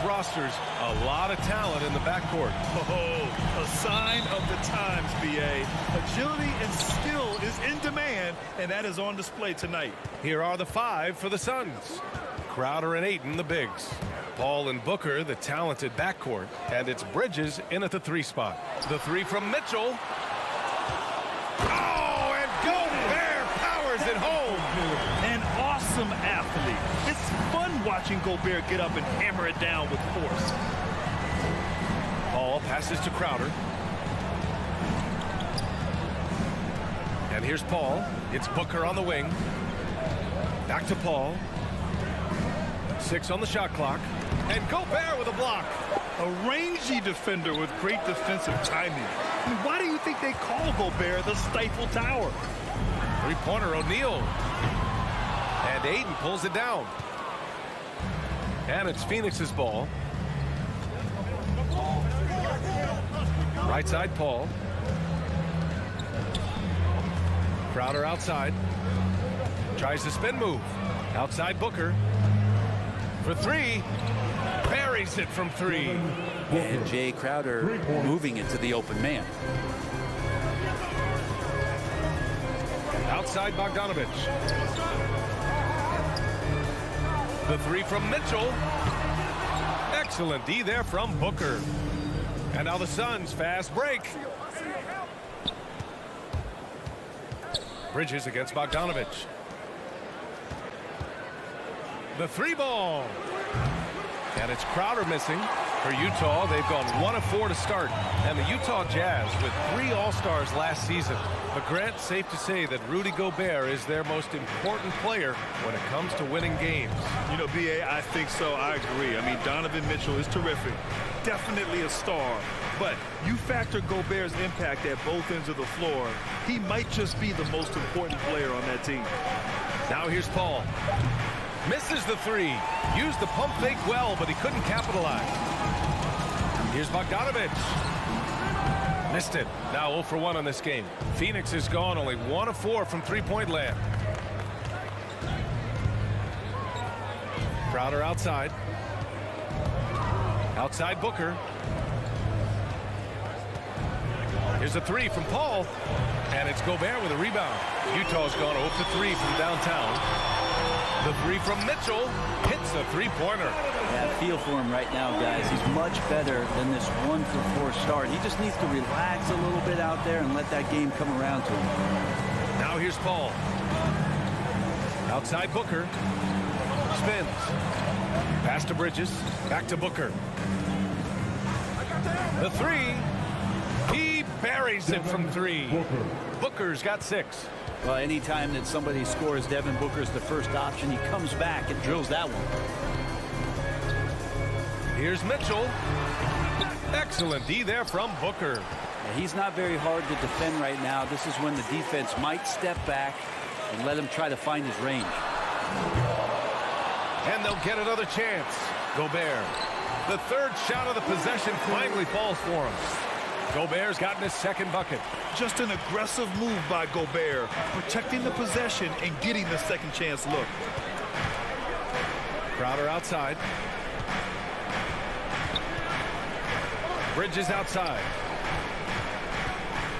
rosters, a lot of talent in the backcourt. Oh, a sign of the times, BA. Agility and skill is in demand, and that is on display tonight. Here are the 5 for the Suns. Crowder and Ayton, the bigs. Paul and Booker, the talented backcourt. And it's Bridges in at the 3 spot. The 3 from Mitchell. Oh, and Gobert powers it home. An awesome athlete. It's fun watching Gobert get up and hammer it down with force. Paul passes to Crowder. And here's Paul. It's Booker on the wing. Back to Paul. 6 on the shot clock. And Gobert with a block. A rangy defender with great defensive timing. I mean, why do you think they call Gobert the Stifle Tower? Three-pointer O'Neal. And Ayton pulls it down. And it's Phoenix's ball. Right side, Paul. Crowder outside. Tries the spin move. Outside Booker. For 3. Buries it from 3. And Jay Crowder moving into the open man. Outside Bogdanovich. The 3 from Mitchell. Excellent D there from Booker. And now the Suns fast break. Bridges against Bogdanovich. The 3 ball. And it's Crowder missing for Utah. They've gone 1 of 4 to start. And the Utah Jazz with 3 All-Stars last season. But Grant, safe to say that Rudy Gobert is their most important player when it comes to winning games. You know, BA, I think so. I agree. I mean, Donovan Mitchell is terrific. Definitely a star. But you factor Gobert's impact at both ends of the floor, he might just be the most important player on that team. Now here's Paul. Misses the 3. Used the pump fake well, but he couldn't capitalize. Here's Bogdanovich. Missed it. Now 0 for 1 on this game. Phoenix is gone only 1 of 4 from three-point land. Crowder outside. Outside Booker. Here's a 3 from Paul. And it's Gobert with a rebound. Utah's gone 0 for 3 from downtown. The 3 from Mitchell hits a three-pointer. Yeah, feel for him right now, guys. He's much better than this 1 for 4 start. He just needs to relax a little bit out there and let that game come around to him. Now here's Paul. Outside Booker. Spins. Pass to Bridges. Back to Booker. The 3. He buries it from 3. Booker's got 6. Well, anytime that somebody scores, Devin Booker's the first option. He comes back and drills that one. Here's Mitchell. Excellent D there from Booker. Yeah, he's not very hard to defend right now. This is when the defense might step back and let him try to find his range. And they'll get another chance. Gobert. The 3rd shot of the possession finally falls for him. Gobert's gotten his 2nd bucket. Just an aggressive move by Gobert, protecting the possession and getting the second chance look. Crowder outside. Bridges outside.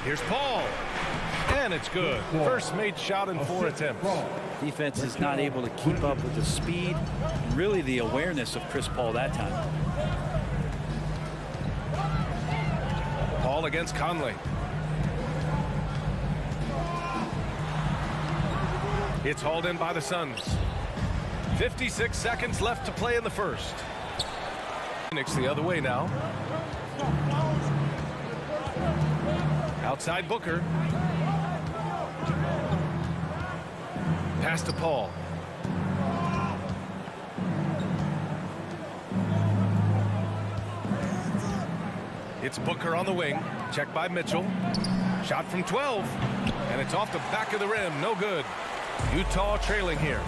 Here's Paul. And it's good. First made shot in 4 attempts. Defense is not able to keep up with the speed and really the awareness of Chris Paul that time. Paul against Conley. It's hauled in by the Suns. 56 seconds left to play in the first. Phoenix the other way now. Outside Booker. Pass to Paul. It's Booker on the wing. Checked by Mitchell. Shot from 12. And it's off the back of the rim. No good. Utah trailing here.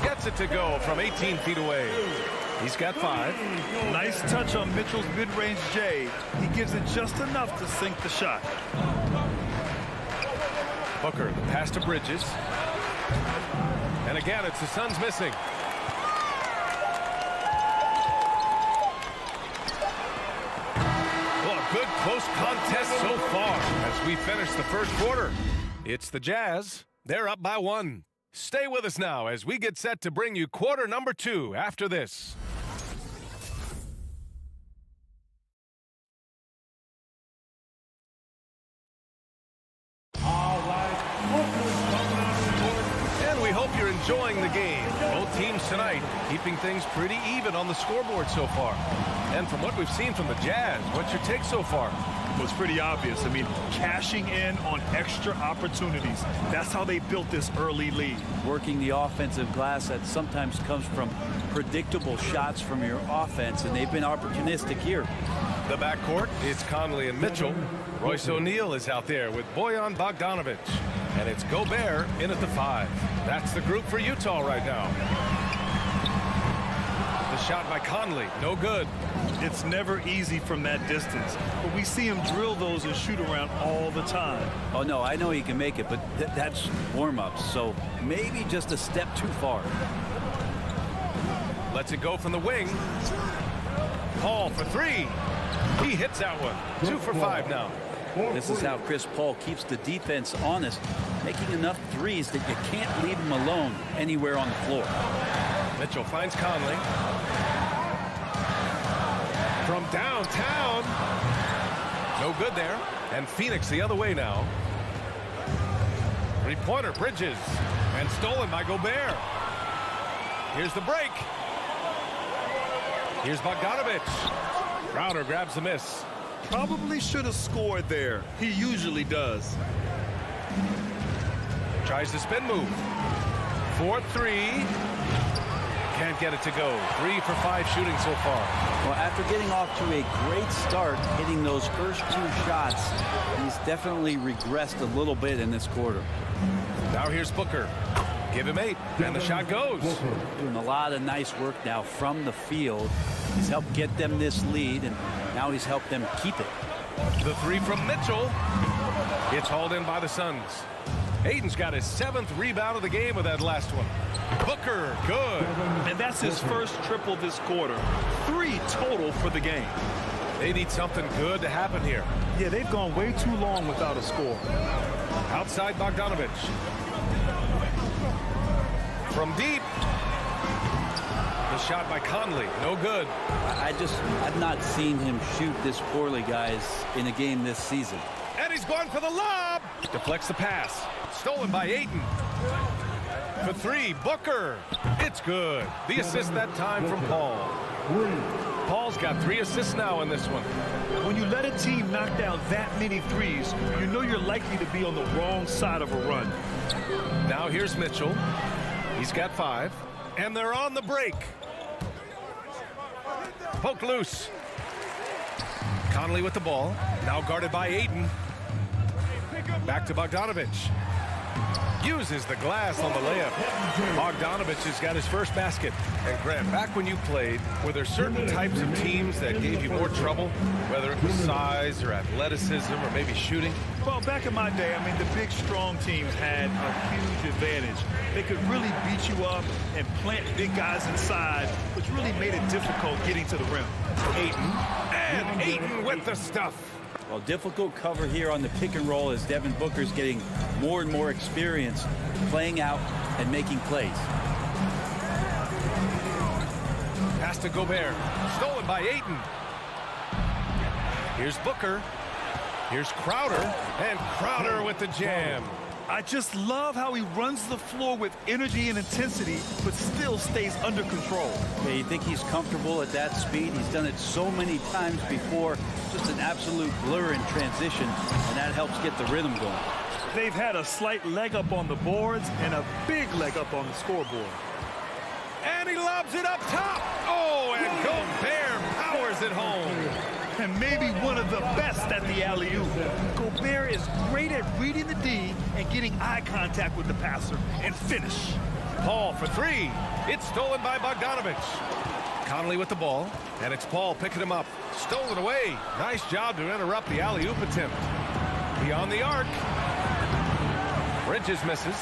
Gets it to go from 18 feet away. He's got 5. Nice touch on Mitchell's mid-range J. He gives it just enough to sink the shot. Booker, the pass to Bridges. And again, it's the Suns missing. close contest so far as we finish the first quarter. It's the Jazz. They're up by 1. Stay with us now as we get set to bring you quarter number 2 after this. And we hope you're enjoying the game. Both teams tonight keeping things pretty even on the scoreboard so far. And from what we've seen from the Jazz, what's your take so far? Well, it's pretty obvious. I mean, cashing in on extra opportunities. That's how they built this early lead. Working the offensive glass that sometimes comes from predictable shots from your offense, and they've been opportunistic here. The backcourt, it's Conley and Mitchell. Royce O'Neal is out there with Bojan Bogdanovic. And it's Gobert in at the 5. That's the group for Utah right now. The shot by Conley, no good. It's never easy from that distance, but we see him drill those and shoot around all the time. Oh, no, I know he can make it, but that's warm-ups, so maybe just a step too far. Lets it go from the wing. Paul for 3. He hits that one. 2 for 5 now. This is how Chris Paul keeps the defense honest, making enough threes that you can't leave him alone anywhere on the floor. Mitchell finds Conley. From downtown. No good there. And Phoenix the other way now. Three-pointer, Bridges. And stolen by Gobert. Here's the break. Here's Bogdanovic. Crowder grabs the miss. Probably should have scored there. He usually does. Tries the spin move. 4-3. Can't get it to go. 3 for 5 shooting so far. Well, after getting off to a great start, hitting those first 2 shots, he's definitely regressed a little bit in this quarter. Now here's Booker. Give him 8, and the shot goes. Doing a lot of nice work now from the field. He's helped get them this lead, and now he's helped them keep it. The 3 from Mitchell. It's hauled in by the Suns. Aiden's got his 7th rebound of the game with that last one. Booker, good. And that's his first triple this quarter. 3 total for the game. They need something good to happen here. Yeah, they've gone way too long without a score. Outside Bogdanovic. From deep. The shot by Conley, no good. I've not seen him shoot this poorly, guys, in a game this season. And he's going for the lob. Deflects the pass. Stolen by Ayton. For 3, Booker. It's good. The assist that time from Paul. Paul's got 3 assists now in this one. When you let a team knock down that many threes, you know you're likely to be on the wrong side of a run. Now here's Mitchell. He's got 5. And they're on the break. Poke loose. Conley with the ball. Now guarded by Ayton. Back to Bogdanovic. Uses the glass on the layup. Bogdanovic has got his first basket. And Grant, back when you played, were there certain types of teams that gave you more trouble? Whether it was size or athleticism or maybe shooting? Well, back in my day, I mean, the big, strong teams had a huge advantage. They could really beat you up and plant big guys inside, which really made it difficult getting to the rim. Ayton. And Ayton with the stuff. Well, difficult cover here on the pick and roll as Devin Booker's getting more and more experience playing out and making plays. Pass to Gobert. Stolen by Ayton. Here's Booker. Here's Crowder. And Crowder with the jam. I just love how he runs the floor with energy and intensity, but still stays under control. Yeah, you think he's comfortable at that speed? He's done it so many times before. Just an absolute blur in transition, and that helps get the rhythm going. They've had a slight leg up on the boards and a big leg up on the scoreboard. And he lobs it up top. Oh, and Gobert powers it home. And maybe one of the best at the alley-oop. Gobert is great at reading the D and getting eye contact with the passer and finish. Paul for 3. It's stolen by Bogdanovic. Conley with the ball, and it's Paul picking him up. Stolen away. Nice job to interrupt the alley-oop attempt. Beyond the arc. Bridges misses.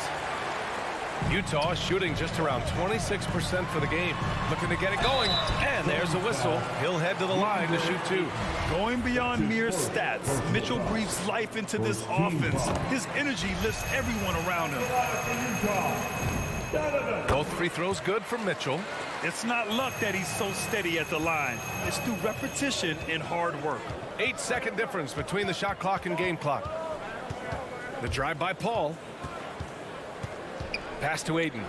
Utah shooting just around 26% for the game. Looking to get it going. And there's a whistle. He'll head to the line to shoot 2. Going beyond mere stats, Mitchell breathes life into this offense. His energy lifts everyone around him. Both free throws good from Mitchell. It's not luck that he's so steady at the line. It's through repetition and hard work. 8-second difference between the shot clock and game clock. The drive by Paul. Pass to Aiden.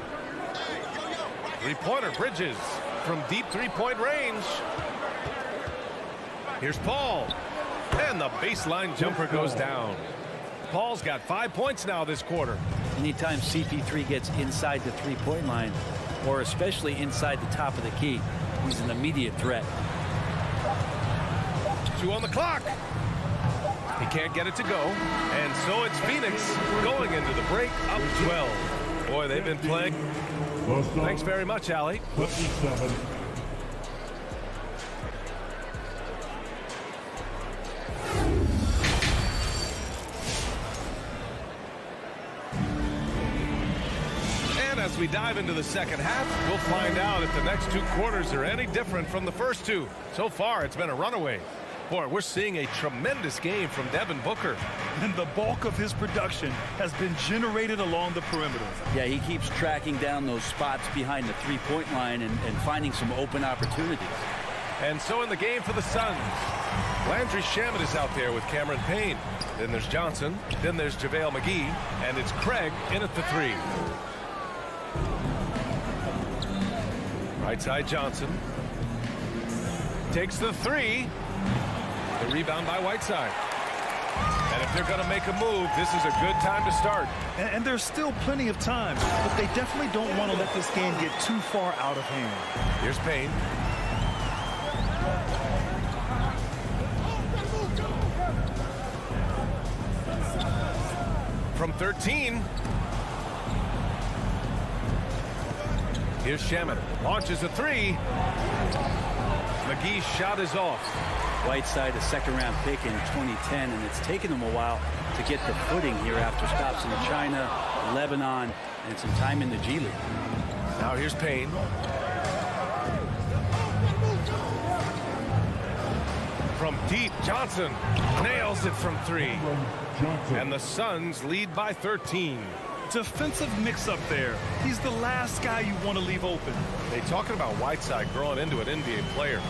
Three-pointer, Bridges from deep three-point range. Here's Paul. And the baseline jumper goes down. Paul's got 5 points now this quarter. Anytime CP3 gets inside the three-point line, or especially inside the top of the key, he's an immediate threat. 2 on the clock. He can't get it to go. And so it's Phoenix going into the break up 12. Boy, they've been playing. Thanks very much, Allie. And as we dive into the second half, we'll find out if the next 2 quarters are any different from the first 2. So far, it's been a runaway. Boy, we're seeing a tremendous game from Devin Booker. And the bulk of his production has been generated along the perimeter. Yeah, he keeps tracking down those spots behind the three-point line and finding some open opportunities. And so in the game for the Suns, Landry Shamet is out there with Cameron Payne. Then there's Johnson. Then there's JaVale McGee. And it's Craig in at the 3. Right side Johnson. Takes the 3. The rebound by Whiteside. And if they're going to make a move, this is a good time to start. And there's still plenty of time, but they definitely don't want to let this game get too far out of hand. Here's Payne. From 13. Here's Shamet. Launches a 3. McGee's shot is off. Whiteside, a second-round pick in 2010, and it's taken him a while to get the footing here after stops in China, Lebanon, and some time in the G League. Now here's Payne. From deep, Johnson nails it from 3. And the Suns lead by 13. Defensive mix-up there. He's the last guy you want to leave open. They talking about Whiteside growing into an NBA player.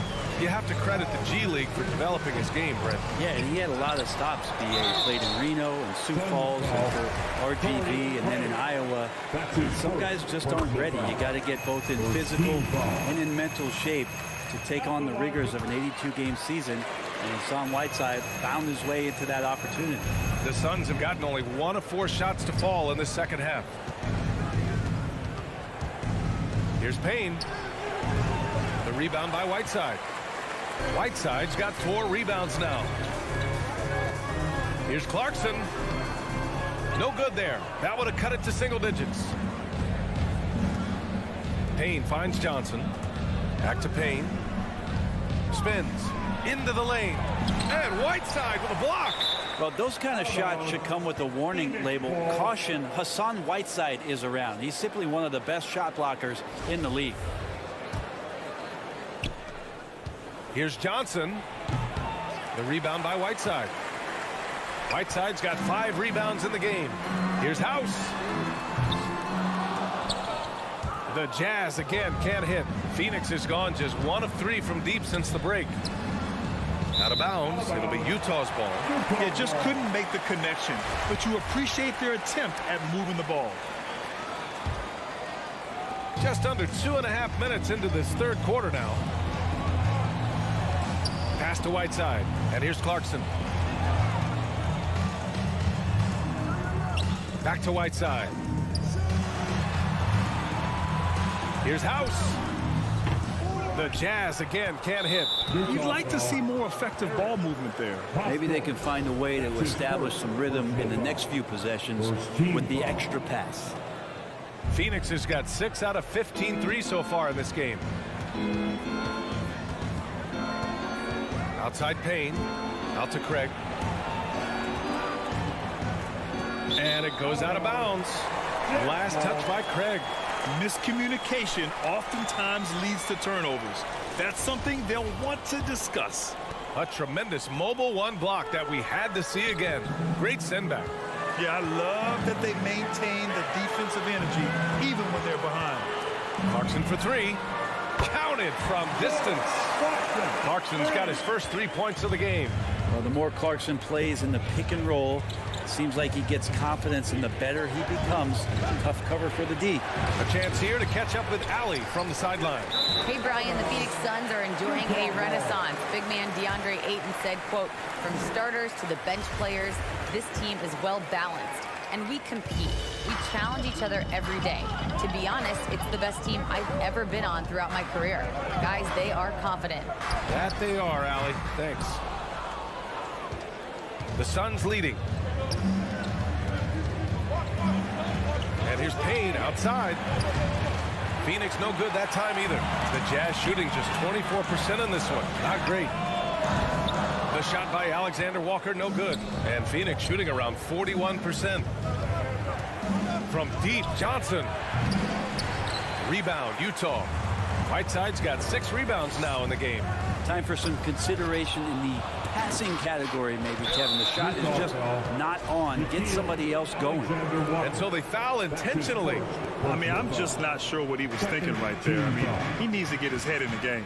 You have to credit the G League for developing his game, Brent. Yeah, and he had a lot of stops. He played in Reno and Sioux Falls and for RGV and then in Iowa. Some guys just aren't ready. You got to get both in physical and in mental shape to take on the rigors of an 82-game season. And Hassan Whiteside found his way into that opportunity. The Suns have gotten only 1 of 4 shots to fall in the second half. Here's Payne. The rebound by Whiteside. Whiteside's got 4 rebounds now. Here's Clarkson. No good there. That would have cut it to single digits. Payne finds Johnson. Back to Payne. Spins. Into the lane. And Whiteside with a block. Well, those kind of shots should come with a warning label. Caution, Hassan Whiteside is around. He's simply one of the best shot blockers in the league. Here's Johnson. The rebound by Whiteside. Whiteside's got 5 rebounds in the game. Here's House. The Jazz again can't hit. Phoenix has gone just 1 of 3 from deep since the break. Out of bounds. It'll be Utah's ball. Yeah, just couldn't make the connection, but you appreciate their attempt at moving the ball. Just under 2.5 minutes into this third quarter now. Pass to Whiteside. And here's Clarkson. Back to Whiteside. Here's House. The Jazz again can't hit. You'd like to see more effective ball movement there. Maybe they can find a way to establish some rhythm in the next few possessions with the extra pass. Phoenix has got 6 out of 15 threes so far in this game. Outside Payne. Out to Craig. And it goes out of bounds. Last touch by Craig. Miscommunication oftentimes leads to turnovers. That's something they'll want to discuss. A tremendous mobile one block that we had to see again. Great send back. Yeah, I love that they maintain the defensive energy even when they're behind. Clarkson for three. Counted from distance. Clarkson's got his first 3 points of the game. Well, the more Clarkson plays in the pick and roll, it seems like he gets confidence, and the better he becomes. Tough cover for the D. A chance here to catch up with Allie from the sideline. Hey, Brian, the Phoenix Suns are enjoying a renaissance. Big man DeAndre Ayton said, quote, "From starters to the bench players, this team is well balanced. And we compete. We challenge each other every day. To be honest, it's the best team I've ever been on throughout my career. Guys, they are confident." That they are, Allie. Thanks. The Suns leading. And here's Payne outside. Phoenix no good that time either. The Jazz shooting just 24% in this one. Not great. The shot by Alexander Walker, no good. And Phoenix shooting around 41%. From deep, Johnson. Rebound, Utah. Whiteside's got 6 rebounds now in the game. Time for some consideration in the passing category, maybe, Kevin. The shot is just not on. Get somebody else going. And so they foul intentionally. I mean, I'm just not sure what he was thinking right there. I mean, he needs to get his head in the game.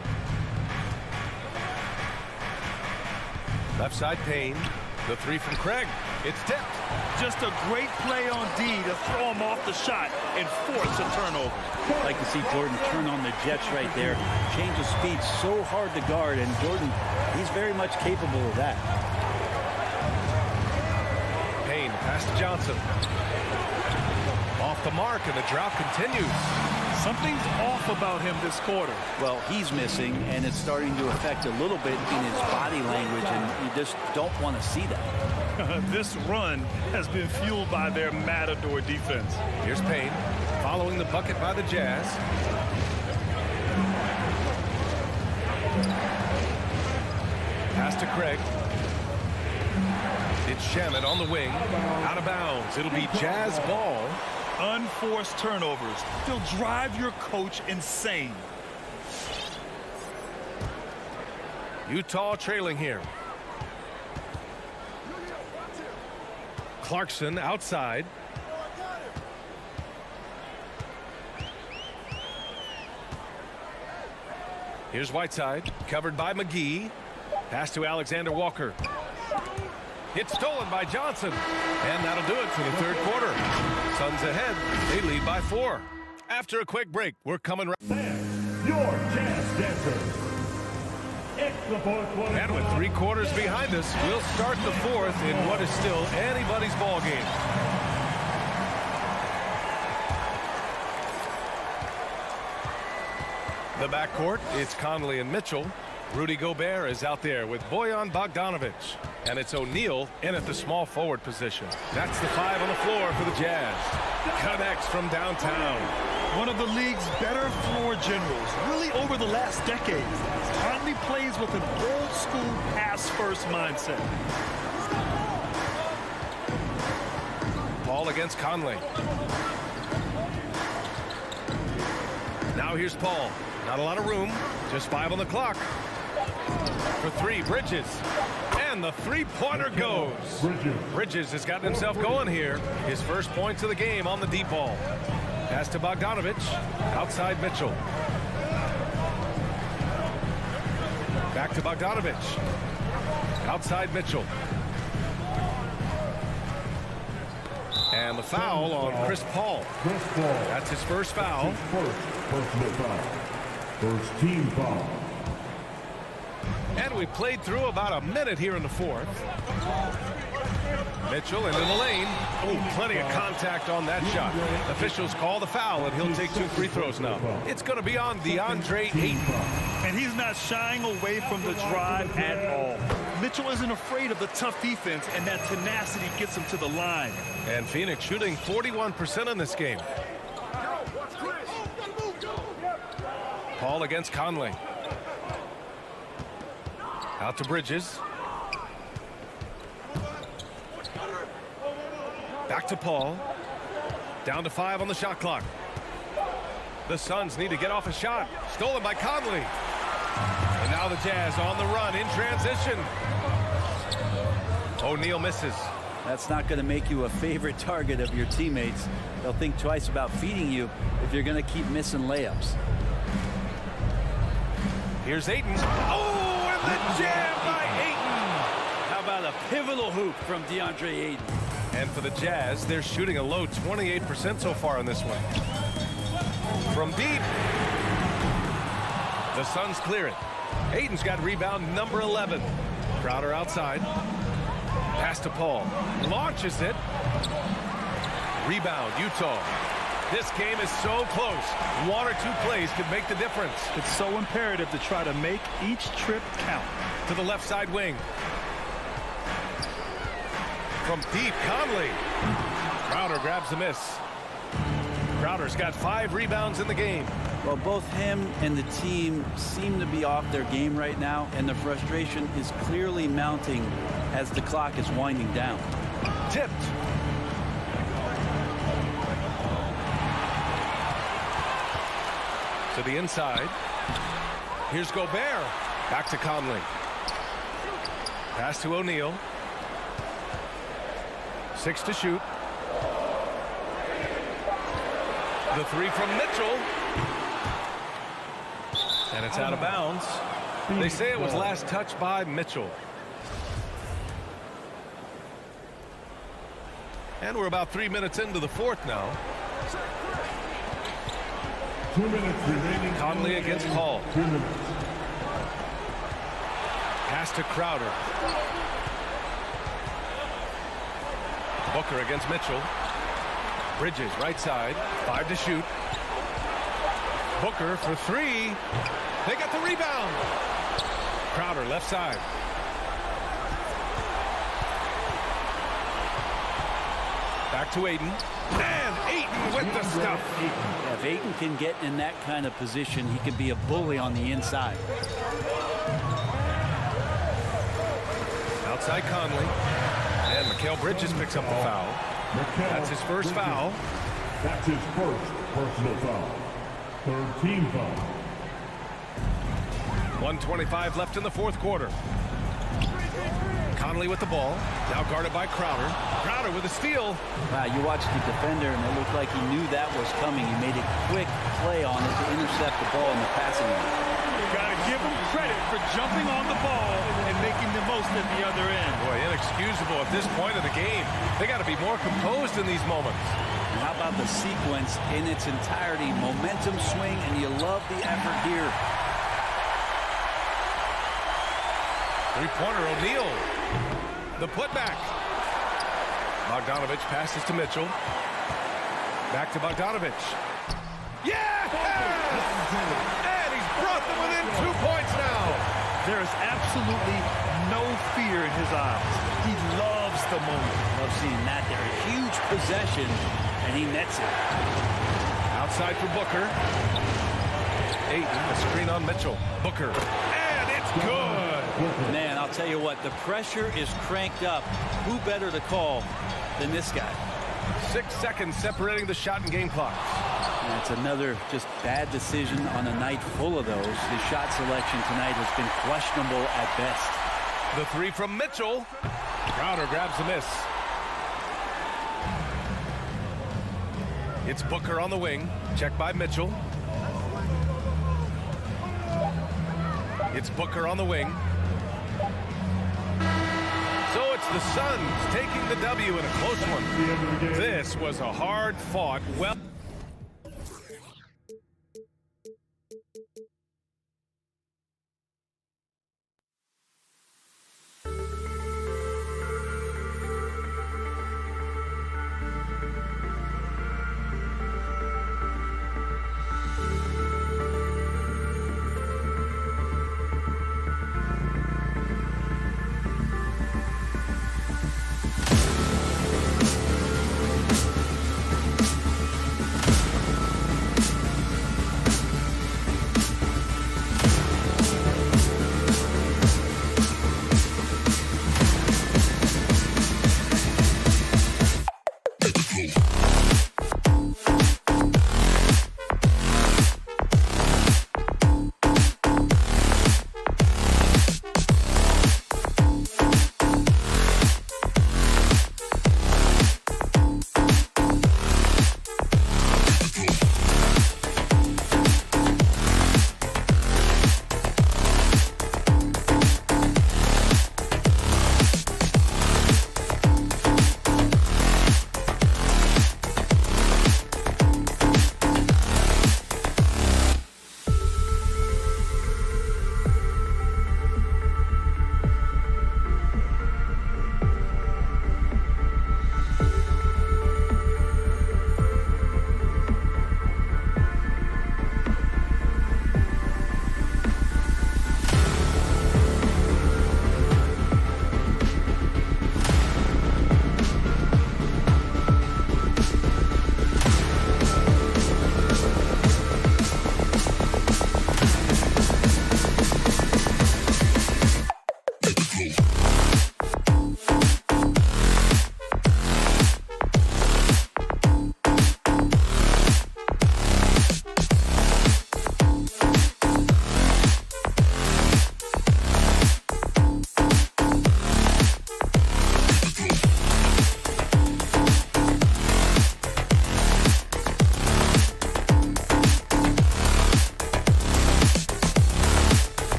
Left side, Payne. The three from Craig. It's tipped. Just a great play on D to throw him off the shot and force a turnover. I'd like to see Jordan turn on the Jets right there. Change of speed, so hard to guard, and Jordan, he's very much capable of that. Payne, pass to Johnson. Off the mark, and the drought continues. Something's off about him this quarter. Well, he's missing, and it's starting to affect a little bit in his body language, and you just don't want to see that. This run has been fueled by their matador defense. Here's Payne, following the bucket by the Jazz. Pass to Craig. It's Shamet on the wing. Out of bounds. It'll be Jazz ball. Unforced turnovers. They'll drive your coach insane. Utah trailing here. Clarkson outside. Here's Whiteside, covered by McGee. Pass to Alexander Walker. It's stolen by Johnson. And that'll do it for the third quarter. Suns ahead. They lead by 4. After a quick break, we're coming right. Your Jazz dancers. And with 3 quarters behind us, we'll start the 4th in what is still anybody's ball game. The backcourt, it's Conley and Mitchell. Rudy Gobert is out there with Bojan Bogdanovic. And it's O'Neal in at the small forward position. That's the 5 on the floor for the Jazz. Connects from downtown. One of the league's better floor generals, really over the last decade. Conley plays with an old-school pass-first mindset. Paul against Conley. Now here's Paul. Not a lot of room. Just 5 on the clock. For 3, Bridges. And the three-pointer goes. Bridges has gotten himself going here. His first points of the game on the deep ball. Pass to Bogdanovic. Outside Mitchell. Back to Bogdanovic. Outside Mitchell. And the foul on Chris Paul. That's his first foul. First team foul. And we played through about a minute here in the 4th. Mitchell into the lane. Oh, plenty of contact on that shot. Officials call the foul, and he'll take 2 free throws now. It's going to be on DeAndre Ayton. And he's not shying away from the drive at all. Mitchell isn't afraid of the tough defense, and that tenacity gets him to the line. And Phoenix shooting 41% in this game. Paul against Conley. Out to Bridges. Back to Paul. Down to 5 on the shot clock. The Suns need to get off a shot. Stolen by Conley. And now the Jazz on the run in transition. O'Neal misses. That's not going to make you a favorite target of your teammates. They'll think twice about feeding you if you're going to keep missing layups. Here's Ayton. Oh, and the jam by Ayton. How about a pivotal hoop from DeAndre Ayton? And for the Jazz, they're shooting a low 28% so far in this one. From deep. The Suns clear it. Ayton's got rebound number 11. Crowder outside. Pass to Paul. Launches it. Rebound, Utah. This game is so close. 1 or 2 plays could make the difference. It's so imperative to try to make each trip count. To the left side wing. From deep, Conley. Crowder grabs the miss. Crowder's got 5 rebounds in the game. Well, both him and the team seem to be off their game right now, and the frustration is clearly mounting as the clock is winding down. Tipped. To the inside. Here's Gobert. Back to Conley. Pass to O'Neal. 6 to shoot. The 3 from Mitchell. And it's out of bounds. They say it was last touched by Mitchell. And we're about 3 minutes into the fourth now. 2 minutes remaining. Conley against Paul. 2 minutes. Pass to Crowder. Booker against Mitchell. Bridges right side. 5 to shoot. Booker for 3. They got the rebound. Crowder left side. Back to Ayton. And Ayton with the stuff. Yeah, if Ayton can get in that kind of position, he can be a bully on the inside. Outside Conley. And Mikal Bridges picks up the foul. That's his first foul. That's his first personal foul. Third team foul. 1:25 left in the fourth quarter. Conley with the ball. Now guarded by Crowder. Crowder with a steal. Wow, you watched the defender, and it looked like he knew that was coming. He made a quick play on it to intercept the ball in the passing lane. Got to give him credit for jumping on the ball and making the most at the other end. Boy, inexcusable at this point of the game. They got to be more composed in these moments. And how about the sequence in its entirety? Momentum swing, and you love the effort here. Three-pointer, O'Neal. The putback. Bogdanovich passes to Mitchell. Back to Bogdanovich. Yeah! And he's brought them within 2 points now. There is absolutely no fear in his eyes. He loves the moment. Love seeing that there. A huge possession, and he nets it. Outside for Booker. Ayton, a screen on Mitchell. Booker. And it's good. Man, I'll tell you what, the pressure is cranked up. Who better to call than this guy? 6 seconds separating the shot and game clock. And it's another just bad decision on a night full of those. His shot selection tonight has been questionable at best. The 3 from Mitchell. Crowder grabs the miss. It's Booker on the wing. Checked by Mitchell. It's Booker on the wing. So it's the Suns taking the W in a close one. This was a hard-fought, well...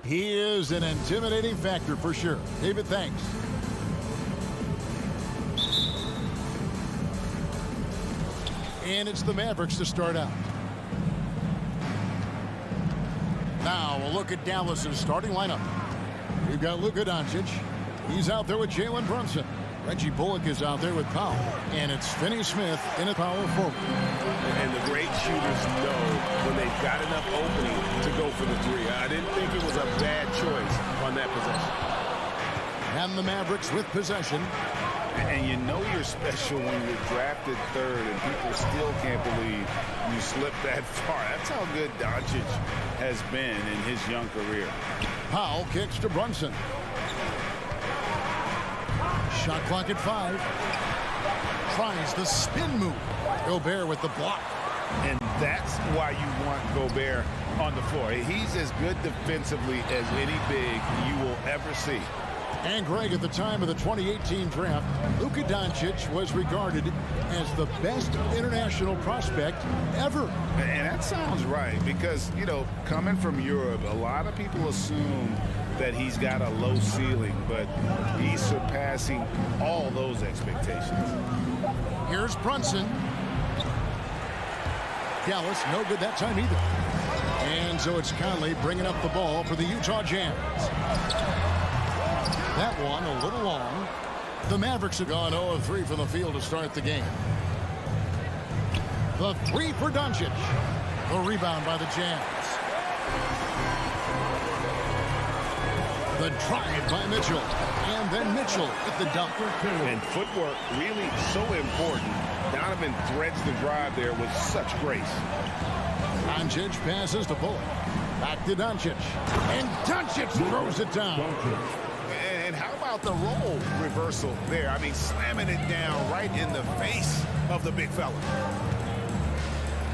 He is an intimidating factor for sure. David, thanks. And it's the Mavericks to start out. Now a look at Dallas's starting lineup. We've got Luka Doncic. He's out there with Jalen Brunson. Reggie Bullock is out there with Powell. And it's Finney-Smith in a power forward. And the great shooters know when they've got enough opening to go for the three. I didn't think it was a bad choice on that possession. And the Mavericks with possession. And you know you're special when you're drafted third and people still can't believe you slipped that far. That's how good Doncic has been in his young career. Powell kicks to Brunson. Shot clock at 5. Tries the spin move. Gobert with the block. And that's why you want Gobert on the floor. He's as good defensively as any big you will ever see. And Greg, at the time of the 2018 draft, Luka Doncic was regarded as the best international prospect ever. And that sounds right because, you know, coming from Europe, a lot of people assume that he's got a low ceiling, but he's surpassing all those expectations. Here's Brunson. Dallas, no good that time either. And so it's Conley bringing up the ball for the Utah Jazz. That one a little long. The Mavericks have gone 0 of 3 from the field to start the game. The three for Doncic. The rebound by the Jazz. The drive by Mitchell. And then Mitchell with the dunk. And footwork really so important. Donovan threads the drive there with such grace. Doncic passes to Bullock. Back to Doncic. And Doncic throws it down. And how about the role reversal there? I mean, slamming it down right in the face of the big fella.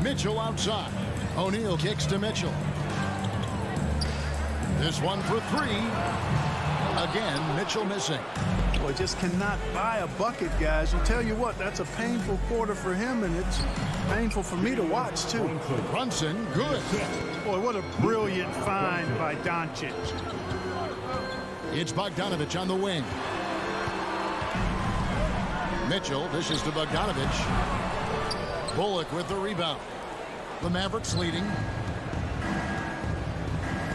Mitchell outside. O'Neal kicks to Mitchell. This one for 3. Again, Mitchell missing. Boy, just cannot buy a bucket, guys. I tell you what, that's a painful quarter for him, and it's painful for me to watch, too. Brunson, good. Boy, what a brilliant find by Doncic. It's Bogdanovich on the wing. Mitchell dishes to Bogdanovich. Bullock with the rebound. The Mavericks leading.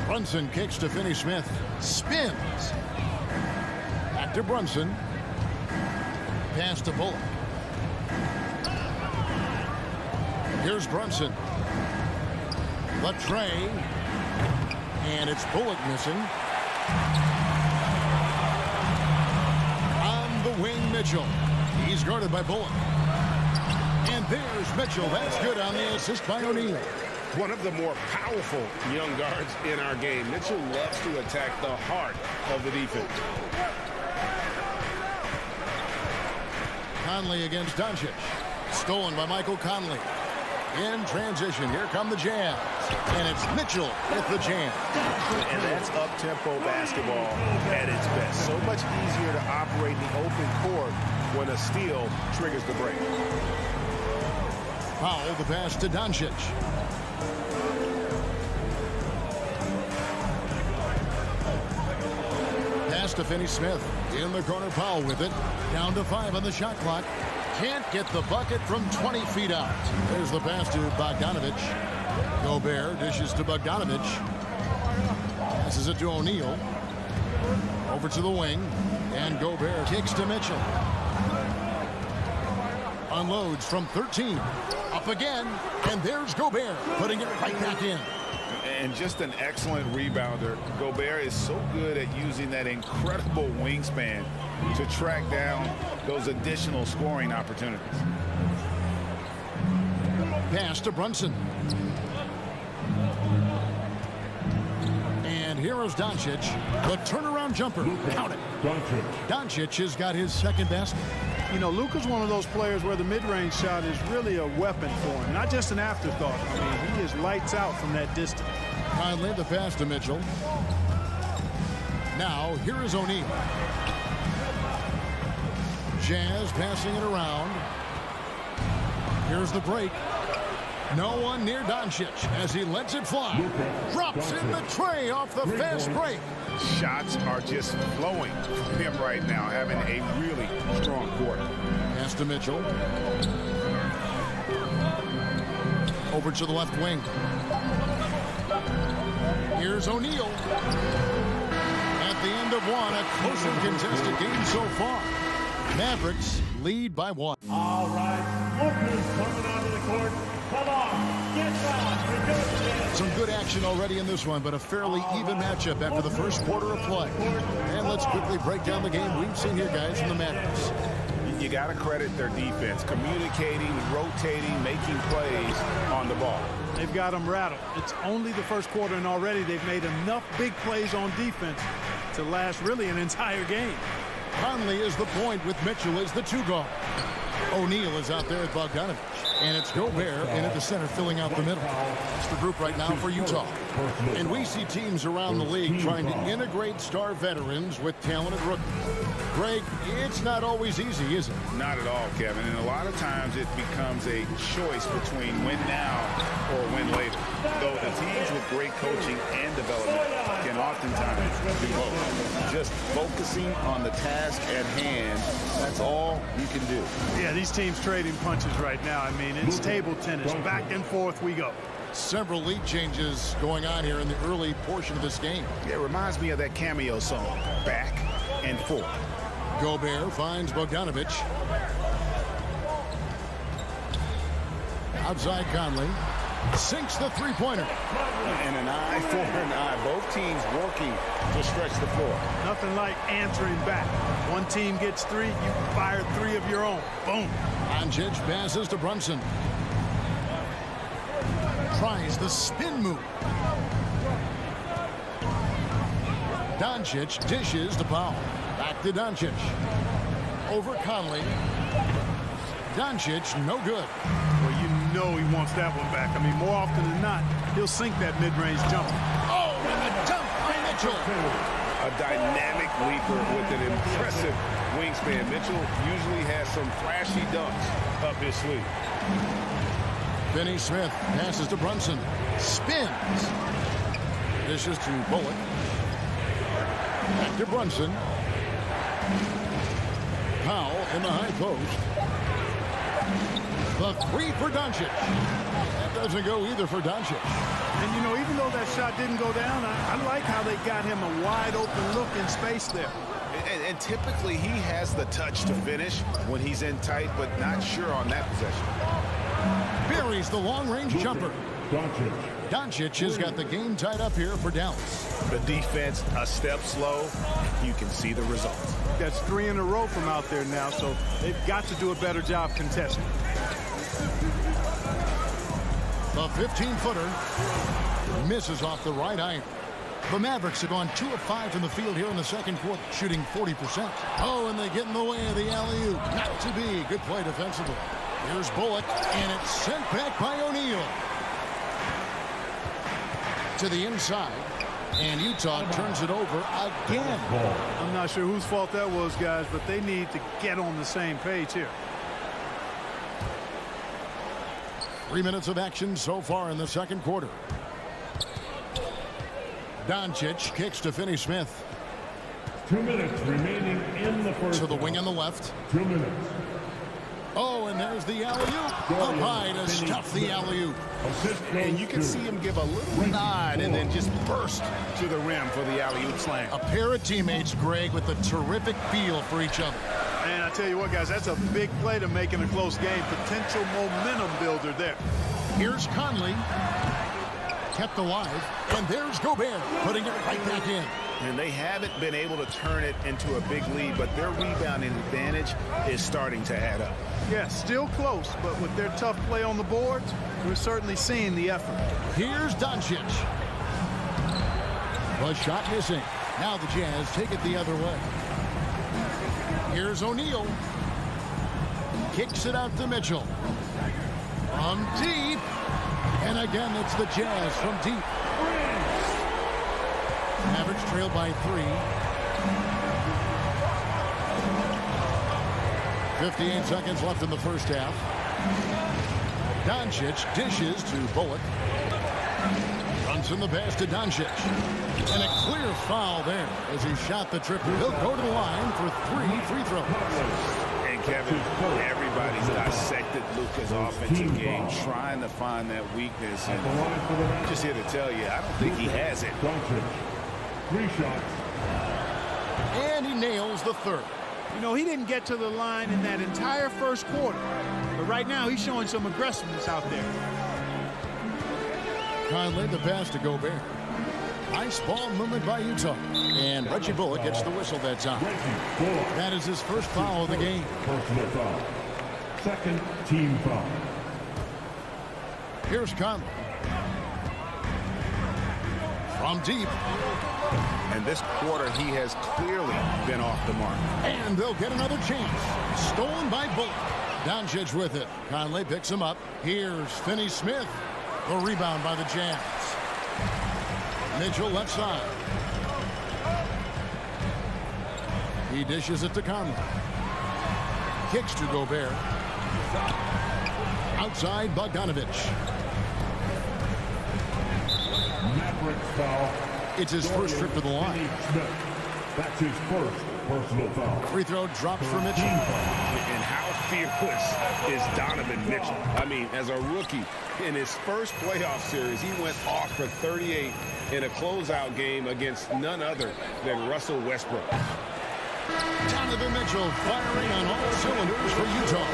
Brunson kicks to Finney-Smith. Spins. Back to Brunson. Pass to Bullock. Here's Brunson. The tray. And it's Bullock missing. On the wing, Mitchell. He's guarded by Bullock. And there's Mitchell. That's good on the assist by O'Neal. One of the more powerful young guards in our game. Mitchell loves to attack the heart of the defense. Conley against Doncic. Stolen by Michael Conley. In transition, here come the Jazz. And it's Mitchell with the jam. And that's up-tempo basketball at its best. So much easier to operate in the open court when a steal triggers the break. Powell, the pass to Doncic. Pass to Finney-Smith. In the corner, Powell with it. Down to 5 on the shot clock. Can't get the bucket from 20 feet out. There's the pass to Bogdanovich. Gobert dishes to Bogdanovich. Passes it to O'Neal. Over to the wing. And Gobert kicks to Mitchell. Unloads from 13. Up again. And there's Gobert putting it right back in. And just an excellent rebounder. Gobert is so good at using that incredible wingspan to track down those additional scoring opportunities. Pass to Brunson. And here is Doncic. The turnaround jumper. Count it. Doncic has got his second basket. You know, Luka's one of those players where the mid-range shot is really a weapon for him, not just an afterthought. I mean, he is lights out from that distance. Conley, the pass to Mitchell. Now, here is O'Neal. Jazz passing it around. Here's the break. No one near Doncic as he lets it fly. Drops in the tray off the fast break. Shots are just flowing from him right now, having a really strong quarter. Pass to Mitchell. Over to the left wing. Here's O'Neal. At the end of one, a closely contested game so far. Mavericks lead by 1. All right, workers coming onto the court. Come on, get down. Some good action already in this one, but a fairly even matchup after the first quarter of play. And let's quickly break down the game we've seen here, guys, from the Mavericks. You got to credit their defense, communicating, rotating, making plays on the ball. They've got them rattled. It's only the first quarter, and already they've made enough big plays on defense to last really an entire game. Conley is the point with Mitchell as the 2 guard. O'Neal is out there at Bogdanovich. And it's Gobert in at the center filling out the middle. It's the group right now for Utah. And we see teams around the league trying to integrate star veterans with talented rookies. Greg, it's not always easy, is it? Not at all, Kevin. And a lot of times it becomes a choice between win now or win later. Though the teams with great coaching and development can oftentimes do both. Just focusing on the task at hand, that's all you can do. Yeah, these teams trading punches right now. I mean, it's table tennis. Back and forth we go. Several lead changes going on here in the early portion of this game. It reminds me of that cameo song, Back and Forth. Gobert finds Bogdanovich. Outside Conley. Sinks the three-pointer. And an eye for an eye. Both teams working to stretch the floor. Nothing like answering back. One team gets 3, you fire 3 of your own. Boom. Doncic passes to Brunson. Tries the spin move. Doncic dishes to Powell. Back to Doncic. Over Conley. Doncic, no good. Well, you know he wants that one back. I mean, more often than not, he'll sink that mid-range jumper. Oh, and a dunk by Mitchell. A dynamic leaper with an impressive wingspan. Mitchell usually has some flashy dunks up his sleeve. Finney Smith passes to Brunson. Spins. Dishes to Bullock. Back to Brunson. Powell in the high post. The 3 for Doncic. That doesn't go either for Doncic. And, you know, even though that shot didn't go down, I like how they got him a wide-open look in space there. And typically he has the touch to finish when he's in tight, but not sure on that possession. Buries the long-range jumper. Doncic has got the game tied up here for Dallas. The defense a step slow. You can see the results. That's 3 in a row from out there now, so they've got to do a better job contesting. The 15-footer misses off the right iron. The Mavericks have gone 2 of 5 from the field here in the second quarter, shooting 40%. Oh, and they get in the way of the alley-oop. Not to be. Good play defensively. Here's Bullock, and it's sent back by O'Neal. To the inside, and Utah turns it over again. I'm not sure whose fault that was, guys, but they need to get on the same page here. 3 minutes of action so far in the second quarter. Doncic kicks to Finney Smith. 2 minutes remaining in the first. To the wing on the left. 2 minutes. Oh, and there's the alley-oop. Up high to stuff the alley-oop. And you can see him give a little nod and then just burst to the rim for the alley-oop slam. A pair of teammates, Greg, with a terrific feel for each other. And I tell you what, guys, that's a big play to make in a close game. Potential momentum builder there. Here's Conley. Kept alive. And there's Gobert putting it right back in. And they haven't been able to turn it into a big lead, but their rebounding advantage is starting to add up. Yeah, still close, but with their tough play on the boards, we're certainly seeing the effort. Here's Doncic. The shot missing. Now the Jazz take it the other way. Here's O'Neal. Kicks it out to Mitchell. From deep. And again, it's the Jazz from deep. Mavericks trail by 3. 58 seconds left in the first half. Doncic dishes to Bullock. Brunson the pass to Doncic. And a clear foul there as he shot the triple. He'll go to the line for 3 free throws. And Kevin, everybody's dissected Luka's offensive game, trying to find that weakness. And I'm just here to tell you, I don't think he has it. 3 shots. And he nails the third. You know, he didn't get to the line in that entire first quarter. But right now, he's showing some aggressiveness out there. Conley the pass to Gobert. Nice ball movement by Utah. And Reggie Bullock gets the whistle that time. That is his first foul of the game. Personal foul. Second team foul. Here's Conley. From deep. And this quarter, he has clearly been off the mark. And they'll get another chance. Stolen by Bullock. Doncic with it. Conley picks him up. Here's Finney-Smith. The rebound by the Jazz. Mitchell left side. He dishes it to Conley. Kicks to Gobert. Outside Bogdanovich. Mavericks foul. It's his first trip to the line. That's his first personal foul. Free throw drops for Mitchell. And how fearless is Donovan Mitchell? I mean, as a rookie, in his first playoff series, he went off for 38 in a closeout game against none other than Russell Westbrook. Donovan Mitchell firing on all cylinders for Utah.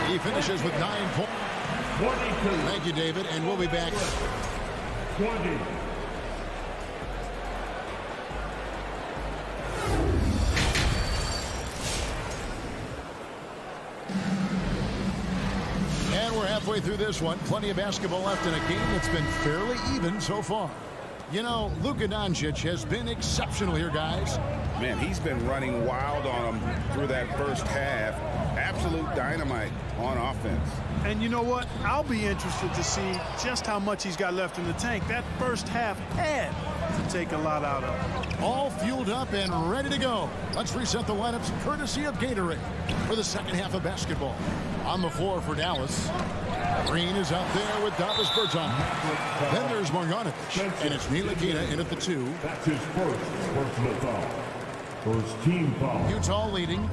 He finishes with 9 points. 22. Thank you, David, and we'll be back. 20. And we're halfway through this one. Plenty of basketball left in a game that's been fairly even so far. You know, Luka Doncic has been exceptional here, guys. Man, he's been running wild on him through that first half. Absolute dynamite on offense. And you know what? I'll be interested to see just how much he's got left in the tank. That first half had to take a lot out of him. All fueled up and ready to go. Let's reset the lineups courtesy of Gatorade for the second half of basketball. On the floor for Dallas. Green is out there with Davis Bertans. Then there's Marjanovic. And it's Ntilikina in at the 2. That's his first personal foul. First team foul. Utah leading.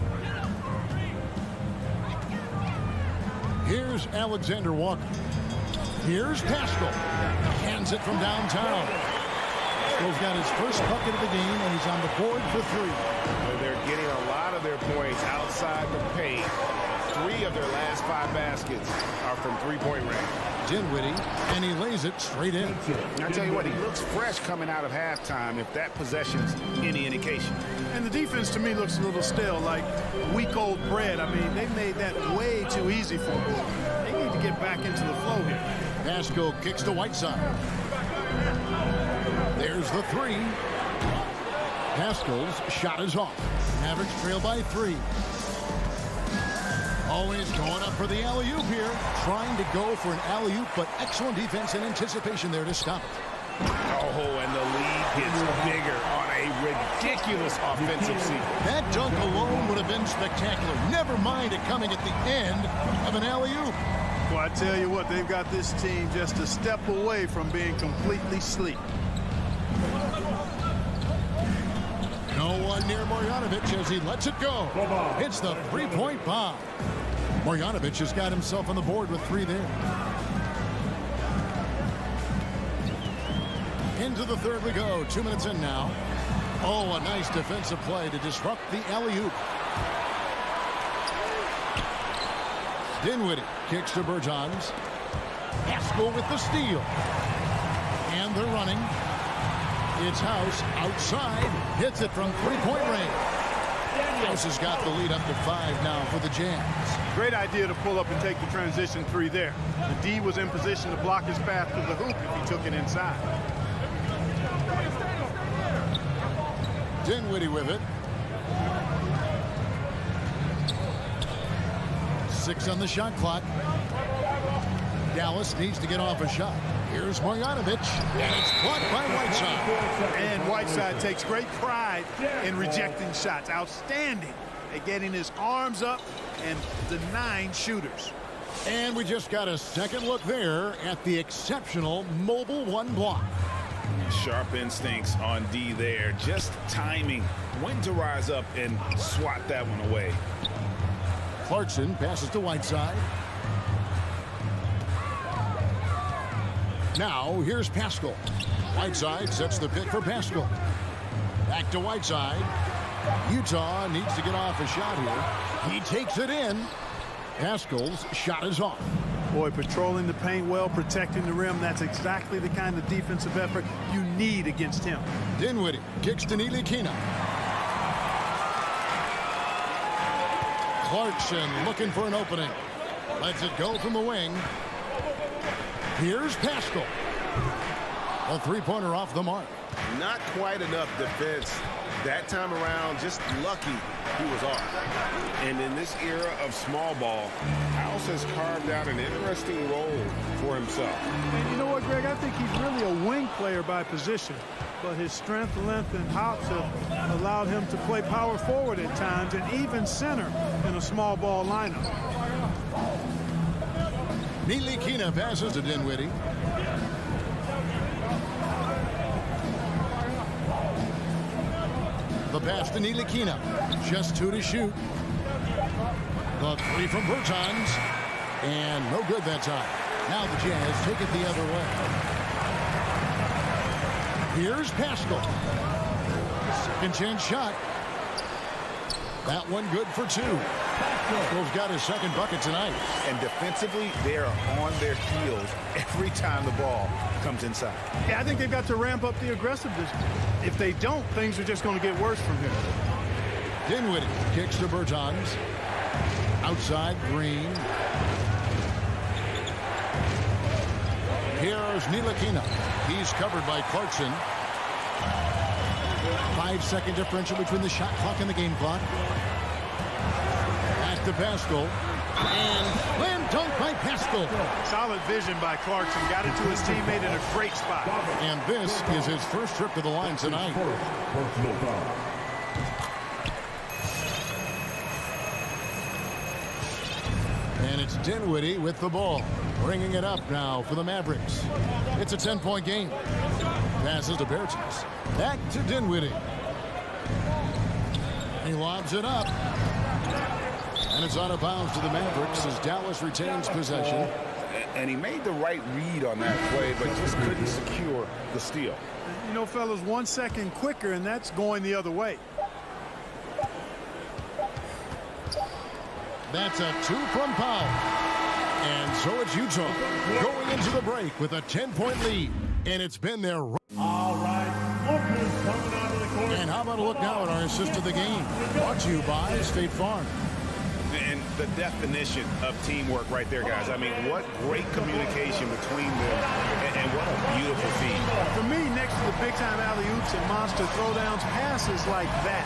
Here's Alexander Walker. Here's Pascal. Hands it from downtown. Pascal's got his first bucket of the game, and he's on the board for 3. They're getting a lot of their points outside the paint. 3 of their last 5 baskets are from three-point range. Dinwiddie, and he lays it straight in. And I tell you what, he looks fresh coming out of halftime if that possession's any indication. And the defense to me looks a little stale, like week-old bread. I mean, they made that way too easy for them. They need to get back into the flow here. Pascal kicks to Whiteside. There's the 3. Pascal's shot is off. Mavericks trail by 3. Always going up for the alley-oop here. Trying to go for an alley-oop, but excellent defense and anticipation there to stop it. Oh, and the lead gets bigger on a ridiculous offensive sequence. That dunk alone would have been spectacular. Never mind it coming at the end of an alley-oop. Well, I tell you what, they've got this team just a step away from being completely asleep. No one near Marjanovic as he lets it go. It's the 3-point bomb. Marjanovic has got himself on the board with 3 there. Into the third we go. 2 minutes in now. Oh, a nice defensive play to disrupt the alley-oop. Dinwiddie kicks to Bertans. Pascal with the steal. And they're running. It's House outside. Hits it from 3-point range. House has got the lead up to 5 now for the Jazz. Great idea to pull up and take the transition 3 there. The D was in position to block his path to the hoop if he took it inside. Dinwiddie with it. 6 on the shot clock. Dallas needs to get off a shot. Here's Marjanovic, and it's blocked by Whiteside. And Whiteside takes great pride in rejecting shots. Outstanding at getting his arms up and denying shooters. And we just got a second look there at the exceptional mobile one block. Sharp instincts on D there. Just timing when to rise up and swat that one away. Clarkson passes to Whiteside. Now here's Pascal. Whiteside sets the pick for Pascal. Back to Whiteside. Utah needs to get off a shot here. He takes it in. Pascal's shot is off. Boy, patrolling the paint well, protecting the rim. That's exactly the kind of defensive effort you need against him. Dinwiddie kicks to Ntilikina. Clarkson looking for an opening. Lets it go from the wing. Here's Pascal. A three-pointer off the mark. Not quite enough defense that time around. Just lucky he was off. And in this era of small ball, House has carved out an interesting role for himself. And you know what, Greg? I think he's really a wing player by position. But his strength, length, and hops have allowed him to play power forward at times and even center in a small ball lineup. Ntilikina passes to Dinwiddie. The pass to Ntilikina. Just 2 to shoot. The three from Bertans. And no good that time. Now the Jazz take it the other way. Here's Pascal. Second chance shot. That one good for 2. Pascal's got his second bucket tonight. And defensively, they are on their heels every time the ball comes inside. Yeah, I think they've got to ramp up the aggressiveness. If they don't, things are just going to get worse from here. Dinwiddie kicks to Bertans. Outside, Green. Here's Ntilikina. He's covered by Clarkson. 5-second differential between the shot clock and the game clock. Back to Pascal. And slam dunk by Pascal. Solid vision by Clarkson. Got it to his teammate in a great spot. And this is his first trip to the line tonight. And it's Dinwiddie with the ball. Bringing it up now for the Mavericks. It's a 10-point game. Passes to Bertans. Back to Dinwiddie. He lobs it up. And it's out of bounds to the Mavericks as Dallas retains possession. And he made the right read on that play, but just couldn't secure the steal. You know, fellas, 1 second quicker, and that's going the other way. That's a 2 from Powell. And so it's Utah going into the break with a 10-point lead. And it's been there. All right, lookers coming onto the court. And how about a look now at our assist of the game? Brought to you by State Farm. And the definition of teamwork right there, guys. I mean, what great communication between them, and what a beautiful feed. For me, next to the big-time alley-oops and monster throwdowns, passes like that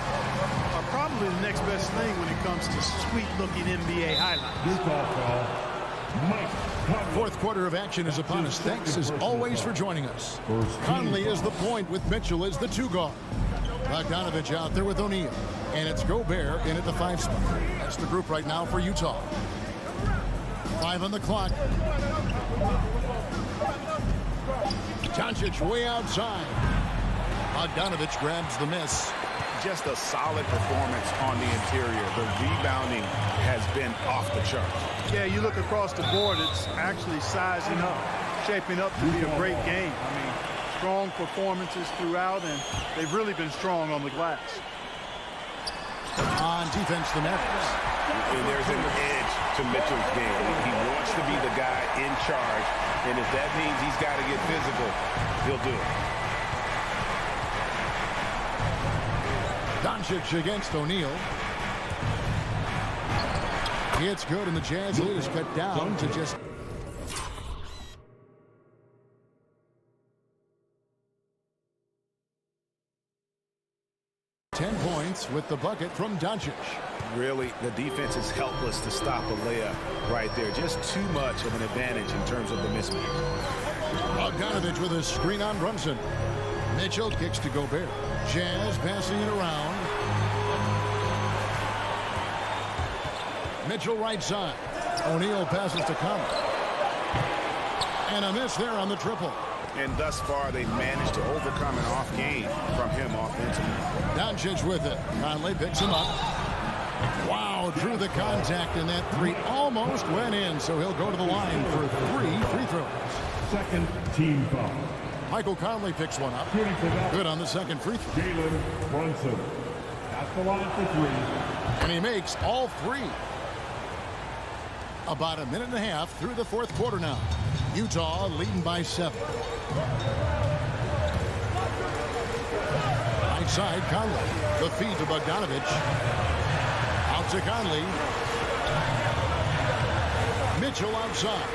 are probably the next best thing when it comes to sweet-looking NBA highlights. Utah foul. Mike Conley. Fourth quarter of action is upon us. Thanks as always for joining us. Conley is the point with Mitchell as the 2 guard. Bogdanovich out there with O'Neal. And it's Gobert in at the 5 spot. That's the group right now for Utah. 5 on the clock. Doncic way outside. Bogdanovich grabs the miss. Just a solid performance on the interior. The rebounding has been off the charts. Yeah, you look across the board, it's actually sizing up, shaping up to be a great game. I mean, strong performances throughout, and they've really been strong on the glass. On defense, the Mavericks. And there's an edge to Mitchell's game. He wants to be the guy in charge, and if that means he's got to get physical, he'll do it. Doncic against O'Neal. It's good, and the Jazz lead is cut down to just... with the bucket from Doncic. Really, the defense is helpless to stop a layup right there. Just too much of an advantage in terms of the mismatch. Bogdanovich with a screen on Brunson. Mitchell kicks to Gobert. Jazz passing it around. Mitchell right side. O'Neal passes to Conley. And a miss there on the triple. And thus far, they've managed to overcome an off game from him offensively. Doncic with it. Conley picks him up. Wow, drew the contact, and that three almost went in, so he'll go to the line for 3 free throws. Second team foul. Michael Conley picks one up. Good on the second free throw. Jalen Brunson at the line for 3. And he makes all 3. About a minute and a half through the fourth quarter now. Utah leading by 7. Right side, Conley. The feed to Bogdanovich. Out to Conley. Mitchell outside.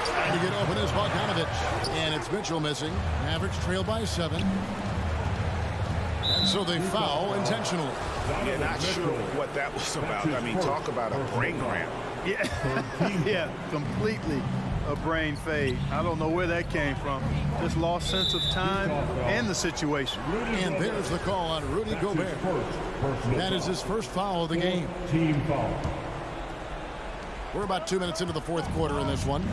Trying to get open is Bogdanovich. And it's Mitchell missing. Mavericks trail by 7. And so they foul intentionally. Yeah, not sure what that was about. I mean, talk about a brain cramp. Yeah, completely a brain fade. I don't know where that came from. Just lost sense of time and the situation. And there's the call on Rudy Gobert. That is his first foul of the game. Team foul. We're about 2 minutes into the fourth quarter in this one.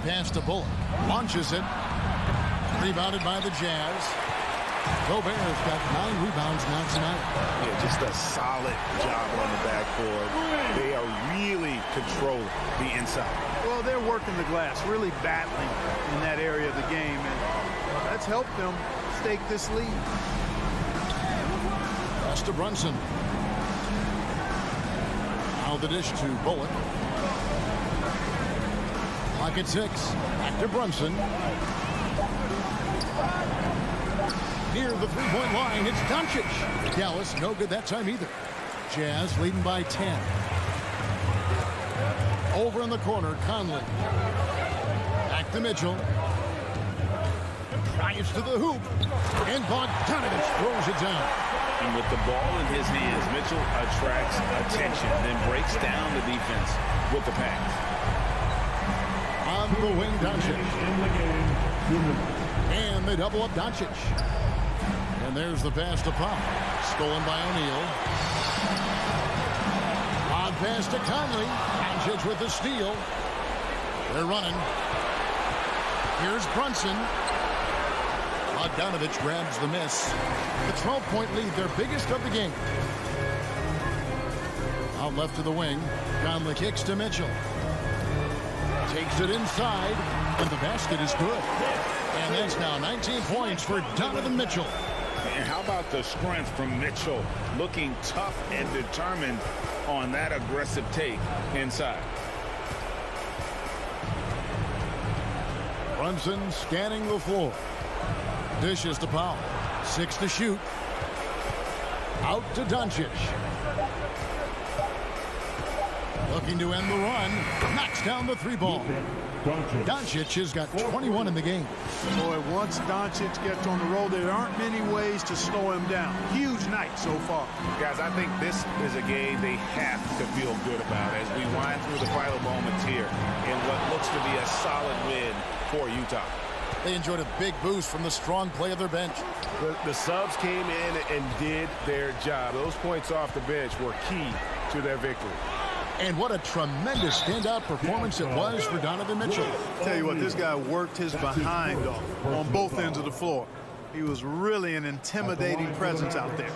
Pass to Bullock. Launches it. Rebounded by the Jazz. Gobert's got 9 rebounds now tonight. Yeah, just a solid job on the backboard. They are really controlling the inside. Well, they're working the glass, really battling in that area of the game, and that's helped them stake this lead. Pass to Brunson. Now the dish to Bullock. Clock at 6. Back to Brunson. Near the three-point line, it's Doncic. Dallas, no good that time either. Jazz leading by 10. Over in the corner, Conley. Back to Mitchell. Drives to the hoop. And Bogdanovich throws it down. And with the ball in his hands, Mitchell attracts attention, then breaks down the defense with the pass. On the wing, Doncic. And they double up Doncic. And there's the pass to Pop. Stolen by O'Neal. On pass to Conley. Doncic with the steal. They're running. Here's Brunson. Bogdanovich grabs the miss. The 12-point lead, their biggest of the game. Out left to the wing. Conley kicks to Mitchell. Takes it inside. And the basket is good. And that's now 19 points for Donovan Mitchell. And how about the strength from Mitchell, looking tough and determined on that aggressive take inside. Brunson scanning the floor. Dishes to Powell. 6 to shoot. Out to Doncic. Looking to end the run. Knocks down the 3-ball. Doncic has got 21 in the game. Boy, once Doncic gets on the road, there aren't many ways to slow him down. Huge night so far. Guys, I think this is a game they have to feel good about as we wind through the final moments here in what looks to be a solid win for Utah. They enjoyed a big boost from the strong play of their bench. The subs came in and did their job. Those points off the bench were key to their victory. And what a tremendous standout performance it was for Donovan Mitchell. Tell you what, this guy worked his behind off on both ends of the floor. He was really an intimidating presence out there.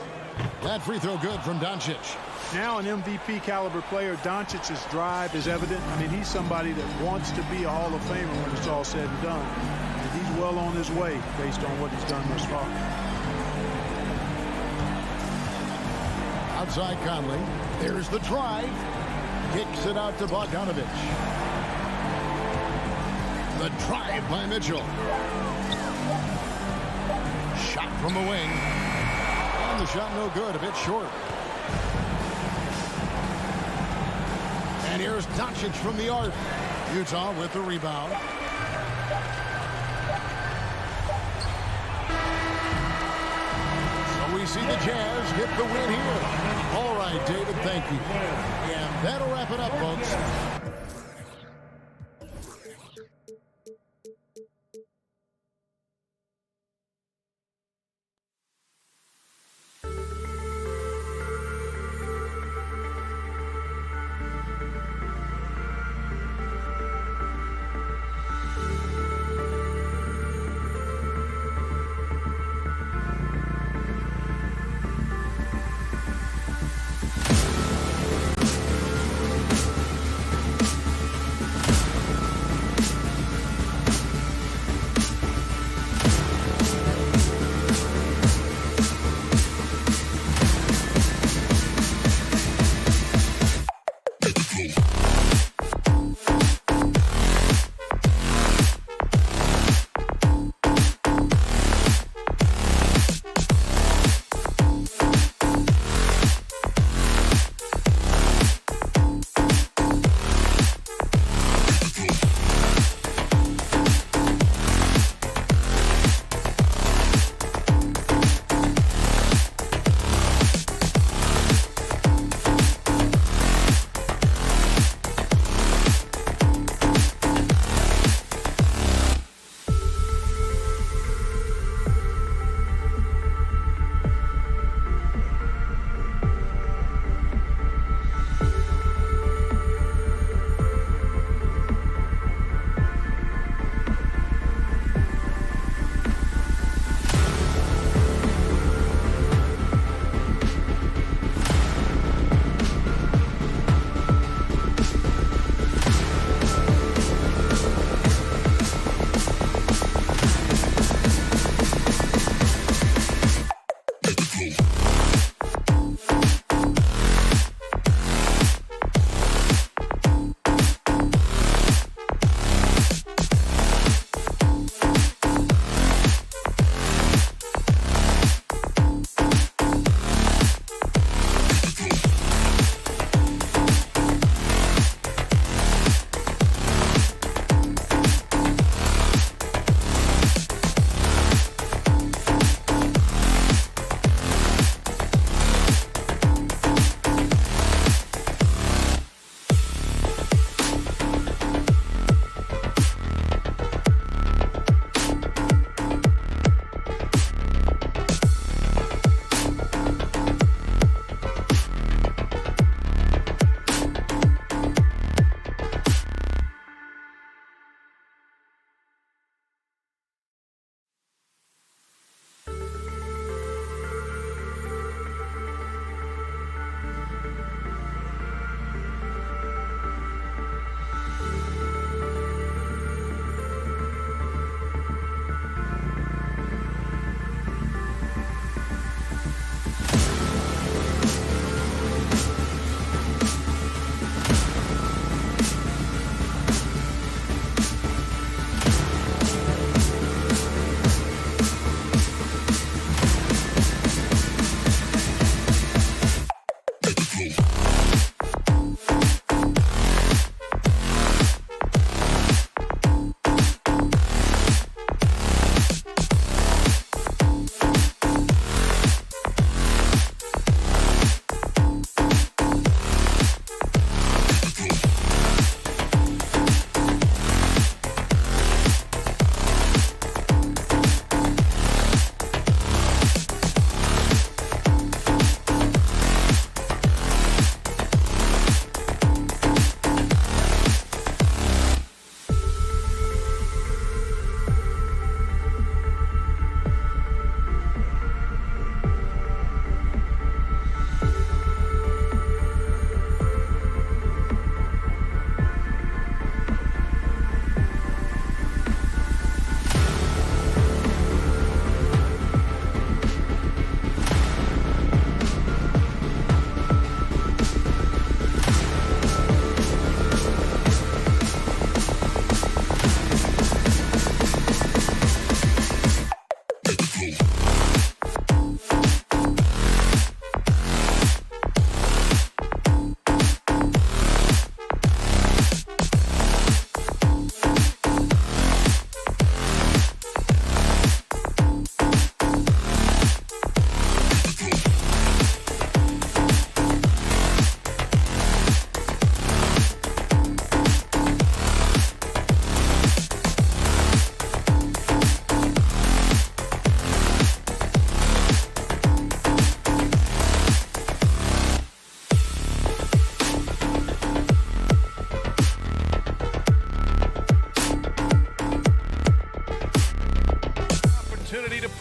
That free throw good from Doncic. Now an MVP caliber player, Doncic's drive is evident. I mean, he's somebody that wants to be a Hall of Famer when it's all said and done. And he's well on his way based on what he's done thus far. Outside Conley. There's the drive. Kicks it out to Bogdanovich. The drive by Mitchell. Shot from the wing. And the shot no good, a bit short. And here's Doncic from the arc. Utah with the rebound. So we see the Jazz get the win here. All right, David, thank you. And that'll wrap it up, folks.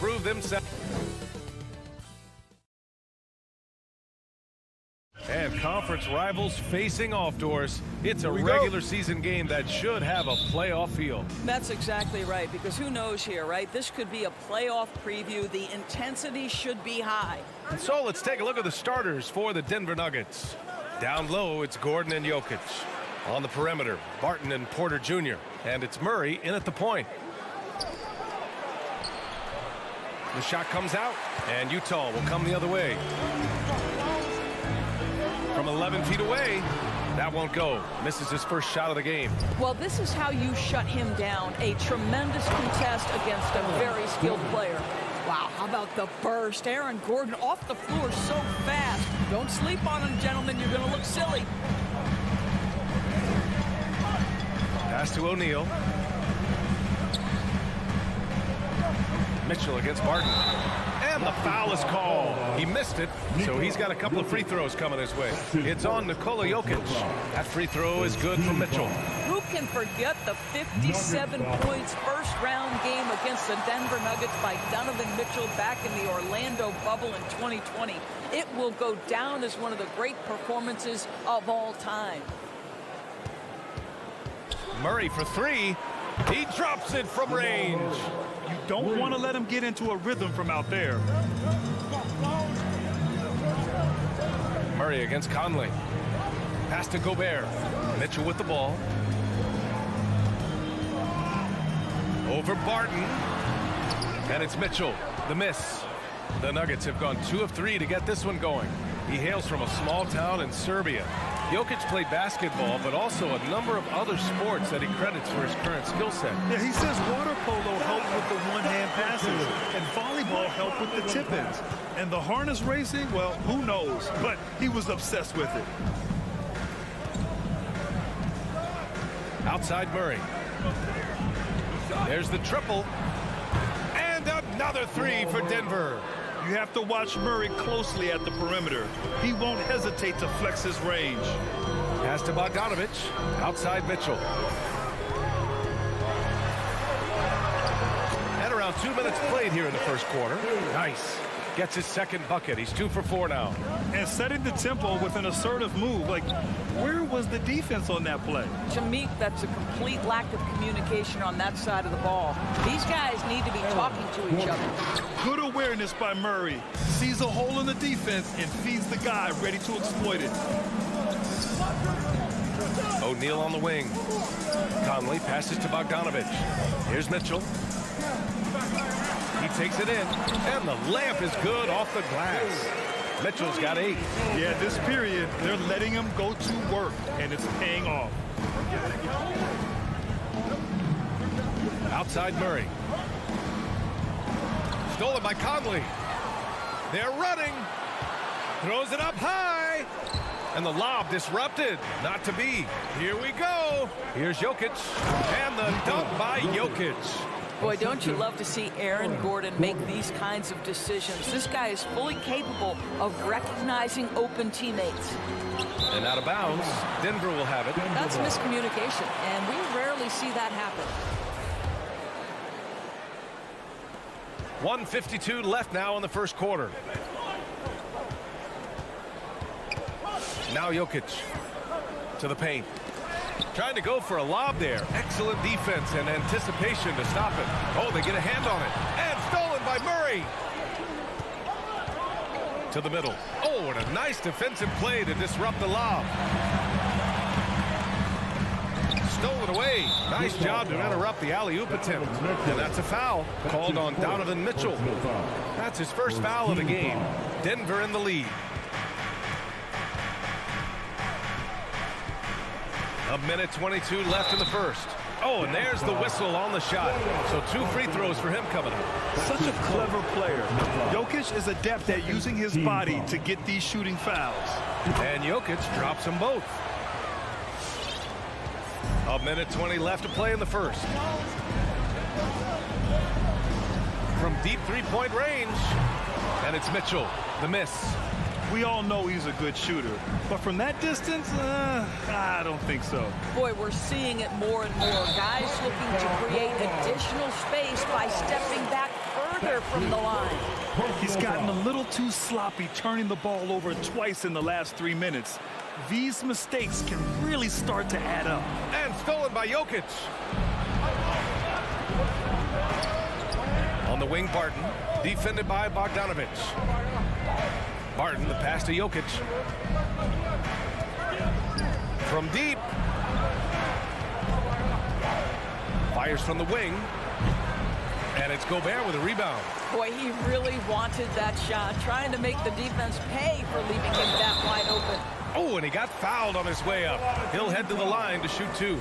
prove themselves. And conference rivals facing off doors. It's a regular season game that should have a playoff feel. That's exactly right, because who knows here, right? This could be a playoff preview. The intensity should be high. So let's take a look at the starters for the Denver Nuggets. Down low, it's Gordon and Jokic. On the perimeter, Barton and Porter Jr. And it's Murray in at the point. The shot comes out, and Utah will come the other way. From 11 feet away, that won't go. Misses his first shot of the game. Well, this is how you shut him down. A tremendous contest against a very skilled player. Wow, how about the burst? Aaron Gordon off the floor so fast. Don't sleep on him, gentlemen. You're going to look silly. Pass to O'Neal. Mitchell against Barton. And the foul is called. He missed it, so he's got a couple of free throws coming his way. It's on Nikola Jokic. That free throw is good for Mitchell. Who can forget the 57 points first round game against the Denver Nuggets by Donovan Mitchell back in the Orlando bubble in 2020? It will go down as one of the great performances of all time. Murray for three. He drops it from range. You don't want to let him get into a rhythm from out there. Murray against Conley. Pass to Gobert. Mitchell with the ball. Over Barton. And it's Mitchell. The miss. The Nuggets have gone 2 of 3 to get this one going. He hails from a small town in Serbia. Jokic played basketball, but also a number of other sports that he credits for his current skill set. Yeah, he says water polo helped with the one-hand passes, and volleyball helped with the tip-ins. And the harness racing, well, who knows? But he was obsessed with it. Outside Murray. There's the triple. And another three for Denver. You have to watch Murray closely at the perimeter. He won't hesitate to flex his range. Pass to Bogdanovich. Outside Mitchell. And around 2 minutes played here in the first quarter. Nice. Gets his second bucket. He's 2 for 4 now. And setting the tempo with an assertive move. Like, where was the defense on that play? To me, that's a complete lack of communication on that side of the ball. These guys need to be talking to each other. Good awareness by Murray. Sees a hole in the defense and feeds the guy ready to exploit it. O'Neal on the wing. Conley passes to Bogdanovich. Here's Mitchell. He takes it in, and the layup is good off the glass. Mitchell's got 8. Yeah, this period, they're letting him go to work, and it's paying off. Outside Murray. Stolen by Conley. They're running. Throws it up high. And the lob disrupted. Not to be. Here we go. Here's Jokic. And the dunk by Jokic. Boy, don't you love to see Aaron Gordon make these kinds of decisions. This guy is fully capable of recognizing open teammates. And out of bounds, Denver will have it. That's miscommunication, and we rarely see that happen. 1:52 left now in the first quarter. Now Jokic to the paint. Trying to go for a lob there. Excellent defense and anticipation to stop it. Oh, they get a hand on it. And stolen by Murray. To the middle. Oh, and a nice defensive play to disrupt the lob. Stolen away. Nice job to interrupt the alley-oop attempt. And that's a foul called on Donovan Mitchell. That's his first foul of the game. Denver in the lead. A minute 22 left in the first. Oh, and there's the whistle on the shot. So 2 free throws for him coming up. Such a clever player. Jokic is adept at using his body to get these shooting fouls. And Jokic drops them both. A minute 20 left to play in the first. From deep three-point range. And it's Mitchell, the miss. We all know he's a good shooter, but from that distance, I don't think so. Boy, we're seeing it more and more. Guys looking to create additional space by stepping back further from the line. He's gotten a little too sloppy, turning the ball over twice in the last 3 minutes. These mistakes can really start to add up. And stolen by Jokic. On the wing, Barton, defended by Bogdanovich. Barton, the pass to Jokic. From deep. Fires from the wing. And it's Gobert with a rebound. Boy, he really wanted that shot, trying to make the defense pay for leaving him that wide open. Oh, and he got fouled on his way up. He'll head to the line to shoot 2.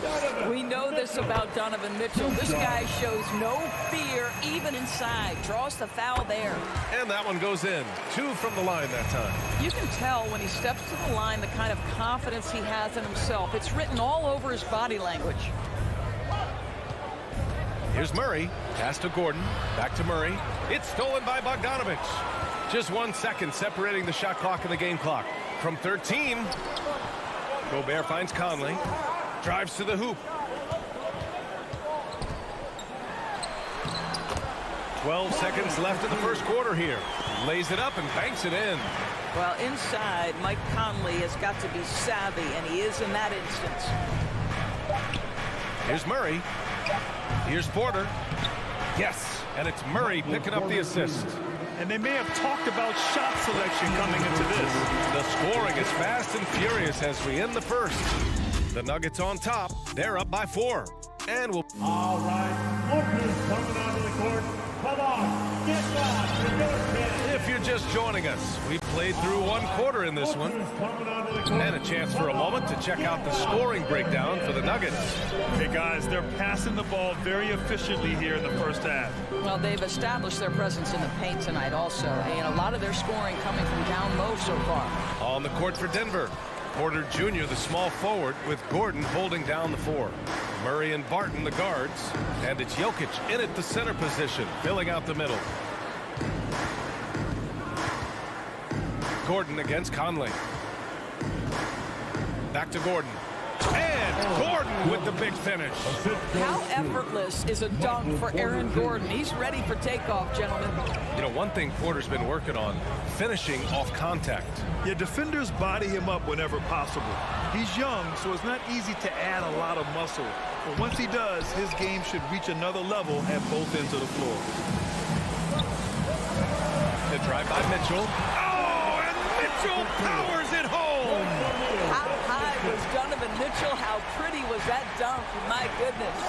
We know this about Donovan Mitchell. This guy shows no fear, even inside. Draws the foul there. And that one goes in. 2 from the line that time. You can tell when he steps to the line the kind of confidence he has in himself. It's written all over his body language. Here's Murray. Pass to Gordon. Back to Murray. It's stolen by Bogdanovich. Just 1 second separating the shot clock and the game clock. From 13, Gobert finds Conley. Drives to the hoop. 12 seconds left in the first quarter here. Lays it up and banks it in. Well, inside, Mike Conley has got to be savvy, and he is in that instance. Here's Murray. Here's Porter. Yes, and it's Murray picking up the assist. And they may have talked about shot selection coming into this. The scoring is fast and furious as we end the first. The Nuggets on top. They're up by 4. And we'll... All right, Lookers coming onto the court. Come on, get back. If you're just joining us, we played through 1 quarter in this one. And a chance for a moment to check out the scoring breakdown for the Nuggets. Hey, guys, they're passing the ball very efficiently here in the first half. Well, they've established their presence in the paint tonight also, and a lot of their scoring coming from down low so far. On the court for Denver, Porter Jr., the small forward, with Gordon holding down the 4. Murray and Barton, the guards, and it's Jokic in at the center position, filling out the middle. Gordon against Conley. Back to Gordon. And Gordon with the big finish. How effortless is a dunk for Aaron Gordon? He's ready for takeoff, gentlemen. You know, one thing Porter's been working on, finishing off contact. Yeah, defenders body him up whenever possible. He's young, so it's not easy to add a lot of muscle. But once he does, his game should reach another level at both ends of the floor. The drive by Mitchell. Oh, and Mitchell powers it home. How high was Donovan Mitchell? How pretty was that dunk? My goodness.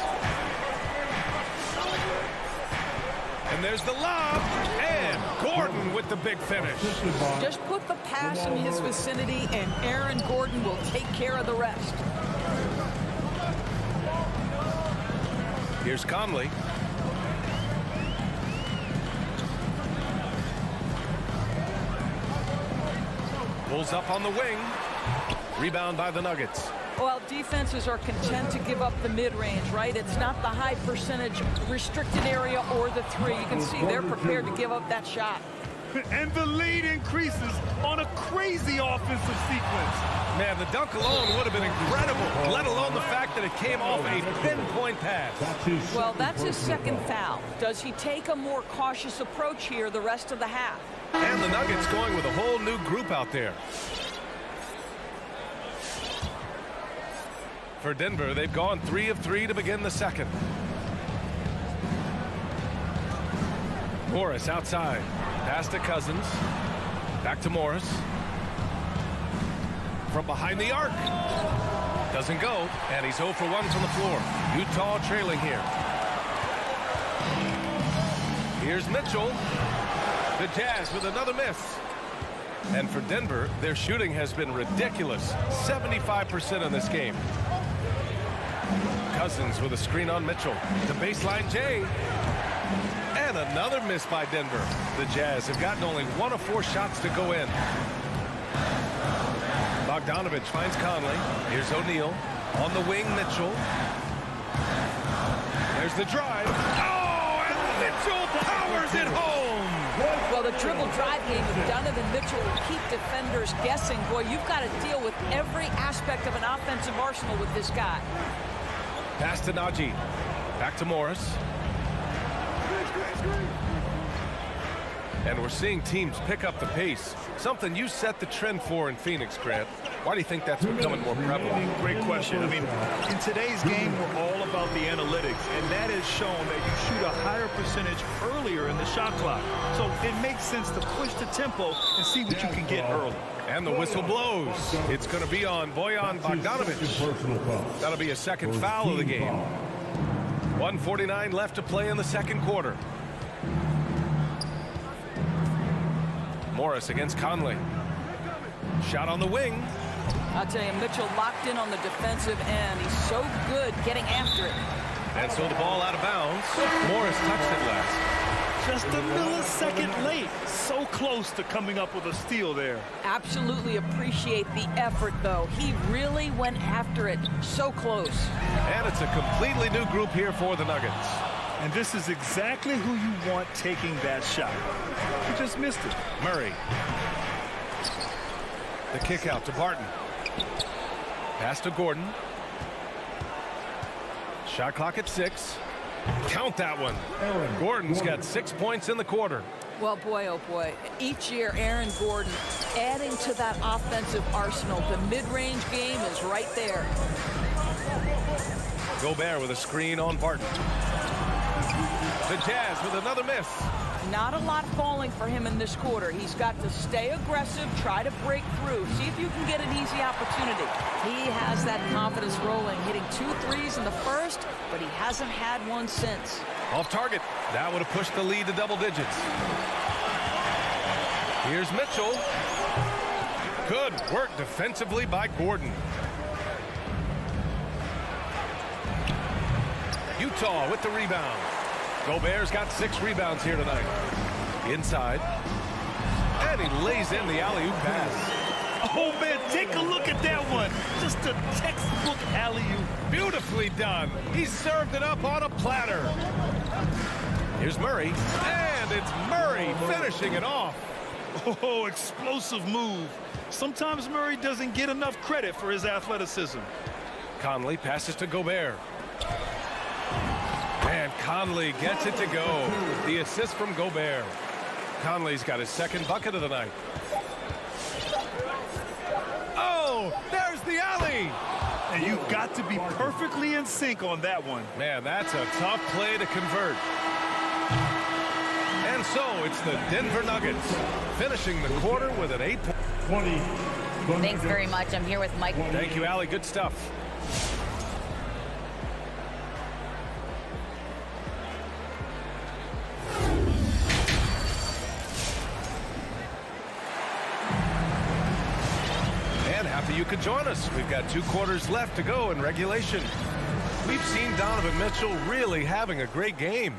And there's the lob. And Gordon with the big finish. Just put the pass in his vicinity, and Aaron Gordon will take care of the rest. Here's Conley. Pulls up on the wing. Rebound by the Nuggets. Well, defenses are content to give up the mid-range, right? It's not the high percentage restricted area or the 3. You can see they're prepared to give up that shot. And the lead increases on a crazy offensive sequence. Man, the dunk alone would have been incredible, let alone the fact that it came off a pinpoint pass. Well, that's his second foul. Does he take a more cautious approach here the rest of the half? And the Nuggets going with a whole new group out there. For Denver, they've gone 3 of 3 to begin the second. Morris outside. Pass to Cousins. Back to Morris. From behind the arc. Doesn't go. And he's 0 for 1 from the floor. Utah trailing here. Here's Mitchell. The Jazz with another miss. And for Denver, their shooting has been ridiculous. 75% in this game. Cousins with a screen on Mitchell. The baseline J. And another miss by Denver. The Jazz have gotten only 1 of 4 shots to go in. Bogdanovich finds Conley. Here's O'Neal. On the wing, Mitchell. There's the drive. Oh, and Mitchell powers it home. Well, the dribble drive game of Donovan Mitchell will keep defenders guessing. Boy, you've got to deal with every aspect of an offensive arsenal with this guy. Pass to Najee. Back to Morris. And we're seeing teams pick up the pace, something you set the trend for in Phoenix, Grant. Why do you think that's becoming more prevalent? Great question. I mean, in today's game, we're all about the analytics, and that has shown that you shoot a higher percentage earlier in the shot clock. So it makes sense to push the tempo and see what you can get early. And the whistle blows. It's going to be on Bojan Bogdanovic. That'll be a second foul of the game. 1:49 left to play in the second quarter. Morris against Conley. Shot on the wing. I'll tell you, Mitchell locked in on the defensive end. He's so good getting after it. And so the ball out of bounds. Morris touched it last. Just a millisecond late. So close to coming up with a steal there. Absolutely appreciate the effort, though. He really went after it. So close. And it's a completely new group here for the Nuggets. And this is exactly who you want taking that shot. He just missed it. Murray. The kick out to Barton. Pass to Gordon. Shot clock at 6. Count that one. Gordon's got 6 points in the quarter. Well, boy, oh boy. Each year, Aaron Gordon adding to that offensive arsenal. The mid-range game is right there. Gobert with a screen on Barton. The Jazz with another miss. Not a lot falling for him in this quarter. He's got to stay aggressive, try to break through, see if you can get an easy opportunity. He has that confidence rolling, hitting 2 threes in the first, but he hasn't had one since. Off target. That would have pushed the lead to double digits. Here's Mitchell. Good work defensively by Gordon. Utah with the rebound. Gobert's got 6 rebounds here tonight. Inside. And he lays in the alley-oop pass. Oh, man, take a look at that one. Just a textbook alley-oop. Beautifully done. He served it up on a platter. Here's Murray. And it's Murray finishing it off. Oh, explosive move. Sometimes Murray doesn't get enough credit for his athleticism. Conley passes to Gobert. And Conley gets it to go. The assist from Gobert. Conley's got his second bucket of the night. Oh, there's the alley. And you've got to be perfectly in sync on that one. Man, that's a tough play to convert. And so it's the Denver Nuggets finishing the quarter with an 8-point. Thanks very much. I'm here with Mike. Thank you, Allie. Good stuff. Happy you could join us. We've got 2 quarters left to go in regulation. We've seen Donovan Mitchell really having a great game.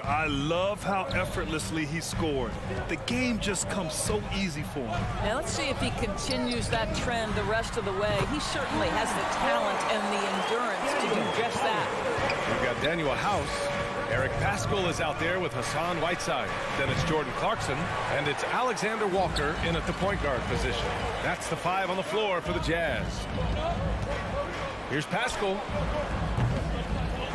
I love how effortlessly he scored. The game just comes so easy for him. Now let's see if he continues that trend the rest of the way. He certainly has the talent and the endurance to do just that. We've got Daniel House. Eric Pascal is out there with Hassan Whiteside. Then it's Jordan Clarkson, and it's Alexander Walker in at the point guard position. That's the 5 on the floor for the Jazz. Here's Pascal.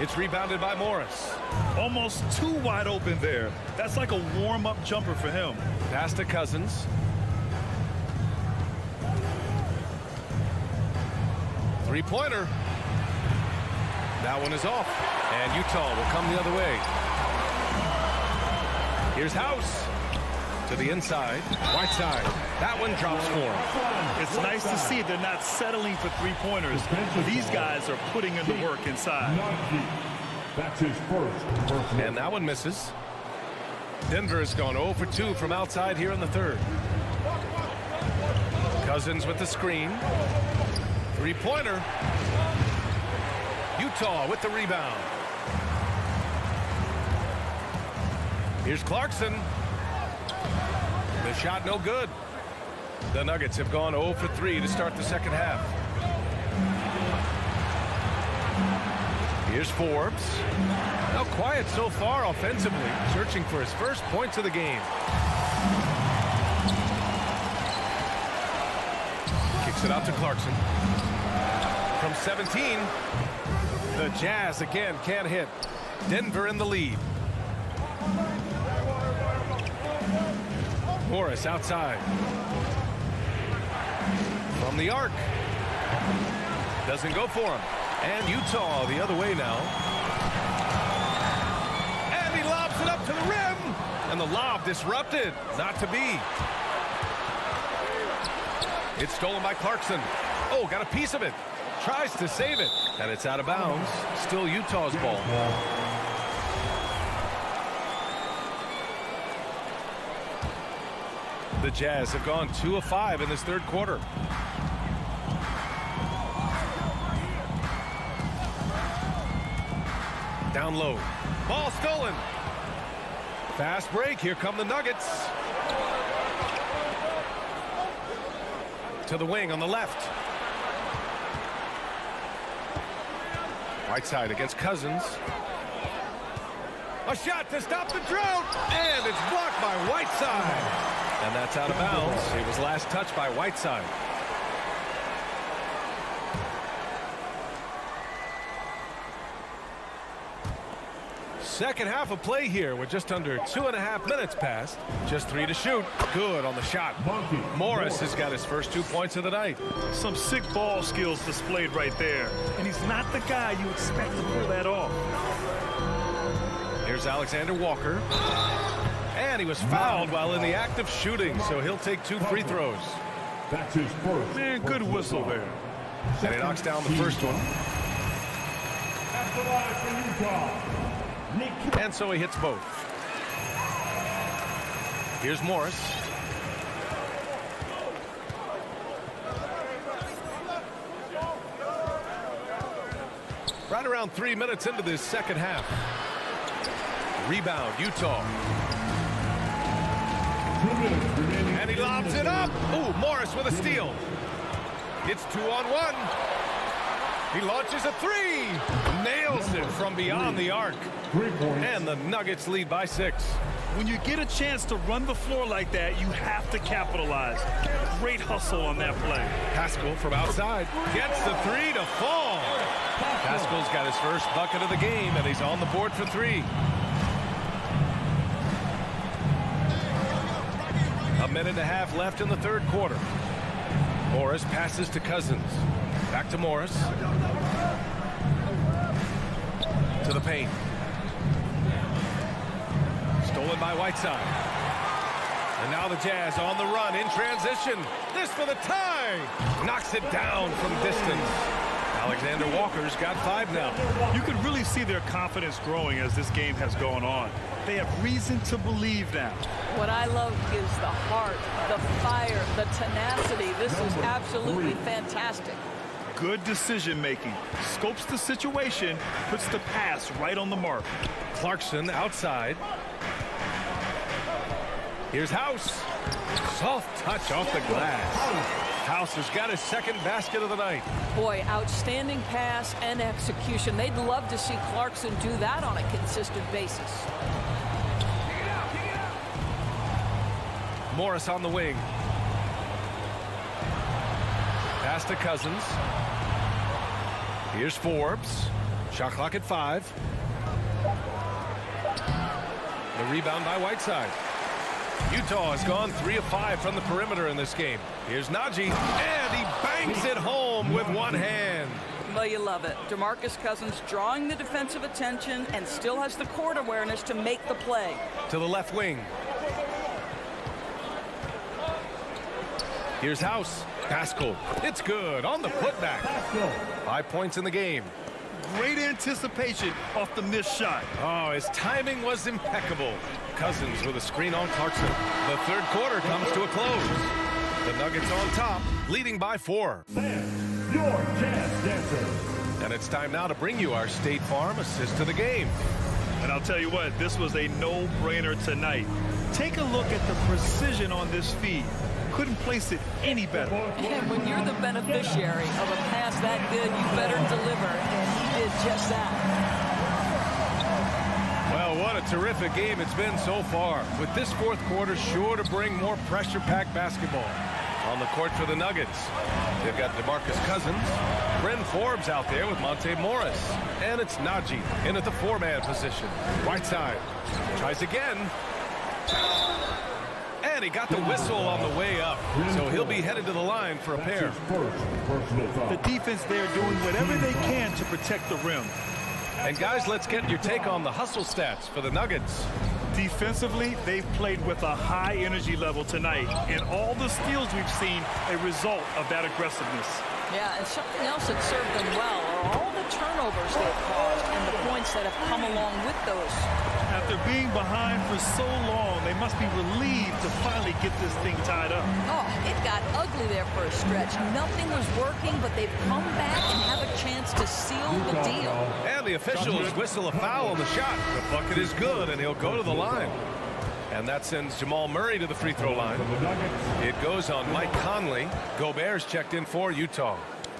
It's rebounded by Morris. Almost too wide open there. That's like a warm-up jumper for him. Pass to Cousins. 3-pointer. That one is off. And Utah will come the other way. Here's House. To the inside. Whiteside. That one drops for him. It's nice to see they're not settling for 3-pointers. These guys are putting in the work inside. That's his first. And that one misses. Denver has gone 0 for 2 from outside here in the third. Cousins with the screen. 3-pointer. Utah with the rebound. Here's Clarkson. The shot no good. The Nuggets have gone 0 for 3 to start the second half. Here's Forbes. Now quiet so far offensively, searching for his first points of the game. Kicks it out to Clarkson. From 17, the Jazz again can't hit. Denver in the lead. Morris outside. From the arc. Doesn't go for him. And Utah the other way now. And he lobs it up to the rim. And the lob disrupted. Not to be. It's stolen by Clarkson. Oh, got a piece of it. Tries to save it. And it's out of bounds. Still Utah's ball. The Jazz have gone 2 of 5 in this third quarter. Down low. Ball stolen. Fast break. Here come the Nuggets. To the wing on the left. Whiteside against Cousins. A shot to stop the drought. And it's blocked by Whiteside. And that's out of bounds. It was last touched by Whiteside. Second half of play here with just under 2.5 minutes passed. Just 3 to shoot. Good on the shot. Morris has got his first 2 points of the night. Some sick ball skills displayed right there. And he's not the guy you expect to pull that off. Here's Alexander Walker. And he was fouled while in the act of shooting, so he'll take 2 free throws. That's his first. Man, good whistle there. And he knocks down the first one. That's the line for Utah. And so he hits both. Here's Morris. Right around 3 minutes into this second half. Rebound, Utah. And he lobs it up. Ooh, Morris with a steal. It's 2-on-1. He launches a 3. Nails it from beyond the arc. And the Nuggets lead by 6. When you get a chance to run the floor like that, you have to capitalize. Great hustle on that play. Pascal from outside gets the 3 to fall. Pascal's got his first bucket of the game, and he's on the board for 3. A minute and a half left in the third quarter. Morris passes to Cousins. Back to Morris. To the paint. Stolen by Whiteside. And now the Jazz on the run in transition. This for the tie. Knocks it down from distance. Alexander Walker's got 5 now. You can really see their confidence growing as this game has gone on. They have reason to believe now. What I love is the heart, the fire, the tenacity. This is absolutely fantastic. Good decision making. Scopes the situation, puts the pass right on the mark. Clarkson outside. Here's House. Soft touch off the glass. House has got his second basket of the night. Boy, outstanding pass and execution. They'd love to see Clarkson do that on a consistent basis. Morris on the wing. Pass to Cousins. Here's Forbes. Shot clock at 5. The rebound by Whiteside. Utah has gone 3 of 5 from the perimeter in this game. Here's Najee, and he bangs it home with one hand. Well, you love it. DeMarcus Cousins drawing the defensive attention and still has the court awareness to make the play. To the left wing. Here's House. Pascal. It's good on the putback. 5 points in the game. Great anticipation off the missed shot. Oh, his timing was impeccable. Cousins with a screen on Clarkson. The third quarter comes to a close. The Nuggets on top, leading by 4. Your Jazz Dancer. And it's time now to bring you our State Farm assist to the game. And I'll tell you what, this was a no-brainer tonight. Take a look at the precision on this feed. Couldn't place it any better. And when you're the beneficiary of a pass that good, you better deliver. And he did just that. Well, what a terrific game it's been so far. With this fourth quarter sure to bring more pressure-packed basketball. On the court for the Nuggets, they've got DeMarcus Cousins, Bryn Forbes out there with Monte Morris. And it's Najee in at the 4-man position. Whiteside tries again. And he got the whistle on the way up. So he'll be headed to the line for a pair. The defense there doing whatever they can to protect the rim. And guys, let's get your take on the hustle stats for the Nuggets. Defensively, they've played with a high energy level tonight. And all the steals we've seen, a result of that aggressiveness. Yeah, and something else that served them well are all the turnovers they've caused and the points that have come along with those. After being behind for so long, they must be relieved to finally get this thing tied up. Oh, it got ugly there for a stretch. Nothing was working, but they've come back and have a chance to seal the deal. And the officials whistle a foul on the shot. The bucket is good, and he'll go to the line. And that sends Jamal Murray to the free throw line. It goes on Mike Conley. Gobert's checked in for Utah.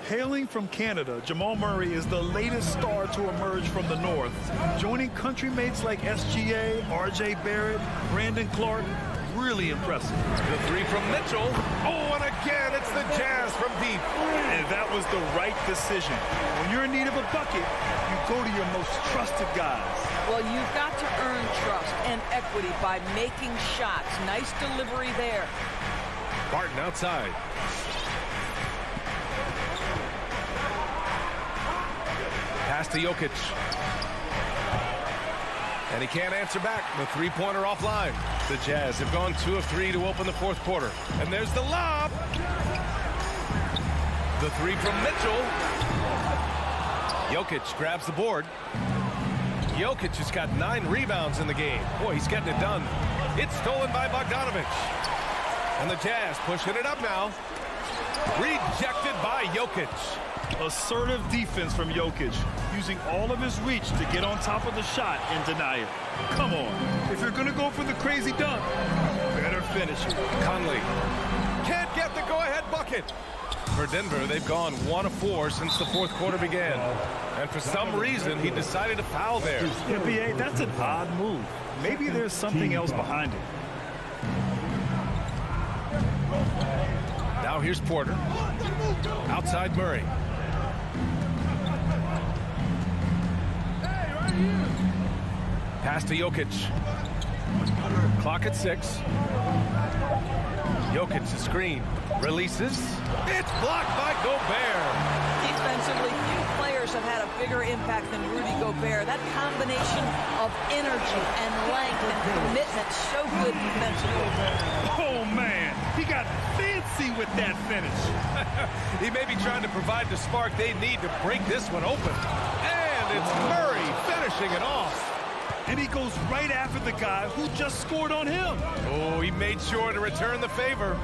Hailing from Canada, Jamal Murray is the latest star to emerge from the North, joining countrymates like SGA, RJ Barrett, Brandon Clark. Really impressive. The three from Mitchell. Oh, and again, it's the Jazz from deep. And that was the right decision. When you're in need of a bucket, you go to your most trusted guys. Well, you've got to earn trust and equity by making shots. Nice delivery there. Barton outside. Pass to Jokic. And he can't answer back. The three-pointer offline. The Jazz have gone 2 of 3 to open the fourth quarter. And there's the lob. The three from Mitchell. Jokic grabs the board. Jokic has got 9 rebounds in the game. Boy, he's getting it done. It's stolen by Bogdanovic. And the Jazz pushing it up now. Rejected by Jokic. Assertive defense from Jokic, using all of his reach to get on top of the shot and deny it. Come on, if you're going to go for the crazy dunk, better finish it. Conley can't get the go-ahead bucket. For Denver, they've gone 1 of 4 since the fourth quarter began. And for some reason, he decided to foul there. NBA, that's an odd move. Maybe there's something else behind it. Now here's Porter. Outside Murray. Pass to Jokic. Clock at 6. Jokic, the screen. Releases. It's blocked by Gobert. Defensively, few players have had a bigger impact than Rudy Gobert. That combination of energy and length and commitment, so good defensively. Oh, man, he got fancy with that finish. He may be trying to provide the spark they need to break this one open. And it's Murray finishing it off. And he goes right after the guy who just scored on him. Oh, he made sure to return the favor.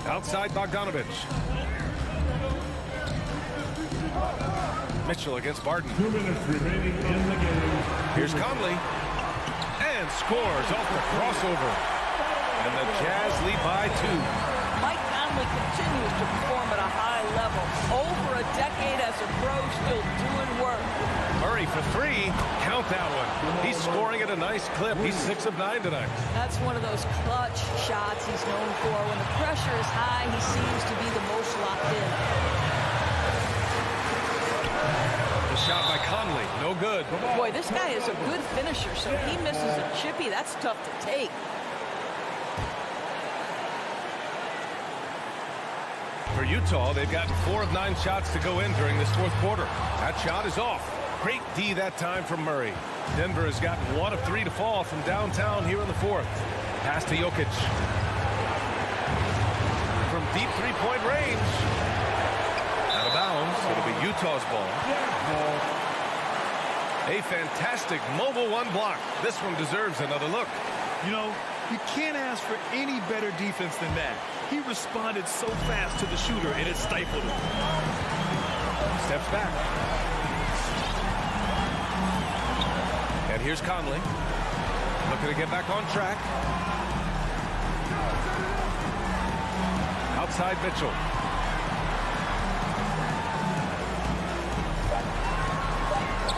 Outside Bogdanovic. Mitchell against Barton. 2 minutes remaining in the game. Here's Conley. And scores off the crossover. And the Jazz lead by 2. Mike Conley continues to perform at a high level. Over a decade as a pro, still doing work. Murray for 3. Count that one. He's scoring at a nice clip. He's 6 of 9 tonight. That's one of those clutch shots he's known for. When the pressure is high, he seems to be the most locked in. The shot by Conley. No good. Boy, this guy is a good finisher, so he misses a chippy. That's tough to take. For Utah, they've gotten 4 of 9 shots to go in during this fourth quarter. That shot is off. Great D that time from Murray. Denver has gotten 1 of 3 to fall from downtown here in the fourth. Pass to Jokic. From deep three-point range. Out of bounds. It'll be Utah's ball. A fantastic mobile 1 block. This one deserves another look. You know, you can't ask for any better defense than that. He responded so fast to the shooter, and it stifled him. Steps back. And here's Conley. Looking to get back on track. Outside Mitchell.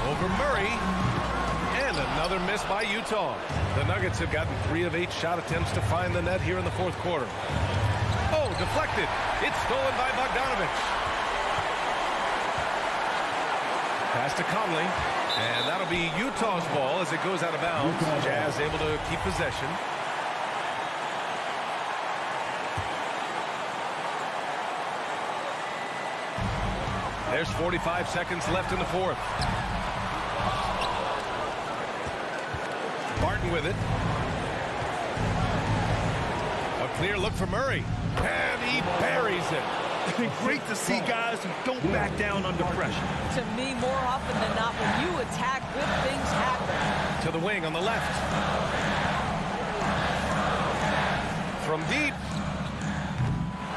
Over Murray. And another miss by Utah. The Nuggets have gotten 3 of 8 shot attempts to find the net here in the fourth quarter. Oh, deflected. It's stolen by Bogdanovic. Pass to Conley. And that'll be Utah's ball as it goes out of bounds. Jazz able to keep possession. There's 45 seconds left in the fourth. Barton with it. A clear look for Murray. And he buries it. Great to see guys who don't back down under pressure. To me, more often than not, when you attack, good things happen. To the wing on the left. From deep.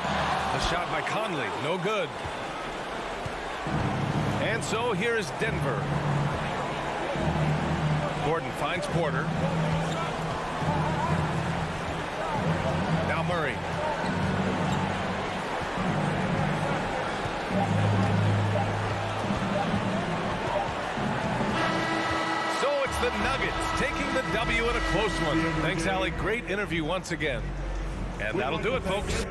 A shot by Conley. No good. And so here is Denver. Gordon finds Porter. Now Murray. So it's the Nuggets taking the W in a close one. Thanks, Allie. Great interview once again. And that'll do it, folks.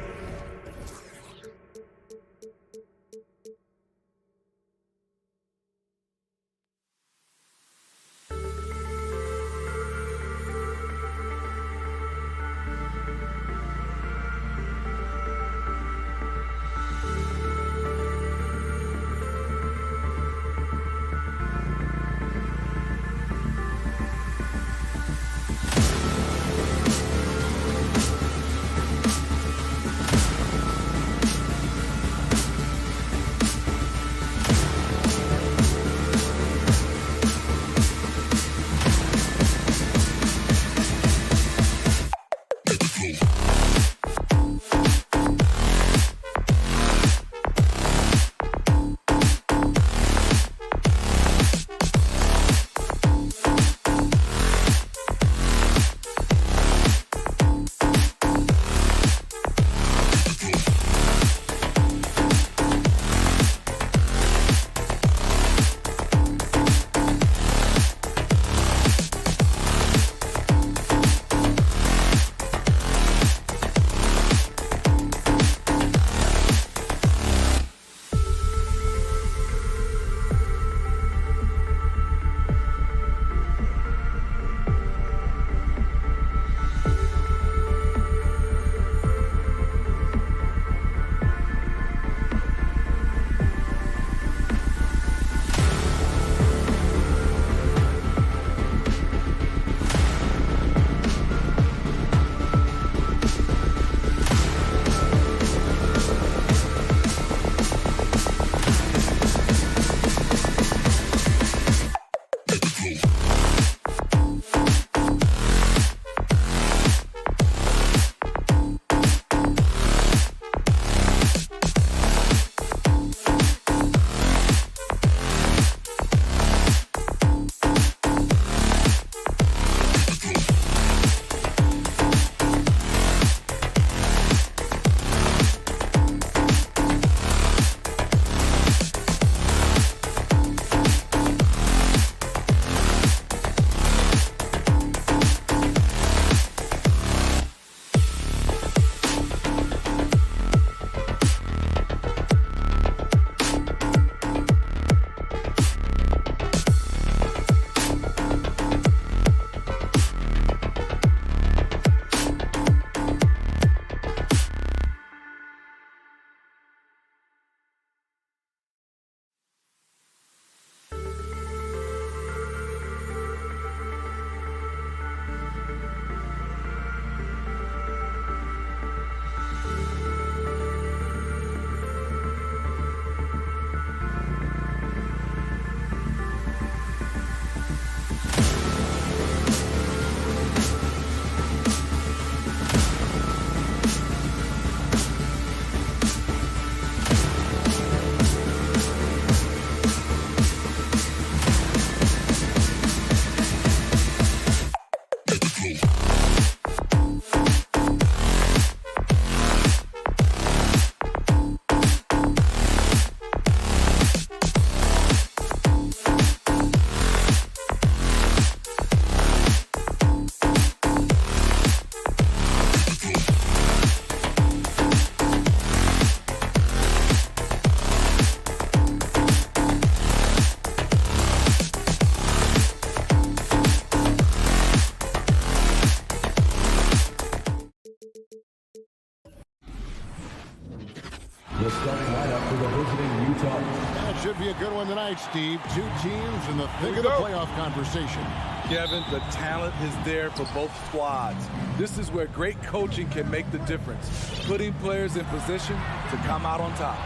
going tonight, Steve? Two teams in the thick of the playoff conversation. Kevin, the talent is there for both squads. This is where great coaching can make the difference, putting players in position to come out on top.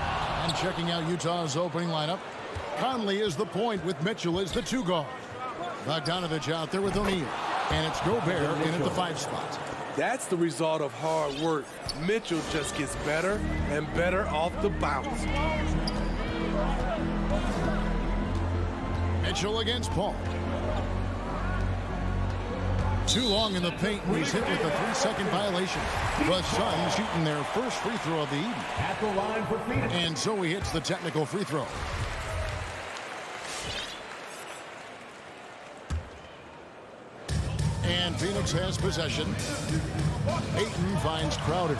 And checking out Utah's opening lineup, Conley is the point with Mitchell as the 2 guard. Bogdanovich out there with O'Neal. And it's Gobert in at the 5 spot. That's the result of hard work. Mitchell just gets better and better off the bounce. Mitchell against Paul. Too long in the paint. He's hit with a 3-second violation. The Suns shooting their first free throw of the evening. At the line for Phoenix. And so he hits the technical free throw. And Phoenix has possession. Ayton finds Crowder.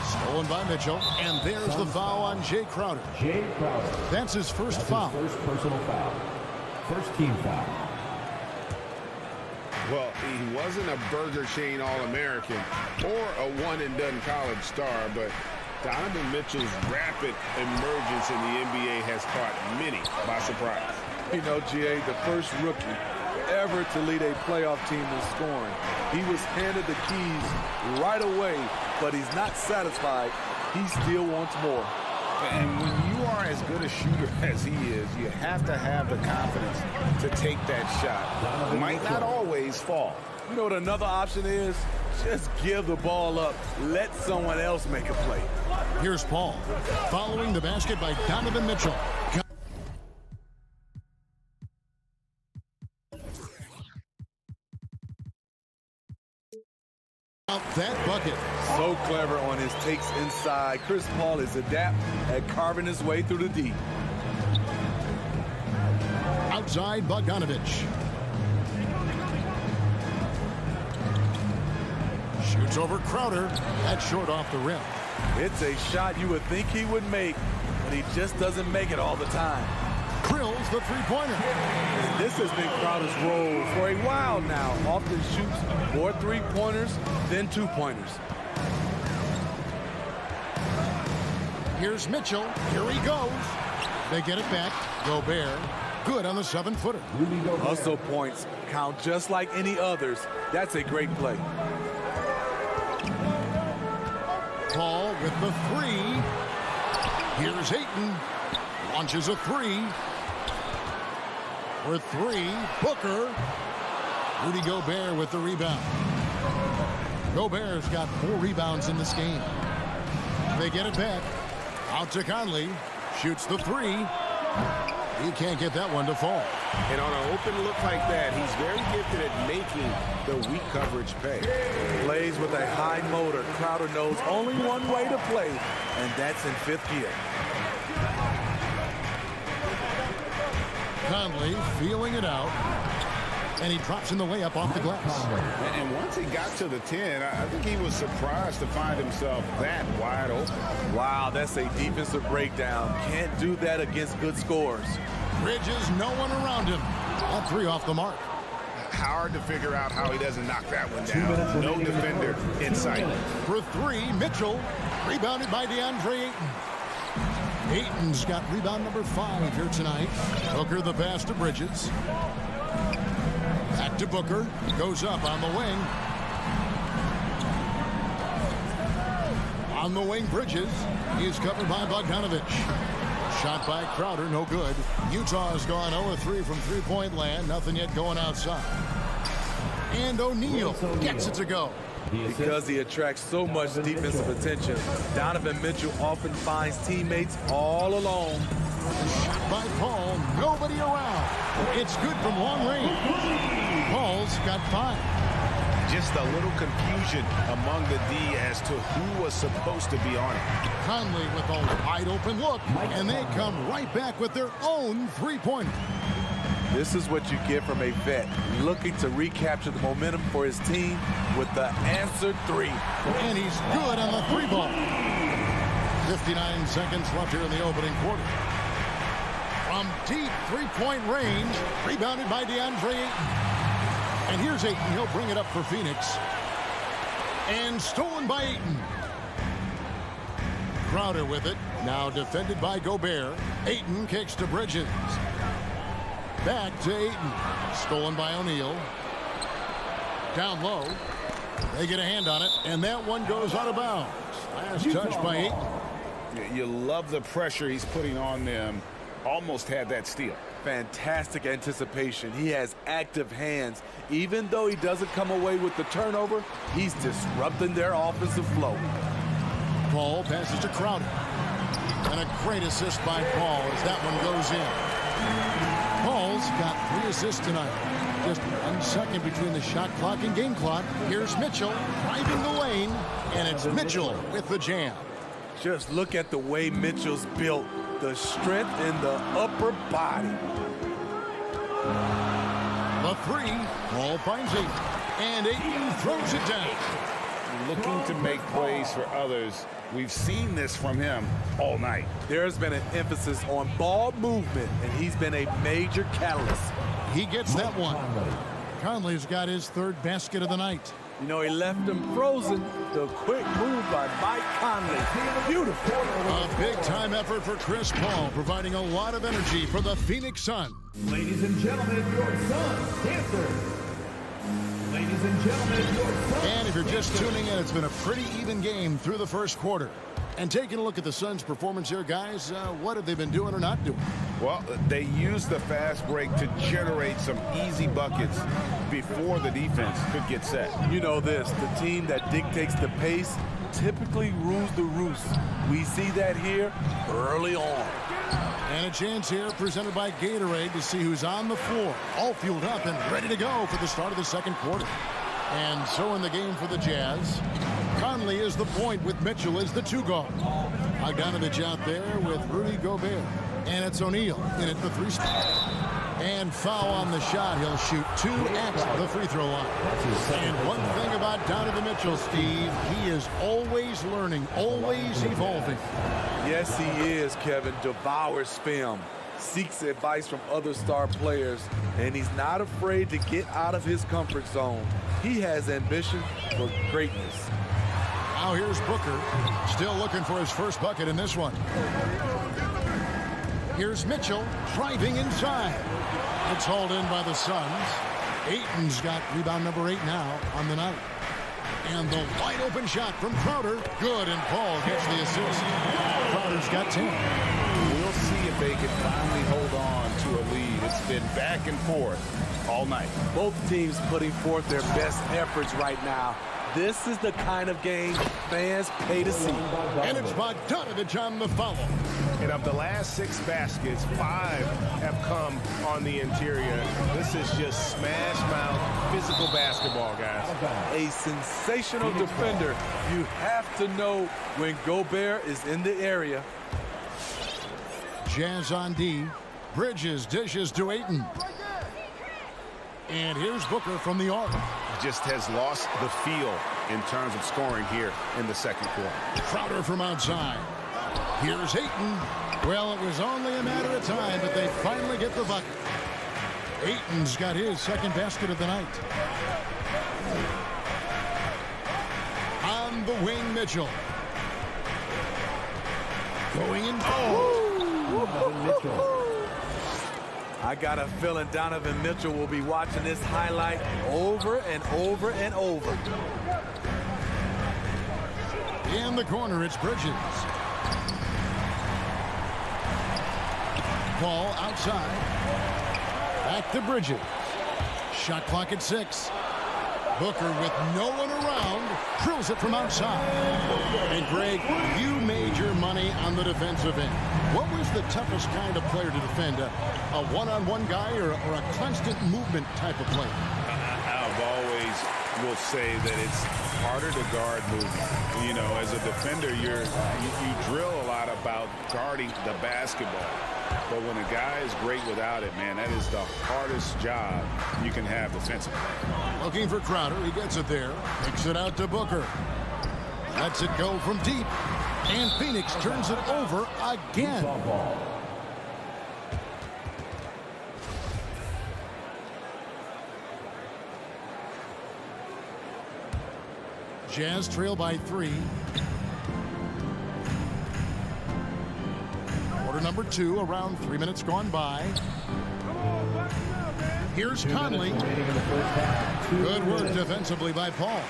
Stolen by Mitchell. And there's the foul on Jay Crowder. Jay Crowder. That's his first foul. First personal foul. First team foul. Well, he wasn't a Burger Chain All-American or a one-and-done college star, but Donovan Mitchell's rapid emergence in the NBA has caught many by surprise. You know, G.A., the first rookie ever to lead a playoff team in scoring. He was handed the keys right away, but he's not satisfied. He still wants more. And when you are as good a shooter as he is, you have to have the confidence to take that shot. It might not always fall. You know what another option is? Just give the ball up. Let someone else make a play. Here's Paul. Following the basket by Donovan Mitchell. That bucket. So clever on his takes inside. Chris Paul is adept at carving his way through the D. Outside Bogdanovich. Shoots over Crowder. That's short off the rim. It's a shot you would think he would make, but he just doesn't make it all the time. Drills the three-pointer. This has been Crowder's role for a while now. Often shoots more three-pointers than two-pointers. Here's Mitchell. Here he goes. They get it back. Gobert. Good on the 7-footer. Hustle points count just like any others. That's a great play. Paul with the 3. Here's Ayton. Launches a 3. For 3, Booker. Rudy Gobert with the rebound. Gobert's got 4 rebounds in this game. They get it back. Out to Conley. Shoots the 3. He can't get that one to fall. And on an open look like that, he's very gifted at making the weak coverage pay. Plays with a high motor. Crowder knows only one way to play, and that's in 5th gear. Conley feeling it out. And he drops in the way up off the glass. And once he got to the 10, I think he was surprised to find himself that wide open. Wow, that's a defensive breakdown. Can't do that against good scores. Bridges, no one around him. That 3 off the mark. Hard to figure out how he doesn't knock that one down. No defender in sight. For 3, Mitchell. Rebounded by DeAndre Ayton. Ayton's got rebound number 5 here tonight. Booker the pass to Bridges. Back to Booker. Goes up on the wing. On the wing, Bridges. He's covered by Bogdanovich. Shot by Crowder, no good. Utah has gone 0-3 from three-point land. Nothing yet going outside. And O'Neal gets it to go. Because he attracts so much defensive attention, Donovan Mitchell often finds teammates all alone. Shot by Paul, nobody around. It's good from long range. Paul's got 5. Just a little confusion among the D as to who was supposed to be on it. Conley with a wide open look, and they come right back with their own three-pointer. This is what you get from a vet looking to recapture the momentum for his team with the answered 3. And he's good on the 3 ball. 59 seconds left here in the opening quarter. From deep three-point range, rebounded by DeAndre Ayton. And here's Ayton. He'll bring it up for Phoenix. And stolen by Ayton. Crowder with it. Now defended by Gobert. Ayton kicks to Bridges. Back to Ayton. Stolen by O'Neal. Down low. They get a hand on it, and that one goes out of bounds. Last touch by Ayton. You love the pressure he's putting on them. Almost had that steal. Fantastic anticipation. He has active hands. Even though he doesn't come away with the turnover, he's disrupting their offensive flow. Paul passes to Crowder. And a great assist by Paul as that one goes in. Paul's got 3 assists tonight. Just 1 second between the shot clock and game clock. Here's Mitchell driving the lane, and it's Mitchell with the jam. Just look at the way Mitchell's built. The strength in the upper body. The 3. Paul finds Ayton. And Ayton throws it down. Looking to make plays for others. We've seen this from him all night. There's been an emphasis on ball movement, and he's been a major catalyst. He gets that one. Conley's got his 3rd basket of the night. You know, he left him frozen. The quick move by Mike Conley. Beautiful. A big-time effort for Chris Paul, providing a lot of energy for the Phoenix Suns. Ladies and gentlemen, your Suns dancer. Ladies and gentlemen, your Suns. And if you're just tuning in, it's been a pretty even game through the first quarter. And taking a look at the Suns' performance here, guys, what have they been doing or not doing? Well, they used the fast break to generate some easy buckets before the defense could get set. You know this, the team that dictates the pace typically rules the roost. We see that here early on. And a chance here presented by Gatorade to see who's on the floor, all fueled up and ready to go for the start of the second quarter. And so in the game for the Jazz, Conley is the point with Mitchell as the 2 guard. Bogdanovich out there with Rudy Gobert. And it's O'Neal in at the 3 spot. And foul on the shot. He'll shoot 2 at the free throw line. And one thing about Donovan Mitchell, Steve, he is always learning, always evolving. Yes, he is, Kevin. Devours film, seeks advice from other star players, and he's not afraid to get out of his comfort zone. He has ambition for greatness. Now here's Booker, still looking for his first bucket in this one. Here's Mitchell driving inside. It's hauled in by the Suns. Ayton's got rebound number 8 now on the night. And the wide open shot from Crowder. Good, and Paul gets the assist. Crowder's got 10. We'll see if they can finally hold on to a lead. It's been back and forth all night. Both teams putting forth their best efforts right now. This is the kind of game fans pay to see. And it's Bogdanovich on the follow. And of the last 6 baskets, 5 have come on the interior. This is just smash mouth physical basketball, guys. A sensational defender. You have to know when Gobert is in the area. Jazz on D. Bridges dishes to Ayton. And here's Booker from the arc. Just has lost the feel in terms of scoring here in the second quarter. Crowder from outside. Here's Ayton. Well, it was only a matter of time, but they finally get the bucket. Ayton's got his 2nd basket of the night. On the wing, Mitchell. Going in. I got a feeling Donovan Mitchell will be watching this highlight over and over and over. In the corner, it's Bridges. Ball outside. Back to Bridges. Shot clock at 6. Booker with no one around drills it from outside. And Greg, you made your money on the defensive end. What was the toughest kind of player to defend? A one-on-one guy or a constant movement type of player? I've always will say that it's harder to guard movement. You know, as a defender, you drill a lot about guarding the basketball. But when a guy is great without it, man, that is the hardest job you can have defensively. Looking for Crowder. He gets it there. Kicks it out to Booker. Lets it go from deep. And Phoenix turns it over again. Jazz trail by 3. number 2, around 3 minutes gone by. Here's Conley. Good work defensively by Paul.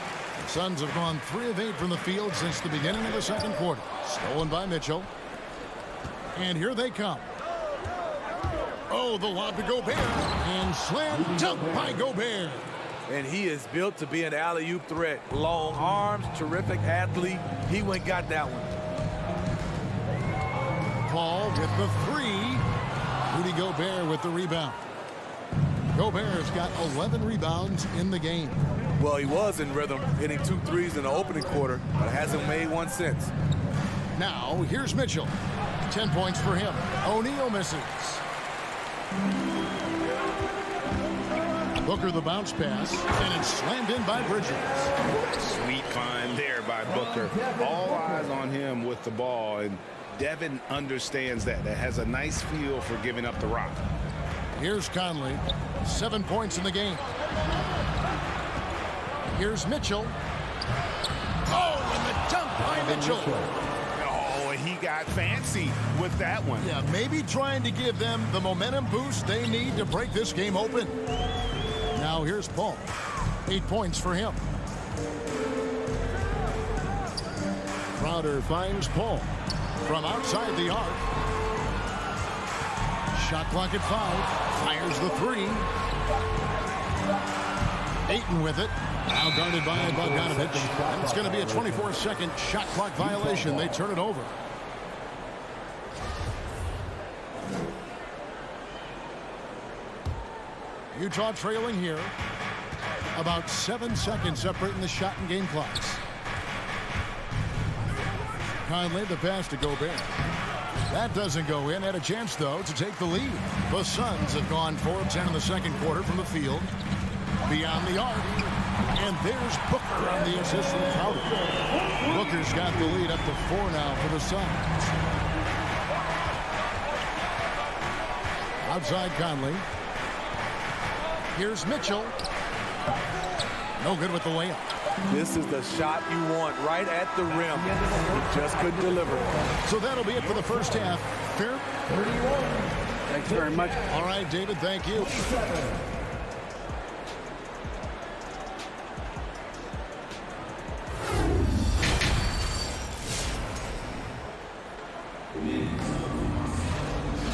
The Suns have gone 3 of 8 from the field since the beginning of the second quarter. Stolen by Mitchell. And here they come. Oh, the lob to Gobert. And slam dunk by Gobert. And he is built to be an alley-oop threat. Long arms, terrific athlete. He went and got that one. Paul with the 3. Rudy Gobert with the rebound. Gobert's got 11 rebounds in the game. Well, he was in rhythm, hitting 2 threes in the opening quarter, but hasn't made one since. Now, here's Mitchell. 10 points for him. O'Neal misses. Booker the bounce pass, and it's slammed in by Bridges. Sweet find there by Booker. All eyes on him with the ball, and Devin understands that. That has a nice feel for giving up the rock. Here's Conley. 7 points in the game. Here's Mitchell. Oh, and the dunk by Mitchell. Oh, and he got fancy with that one. Yeah, maybe trying to give them the momentum boost they need to break this game open. Now here's Paul. 8 points for him. Crowder finds Paul from outside the arc. Shot clock at 5. Fires the 3. Ayton with it. Now guarded by Bogdanovich. And it's going to be a 24-second shot clock violation. They turn it over. Utah trailing here. About 7 seconds separating the shot and game clocks. Conley, the pass to Gobert. That doesn't go in. Had a chance, though, to take the lead. The Suns have gone 4 of 10 in the second quarter from the field. Beyond the arc. And there's Booker on the assist from Crowder. Booker's got the lead up to 4 now for the Suns. Outside Conley. Here's Mitchell. No good with the layup. This is the shot you want right at the rim. He just couldn't deliver. So that'll be it for the first half. Fair? 31. Thanks very much. All right, David, thank you.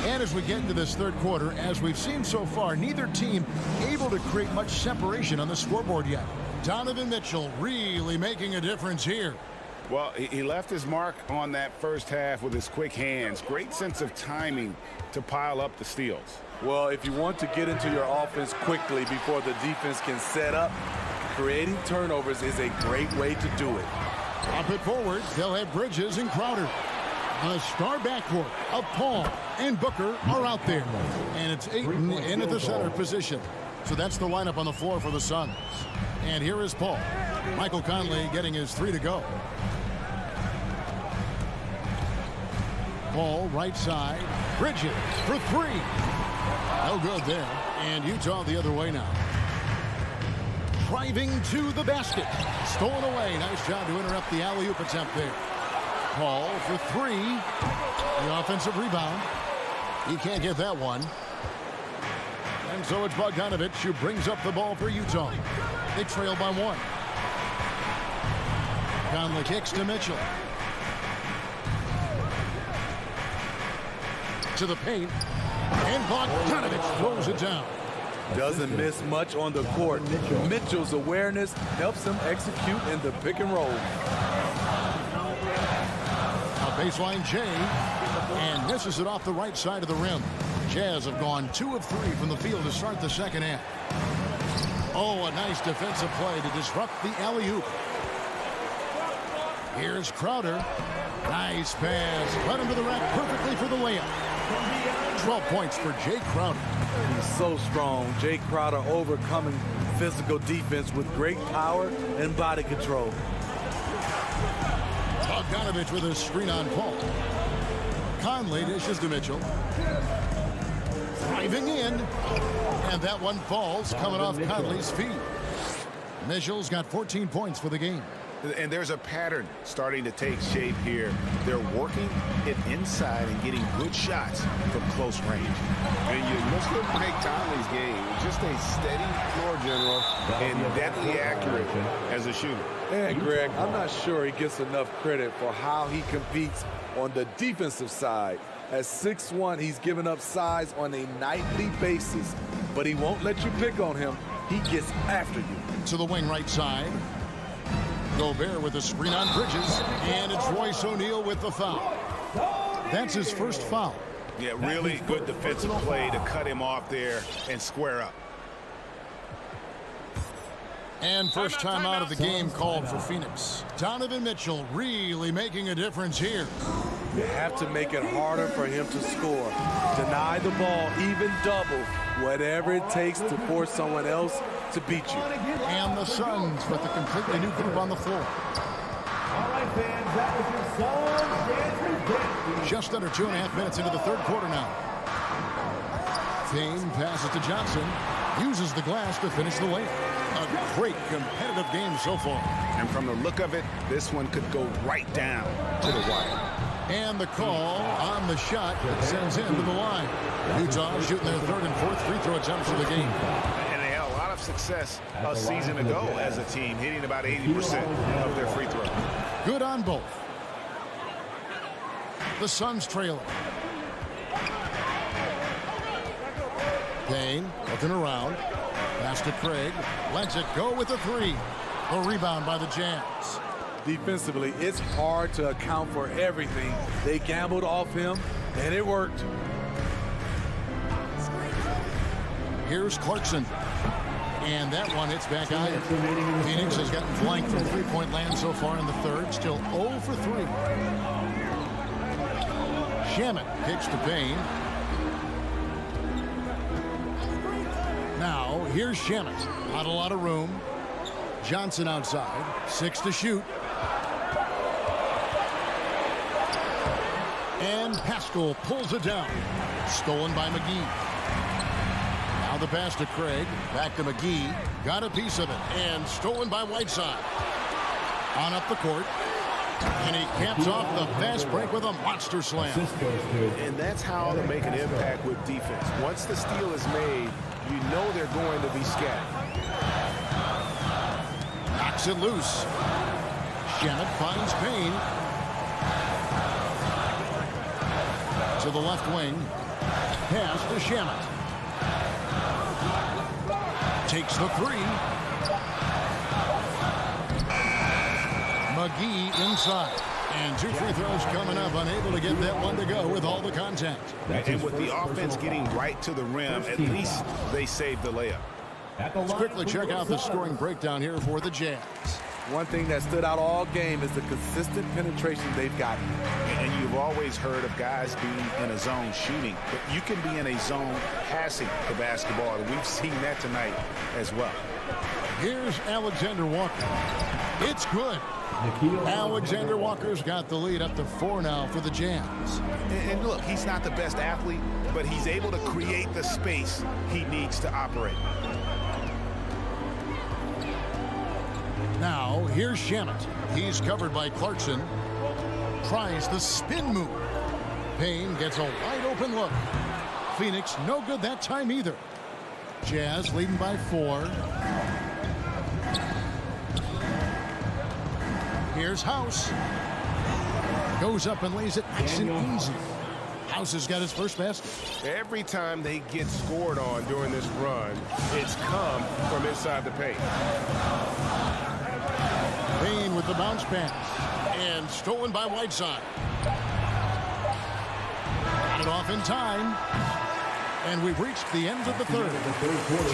And as we get into this third quarter, as we've seen so far, neither team able to create much separation on the scoreboard yet. Donovan Mitchell really making a difference here. Well, he left his mark on that first half with his quick hands. Great sense of timing to pile up the steals. Well, if you want to get into your offense quickly before the defense can set up, creating turnovers is a great way to do it. Up it forward, they'll have Bridges and Crowder. A star backcourt of Paul and Booker are out there. And it's Ayton in at the center position. So that's the lineup on the floor for the Suns. And here is Paul. Michael Conley getting his 3 to go. Paul right side. Bridges for 3. No good there. And Utah the other way now. Driving to the basket. Stolen away. Nice job to interrupt the alley-oop attempt there. Paul for 3. The offensive rebound. He can't get that one. And so it's Bogdanovich who brings up the ball for Utah. They trail by 1. Conley kicks to Mitchell. To the paint. And Bogdanovich throws it down. Doesn't miss much on the court. Mitchell's awareness helps him execute in the pick and roll. Baseline Jay, and misses it off the right side of the rim. Jazz have gone 2 of 3 from the field to start the second half. Oh, a nice defensive play to disrupt the alley-oop. Here's Crowder. Nice pass. Led him to the rack perfectly for the layup. 12 points for Jay Crowder. He's so strong. Jay Crowder overcoming physical defense with great power and body control. Bogdanovich with a screen on Paul. Conley dishes to Mitchell. Driving in. And that one falls coming off Conley's feet. Mitchell's got 14 points for the game. And there's a pattern starting to take shape here. They're working it inside and getting good shots from close range. And you look at Mike Conley's game, just a steady floor general and deadly accurate as a shooter. And Greg, I'm not sure he gets enough credit for how he competes on the defensive side. At 6'1", he's given up size on a nightly basis, but he won't let you pick on him. He gets after you. To the wing right side. Gobert with a screen on Bridges, and it's Royce O'Neal with the foul. That's his first foul. Yeah, really good defensive play to cut him off there and square up. And first time out of the game called for Phoenix. Donovan Mitchell really making a difference here. You have to make it harder for him to score. Deny the ball, even double, whatever it takes to force someone else to beat you. And the Suns with a completely new group on the floor. All right, fans, that was your Suns dancing. Just under 2.5 minutes into the third quarter now. Payne passes to Johnson. Uses the glass to finish the layup. A great competitive game so far. And from the look of it, this one could go right down to the wire. And the call on the shot that sends him to the line. Utah shooting their third and fourth free throw attempts of the game. And they had a lot of success a season ago as a team, hitting about 80% of their free throws. Good on both. The Suns trailing. Payne looking around. Pass to Craig. Lets it go with a three. A rebound by the Jazz. Defensively, it's hard to account for everything. They gambled off him, and it worked. Here's Clarkson. And that one hits back iron. Phoenix has gotten flanked from three-point land so far in the third. Still 0 for 3. Shamet kicks to Payne. Now, here's Shamet. Not a lot of room. Johnson outside. 6 to shoot. And Pascal pulls it down. Stolen by McGee. Now the pass to Craig. Back to McGee. Got a piece of it. And stolen by Whiteside. On up the court. And he caps off the fast break with a monster slam. And that's how to make an impact with defense. Once the steal is made, you know they're going to be scattered. Knocks it loose. Shamet finds Payne. To the left wing. Pass to Shamet. Takes the three. McGee inside. And 2 free throws coming up. Unable to get that one to go with all the contact. And with the offense getting right to the rim, at least they saved the layup. Let's quickly check out the scoring breakdown here for the Jazz. One thing that stood out all game is the consistent penetration they've gotten. And you've always heard of guys being in a zone shooting, but you can be in a zone passing the basketball. And we've seen that tonight as well. Here's Alexander Walker. It's good. Alexander Walker's got the lead up to 4 now for the Jazz. And look, he's not the best athlete, but he's able to create the space he needs to operate. Now, here's Shamet. He's covered by Clarkson. Tries the spin move. Payne gets a wide open look. Phoenix no good that time either. Jazz leading by 4. Here's House. Goes up and lays it nice and easy. House has got his first basket. Every time they get scored on during this run, it's come from inside the paint. Payne with the bounce pass. And stolen by Whiteside. Got it off in time. And we've reached the end of the third.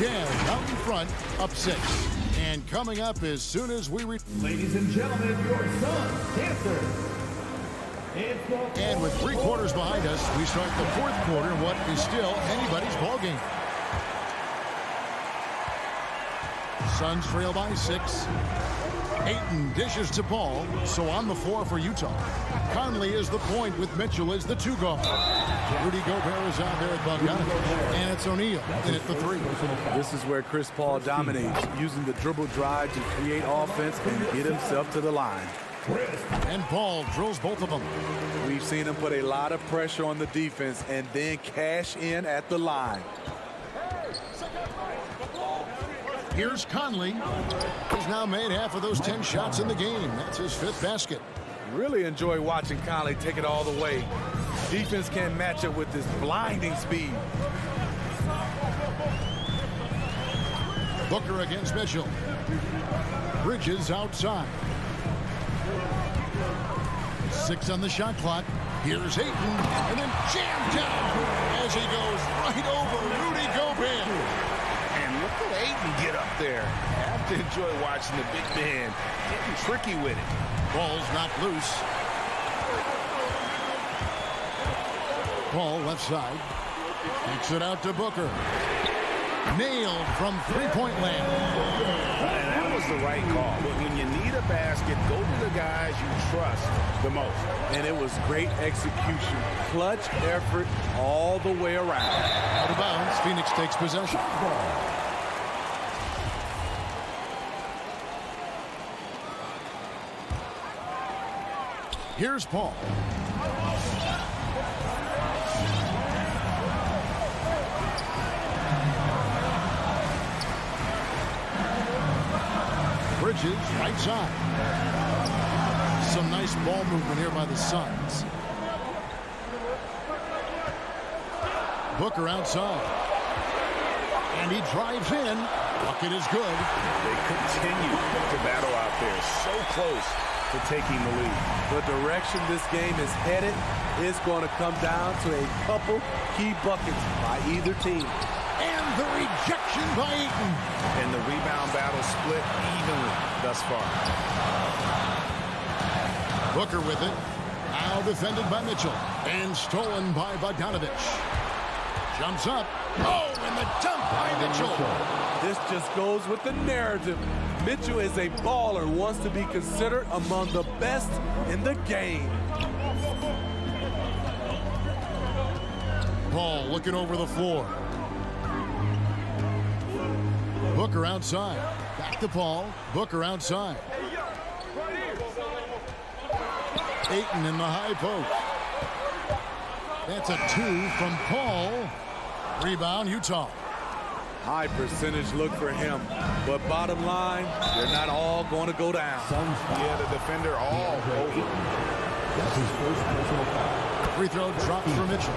Jazz out in front, up 6. And coming up as soon as we reach... Ladies and gentlemen, your Suns dancers. And with 3 quarters behind us, we start the fourth quarter, what is still anybody's ballgame. Suns trail by 6. Ayton dishes to Paul, so on the floor for Utah. Conley is the point with Mitchell as the 2 guard. Rudy Gobert is out there at Bogdanovich, and it's O'Neal in at the 3. This is where Chris Paul dominates, using the dribble drive to create offense and get himself to the line. And Paul drills both of them. We've seen him put a lot of pressure on the defense and then cash in at the line. Here's Conley. He's now made half of those 10 shots in the game. That's his 5th basket. Really enjoy watching Conley take it all the way. Defense can't match up with this blinding speed. Booker against Mitchell. Bridges outside. 6 on the shot clock. Here's Ayton, and then jammed down as he goes right over Rudy Gobert. And look at Ayton get up there. Have to enjoy watching the big man getting tricky with it. Ball's knocked loose. Paul left side. Kicks it out to Booker. Nailed from three-point land. And that was the right call. But when you need a basket, go to the guys you trust the most. And it was great execution. Clutch effort all the way around. Out of bounds, Phoenix takes possession. Here's Paul. Bridges, right side. Some nice ball movement here by the Suns. Booker outside. And he drives in. Bucket is good. They continue to battle out there. So close to taking the lead. The direction this game is headed is going to come down to a couple key buckets by either team. And the rejection by Ayton. And the rebound battle split evenly thus far. Booker with it. Now defended by Mitchell. And stolen by Bogdanovich. Jumps up. Oh, and the dunk by Mitchell. This just goes with the narrative. Mitchell is a baller, wants to be considered among the best in the game. Paul looking over the floor. Booker outside. Back to Paul. Booker outside. Ayton in the high post. That's a 2 from Paul. Rebound, Utah. High percentage look for him. But bottom line, they're not all going to go down. Yeah, the defender all over. That's his first personal foul. Free throw drops for Mitchell.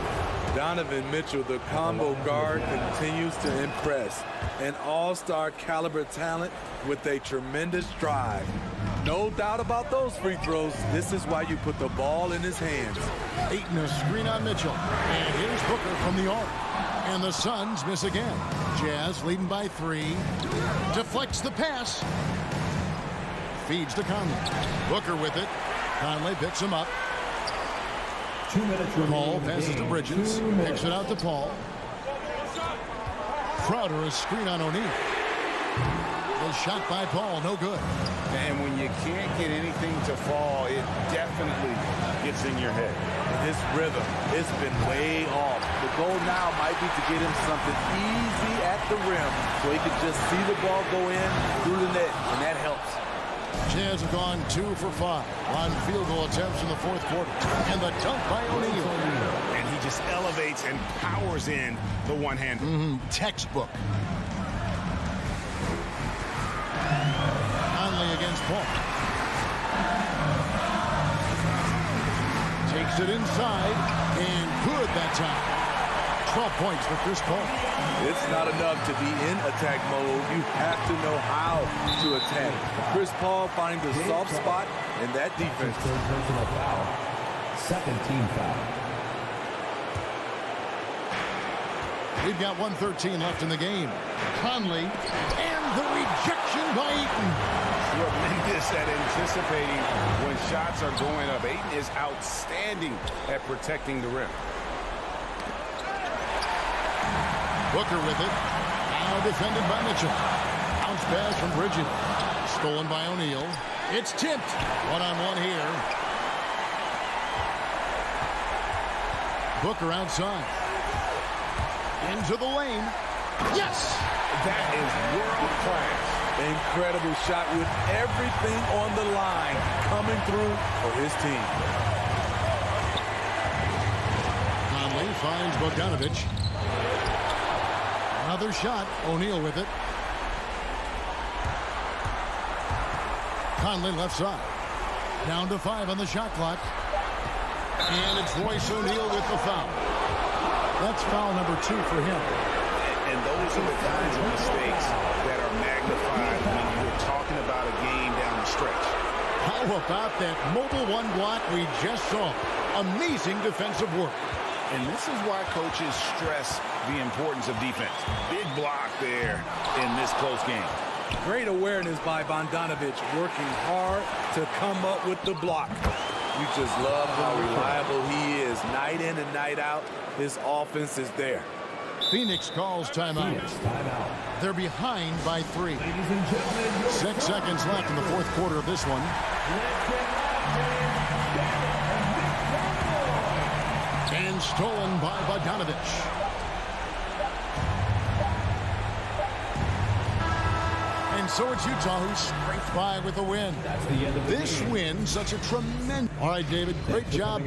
Donovan Mitchell, the combo guard, continues to impress. An all-star caliber talent with a tremendous drive. No doubt about those free throws. This is why you put the ball in his hands. Ayton a screen on Mitchell. And here's Booker from the arc. And the Suns miss again. Jazz leading by 3. Deflects the pass. Feeds to Conley. Booker with it. Conley picks him up. 2 minutes remaining. Paul passes to Bridges. Kicks it out to Paul. Crowder a screen on O'Neal. The shot by Paul, no good. And when you can't get anything to fall, it definitely gets in your head. His rhythm, it's been way off. The goal now might be to get him something easy at the rim so he can just see the ball go in through the net, and that helps. Jazz have gone 2 for 5 on field goal attempts in the fourth quarter. And the dunk by O'Neal. And he just elevates and powers in the one-hander. Textbook. Conley against Paul. Takes it inside, and good that time. 12 points for Chris Paul. It's not enough to be in attack mode. You have to know how to attack. Chris Paul finding the soft spot in that defense. Third personal foul. Second team foul. We've got 1:13 left in the game. Conley, and the rejection by Ayton. Tremendous at anticipating when shots are going up. Ayton is outstanding at protecting the rim. Booker with it. Now defended by Mitchell. Bounce pass from Bridges. Stolen by O'Neal. It's tipped. One-on-one here. Booker outside. Into the lane. Yes! That is world class. Incredible shot with everything on the line coming through for his team. Conley finds Bogdanovich. Another shot. O'Neal with it. Conley left side. Down to 5 on the shot clock. And it's Royce O'Neal with the foul. That's foul number 2 for him. And those are the kinds of mistakes that are magnified when you're talking about a game down the stretch. How about that mobile one block we just saw? Amazing defensive work. And this is why coaches stress the importance of defense. Big block there in this close game. Great awareness by Bogdanovich, working hard to come up with the block. You just love how reliable he is. Night in and night out, his offense is there. Phoenix calls timeout. They're behind by 3. 6 seconds left in the fourth quarter of this one. And stolen by Bogdanovich. And so it's Utah who scraped by with a win. This win, such a tremendous... All right, David, great job.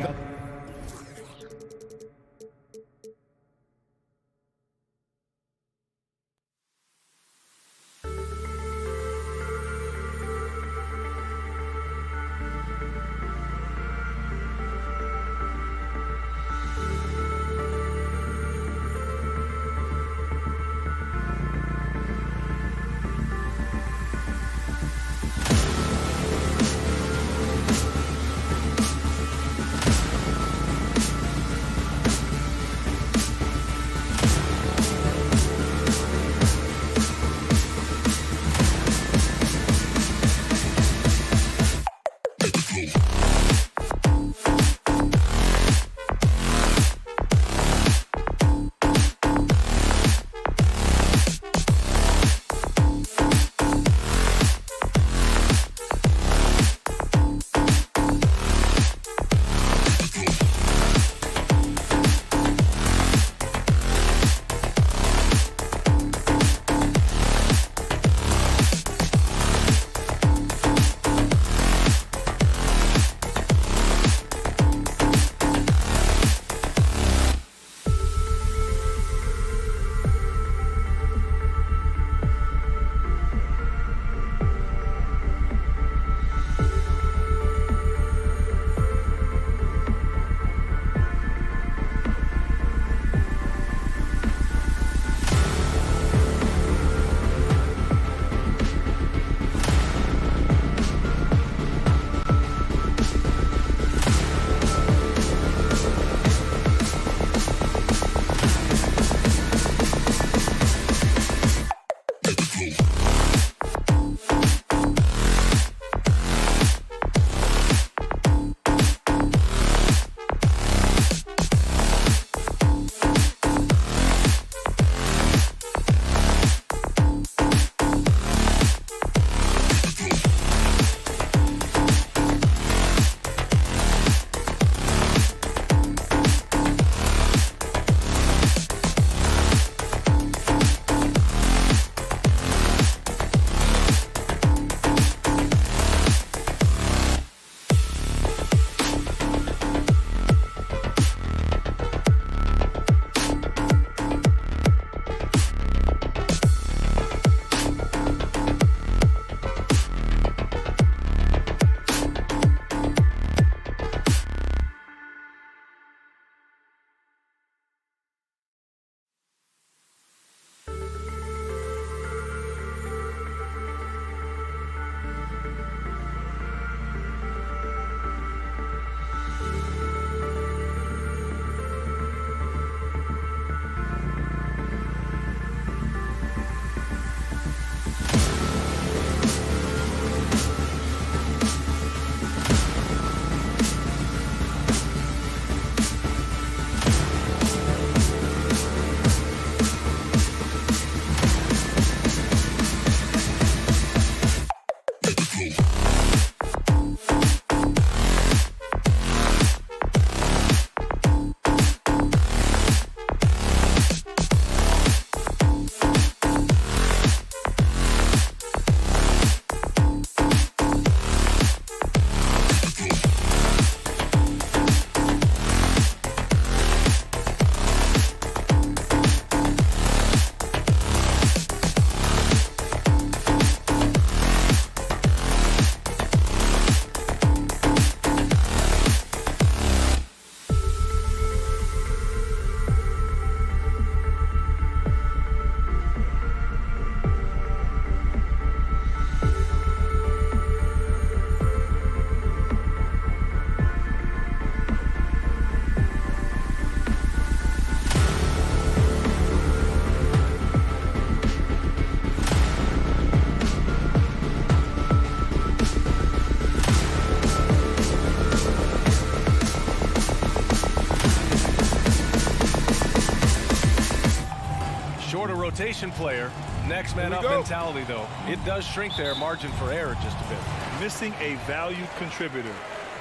rotation player. Next man up mentality, though. It does shrink their margin for error just a bit. Missing a valued contributor.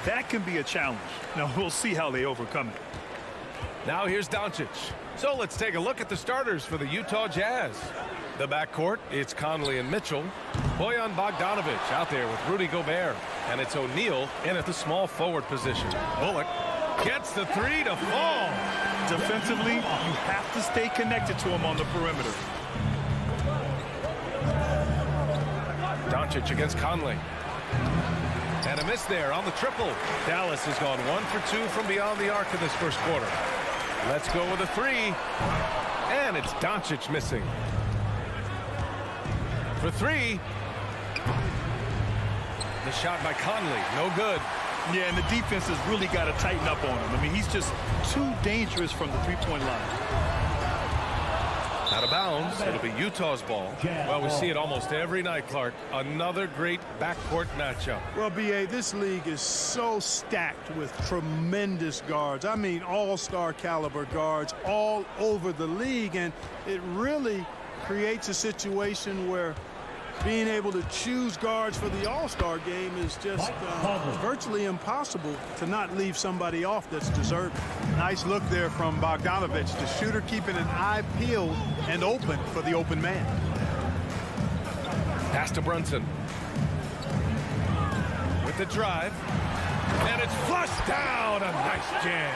That can be a challenge. Now, we'll see how they overcome it. Now here's Doncic. So let's take a look at the starters for the Utah Jazz. The backcourt, it's Conley and Mitchell. Bojan Bogdanovic out there with Rudy Gobert. And it's O'Neal in at the small forward position. Bullock gets the three to fall. Defensively, you have to stay connected to him on the perimeter. Doncic against Conley. And a miss there on the triple. Dallas has gone 1 for 2 from beyond the arc in this first quarter. Let's go with a three. And it's Doncic missing. For three. The shot by Conley, no good. Yeah, and the defense has really got to tighten up on him. I mean, he's just too dangerous from the three-point line. Out of bounds, it'll be Utah's ball. Well, we see it almost every night, Clark. Another great backcourt matchup. Well, B.A., this league is so stacked with tremendous guards. I mean, all-star caliber guards all over the league, and it really creates a situation where being able to choose guards for the All-Star game is just virtually impossible to not leave somebody off that's deserving. Nice look there from Bogdanovic, the shooter keeping an eye peeled and open for the open man. Pass to Brunson. With the drive. And it's flushed down. A nice jam.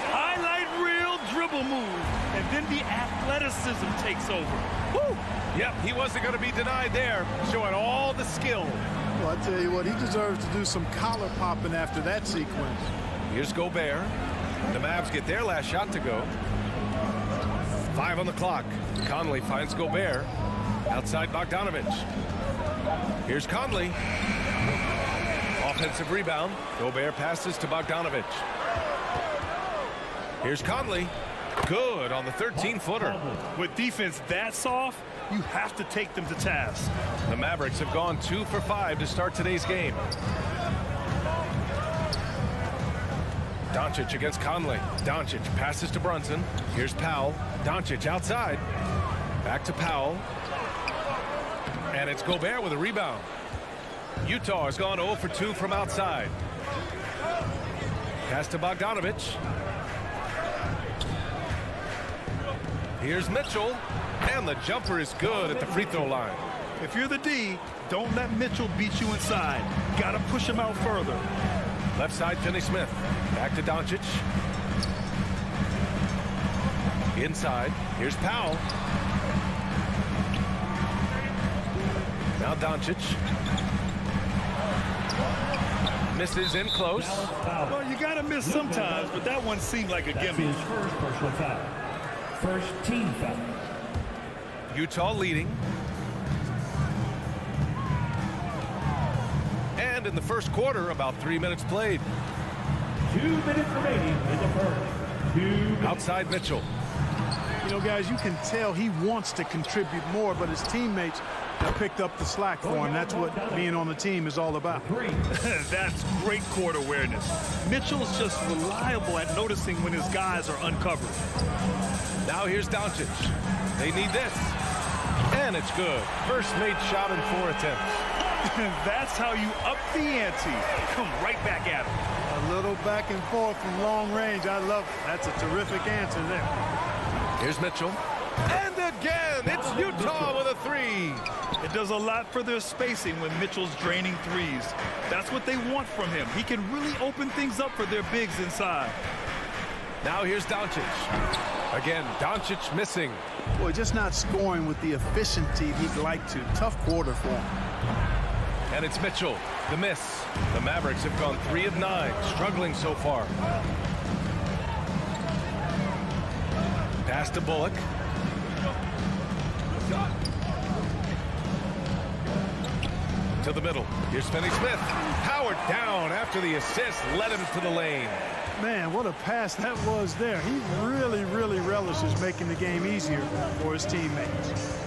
Highlight reel dribble move. And then the athleticism takes over. Woo! Yep, he wasn't going to be denied there, showing all the skill. Well, I tell you what, he deserves to do some collar popping after that sequence. Here's Gobert. The Mavs get their last shot to go. 5 on the clock. Conley finds Gobert. Outside Bogdanovic. Here's Conley. Offensive rebound. Gobert passes to Bogdanovic. Here's Conley. Good on the 13-footer. With defense that soft, you have to take them to task. The Mavericks have gone 2 for 5 to start today's game. Doncic against Conley. Doncic passes to Brunson. Here's Powell. Doncic outside. Back to Powell. And it's Gobert with a rebound. Utah has gone 0 for 2 from outside. Pass to Bogdanovic. Here's Mitchell. And the jumper is good at the free throw line. If you're the D, don't let Mitchell beat you inside. Got to push him out further. Left side, Finney-Smith. Back to Doncic. Inside. Here's Powell. Now Doncic. Misses in close. Well, you got to miss sometimes, but that one seemed like a gimme. His first personal foul. First team foul. Utah leading. And in the first quarter, about 3 minutes played. 2 minutes remaining in the first. 2 minutes. Outside Mitchell. You know, guys, you can tell he wants to contribute more, but his teammates have picked up the slack for him. That's what being on the team is all about. That's great court awareness. Mitchell's just reliable at noticing when his guys are uncovered. Now here's Doncic. They need this. And it's good. First made shot in 4 attempts. That's how you up the ante. Come right back at him. A little back and forth from long range. I love it. That's a terrific answer there. Here's Mitchell. And again, it's Utah with a three. It does a lot for their spacing when Mitchell's draining threes. That's what they want from him. He can really open things up for their bigs inside. Now here's Doncic. Again, Doncic missing. Boy, just not scoring with the efficiency he'd like to. Tough quarter for him. And it's Mitchell, the miss. The Mavericks have gone 3 of 9, struggling so far. Pass to Bullock. To the middle. Here's Finney-Smith. Powered down after the assist, led him to the lane. Man, what a pass that was there. He really, really relishes making the game easier for his teammates.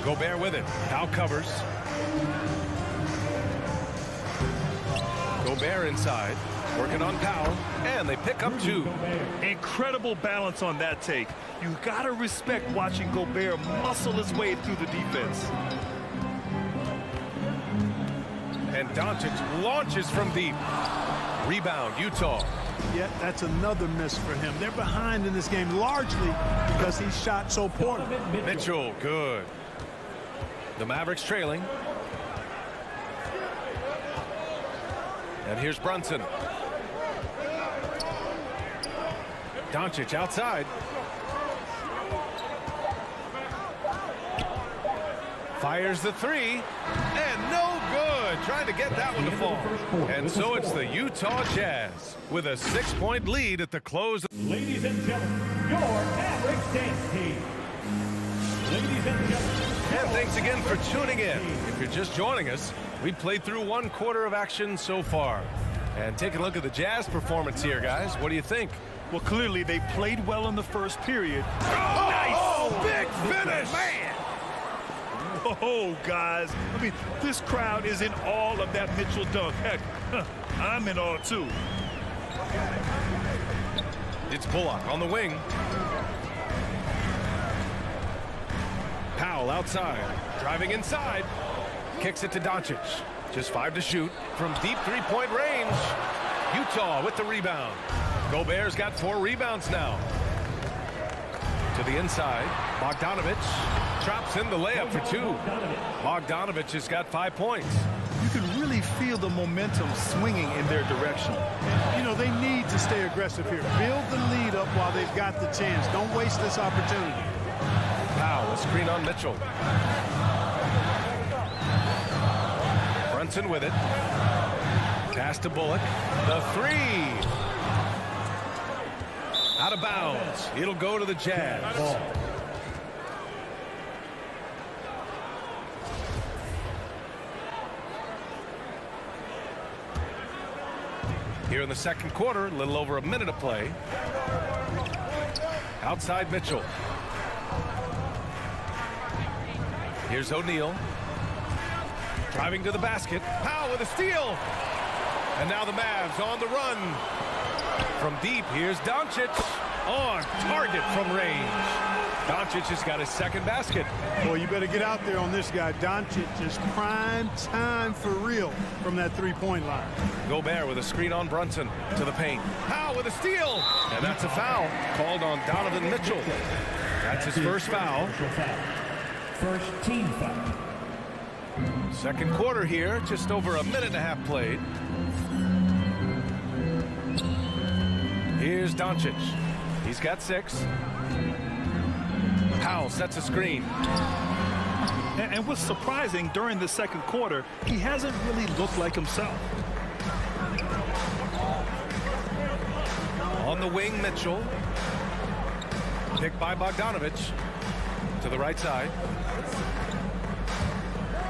Gobert with it. Now covers. Gobert inside. Working on Powell, and they pick up 2. Incredible balance on that take. You got to respect watching Gobert muscle his way through the defense. And Doncic launches from deep. Rebound, Utah. Yeah, that's another miss for him. They're behind in this game largely because he shot so poorly. Mitchell, good. The Mavericks trailing. And here's Brunson. Doncic outside. Fires the 3. And no good. Trying to get that one to fall. And so it's the Utah Jazz with a 6-point lead at the close. Ladies and gentlemen, your Mavericks dance team. Ladies and gentlemen. And thanks again for tuning in. If you're just joining us, we played through 1 quarter of action so far. And take a look at the Jazz performance here, guys. What do you think? Well, clearly they played well in the first period. Oh, nice! Big finish! Man! Oh, guys. I mean, this crowd is in awe of that Mitchell dunk. Heck, I'm in awe, too. It's Bullock on the wing. Powell outside. Driving inside. Kicks it to Doncic. Just 5 to shoot from deep 3-point range. Utah with the rebound. Gobert's got 4 rebounds now. To the inside. Bogdanovich drops in the layup for 2. Bogdanovich has got 5 points. You can really feel the momentum swinging in their direction. And, you know, they need to stay aggressive here. Build the lead up while they've got the chance. Don't waste this opportunity. Powell, a screen on Mitchell. Brunson with it. Pass to Bullock. The 3. Out of bounds. It'll go to the Jazz. Here in the second quarter, a little over a minute of play. Outside Mitchell. Here's O'Neal. Driving to the basket. Powell with a steal. And now the Mavs on the run. From deep, here's Doncic. On target from range. Doncic has got his second basket. Boy, you better get out there on this guy. Doncic is prime time for real from that 3-point line. Gobert with a screen on Brunson to the paint. Powell with a steal. And that's a foul called on Donovan Mitchell. That's his first foul. First team foul. Second quarter here, just over a minute and a half played. Here's Doncic. He's got 6. Powell sets a screen. And what's surprising, during the second quarter, he hasn't really looked like himself. On the wing, Mitchell. Picked by Bogdanovich. To the right side.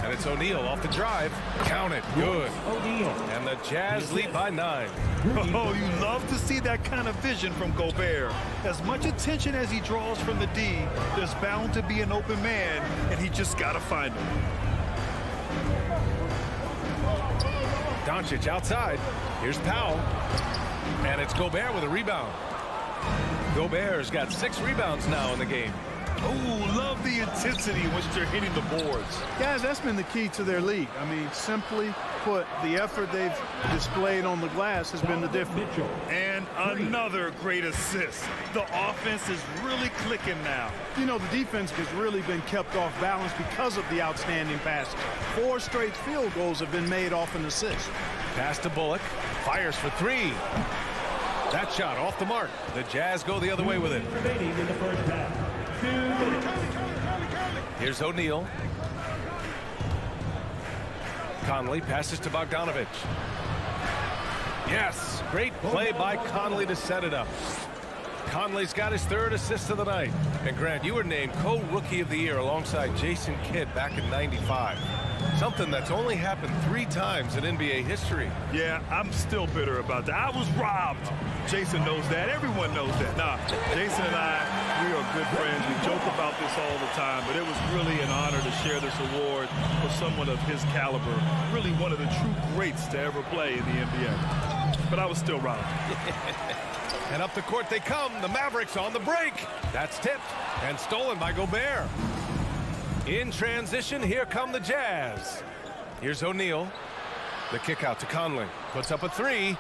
And it's O'Neal off the drive. Count it. Good. And the Jazz lead by 9. Oh, you love to see that kind of vision from Gobert. As much attention as he draws from the D, there's bound to be an open man, and he just got to find him. Doncic outside. Here's Powell. And it's Gobert with a rebound. Gobert's got 6 rebounds now in the game. Oh, love the intensity in which they're hitting the boards. Guys, that's been the key to their league. I mean, simply put, the effort they've displayed on the glass has been the difference. And another great assist. The offense is really clicking now. You know, the defense has really been kept off balance because of the outstanding passes. 4 straight field goals have been made off an assist. Pass to Bullock. Fires for 3. That shot off the mark. The Jazz go the other way with it. Remaining in the first half. 2 minutes. Here's O'Neal. Conley passes to Bogdanovich. Yes, great play by Conley to set it up. Conley's got his 3rd assist of the night. And Grant, you were named co-rookie of the year alongside Jason Kidd back in '95. Something that's only happened 3 times in NBA history. Yeah, I'm still bitter about that. I was robbed. Jason knows that. Everyone knows that. Nah, Jason and I, we are good friends. We joke about this all the time, but it was really an honor to share this award with someone of his caliber. Really one of the true greats to ever play in the NBA. But I was still wrong. And up the court they come. The Mavericks on the break. That's tipped and stolen by Gobert. In transition, here come the Jazz. Here's O'Neal. The kick out to Conley. Puts up a three.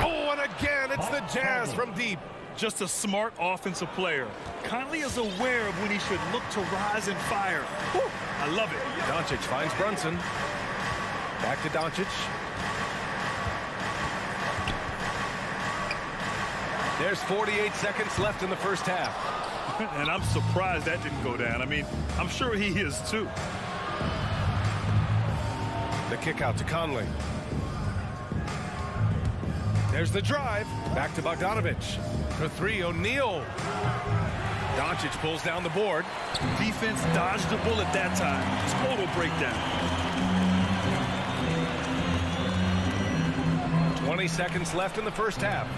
Oh, and again, it's the Jazz from deep. Just a smart offensive player. Conley is aware of when he should look to rise and fire. Whew, I love it. Doncic finds Brunson. Back to Doncic. There's 48 seconds left in the first half. And I'm surprised that didn't go down. I mean, I'm sure he is too. The kick out to Conley. There's the drive. Back to Bogdanovich. For three, O'Neal. Doncic pulls down the board. Defense dodged the bullet that time. Total breakdown. 20 seconds left in the first half.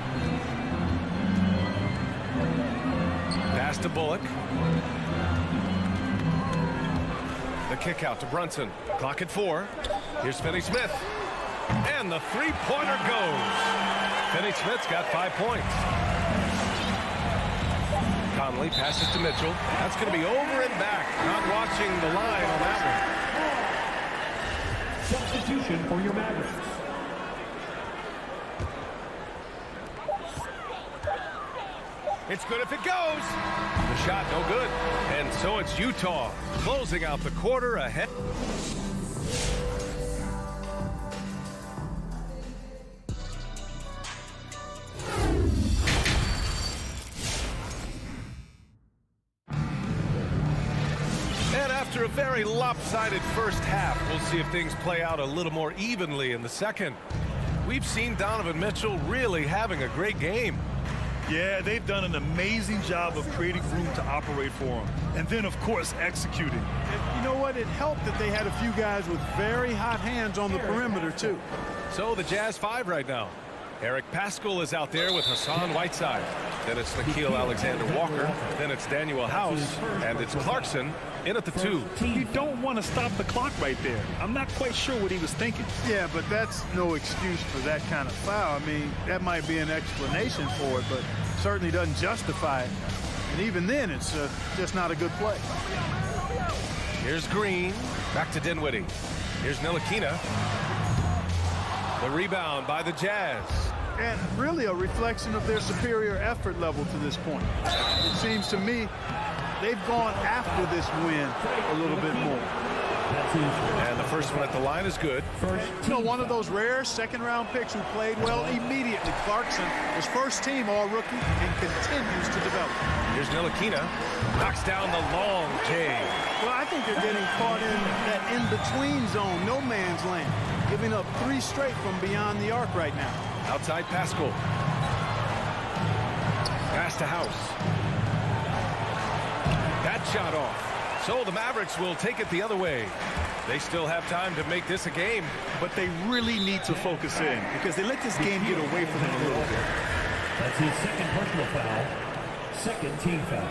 Pass to Bullock. The kick out to Brunson. Clock at 4. Here's Finney-Smith. And the three-pointer goes. Finney-Smith's got 5 points. Conley passes to Mitchell. That's going to be over and back. Not watching the line on that one. Substitution for your Mavericks. It's good if it goes. The shot no good. And so it's Utah closing out the quarter ahead. And after a very lopsided first half, we'll see if things play out a little more evenly in the second. We've seen Donovan Mitchell really having a great game. Yeah, they've done an amazing job of creating room to operate for him. And then, of course, executing. And you know what? It helped that they had a few guys with very hot hands on the perimeter, too. So the Jazz 5 right now. Eric Paschall is out there with Hassan Whiteside. Then it's Nickeil Alexander-Walker. Then it's Daniel House. And it's Clarkson in at the 2. You don't want to stop the clock right there. I'm not quite sure what he was thinking. Yeah, but that's no excuse for that kind of foul. I mean, that might be an explanation for it, but certainly doesn't justify it. And even then, it's just not a good play. Here's Green. Back to Dinwiddie. Here's Ntilikina. The rebound by the Jazz. And really a reflection of their superior effort level to this point. It seems to me they've gone after this win a little bit more. And the first one at the line is good. You know, one of those rare second-round picks who played well immediately. Clarkson was first-team all-rookie and continues to develop. Here's Ntilikina. Knocks down the long J. Well, I think they're getting caught in that in-between zone, no man's land, giving up 3 straight from beyond the arc right now. Outside Paschall. Pass to House. That shot off. So the Mavericks will take it the other way. They still have time to make this a game. But they really need to focus in because they let this game get away from them a little bit. That's his second personal foul. Second team foul.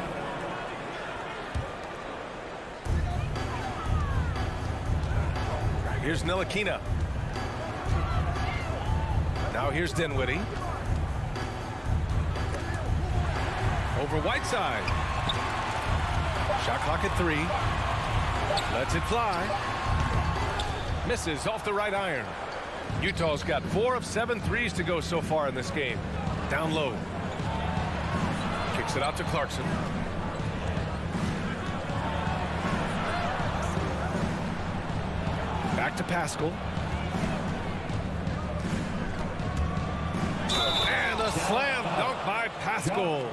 Here's Ntilikina. Now here's Dinwiddie. Over Whiteside. Shot clock at 3. Lets it fly. Misses off the right iron. Utah's got 4 of 7 threes to go so far in this game. Down low. Kicks it out to Clarkson. Back to Paschall. And a slam dunk by Paschall.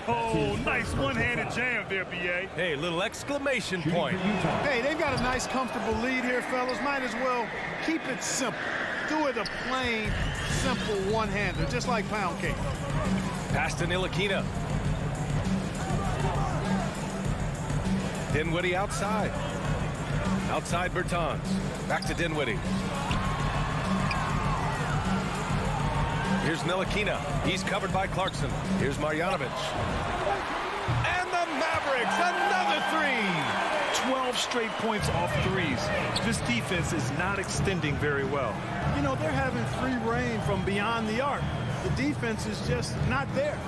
Oh, nice one-handed jam there, B.A. Hey, little exclamation point. Hey, they've got a nice, comfortable lead here, fellas. Might as well keep it simple. Do it a plain, simple one-hander, just like pound cake. Pass to Ntilikina. Dinwiddie outside. Outside Bertans. Back to Dinwiddie. Here's Ntilikina. He's covered by Clarkson. Here's Marjanovic. And the Mavericks, another three. 12 straight points off threes. This defense is not extending very well. You know, they're having free reign from beyond the arc. The defense is just not there.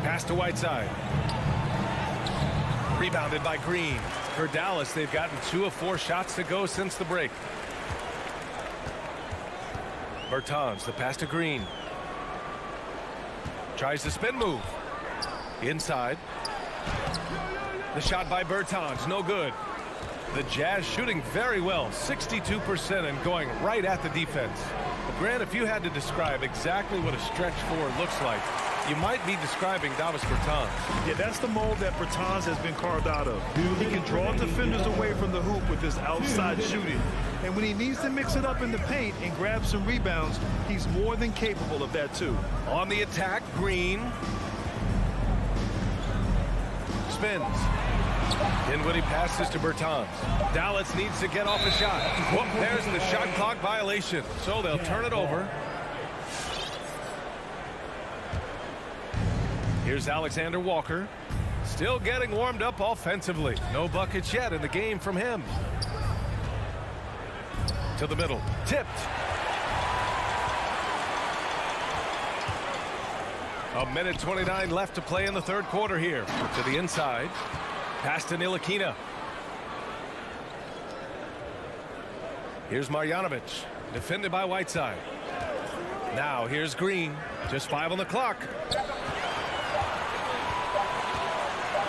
Pass to Whiteside. Rebounded by Green. For Dallas, they've gotten 2 of 4 shots to go since the break. Bertans, the pass to Green. Tries the spin move. Inside. The shot by Bertans, no good. The Jazz shooting very well, 62% and going right at the defense. But Grant, if you had to describe exactly what a stretch 4 looks like, you might be describing Davis Bertans. Yeah, that's the mold that Bertans has been carved out of. He can draw defenders away from the hoop with his outside shooting. And when he needs to mix it up in the paint and grab some rebounds, he's more than capable of that too. On the attack, Green. Spins. Dinwiddie passes to Bertans. Dallas needs to get off a shot. Whoop, there's the shot clock violation. So they'll turn it over. Here's Alexander Walker. Still getting warmed up offensively. No buckets yet in the game from him. To the middle. Tipped. A minute 29 left to play in the third quarter here. To the inside. Pass to Ntilikina. Here's Marjanovic. Defended by Whiteside. Now here's Green. Just 5 on the clock.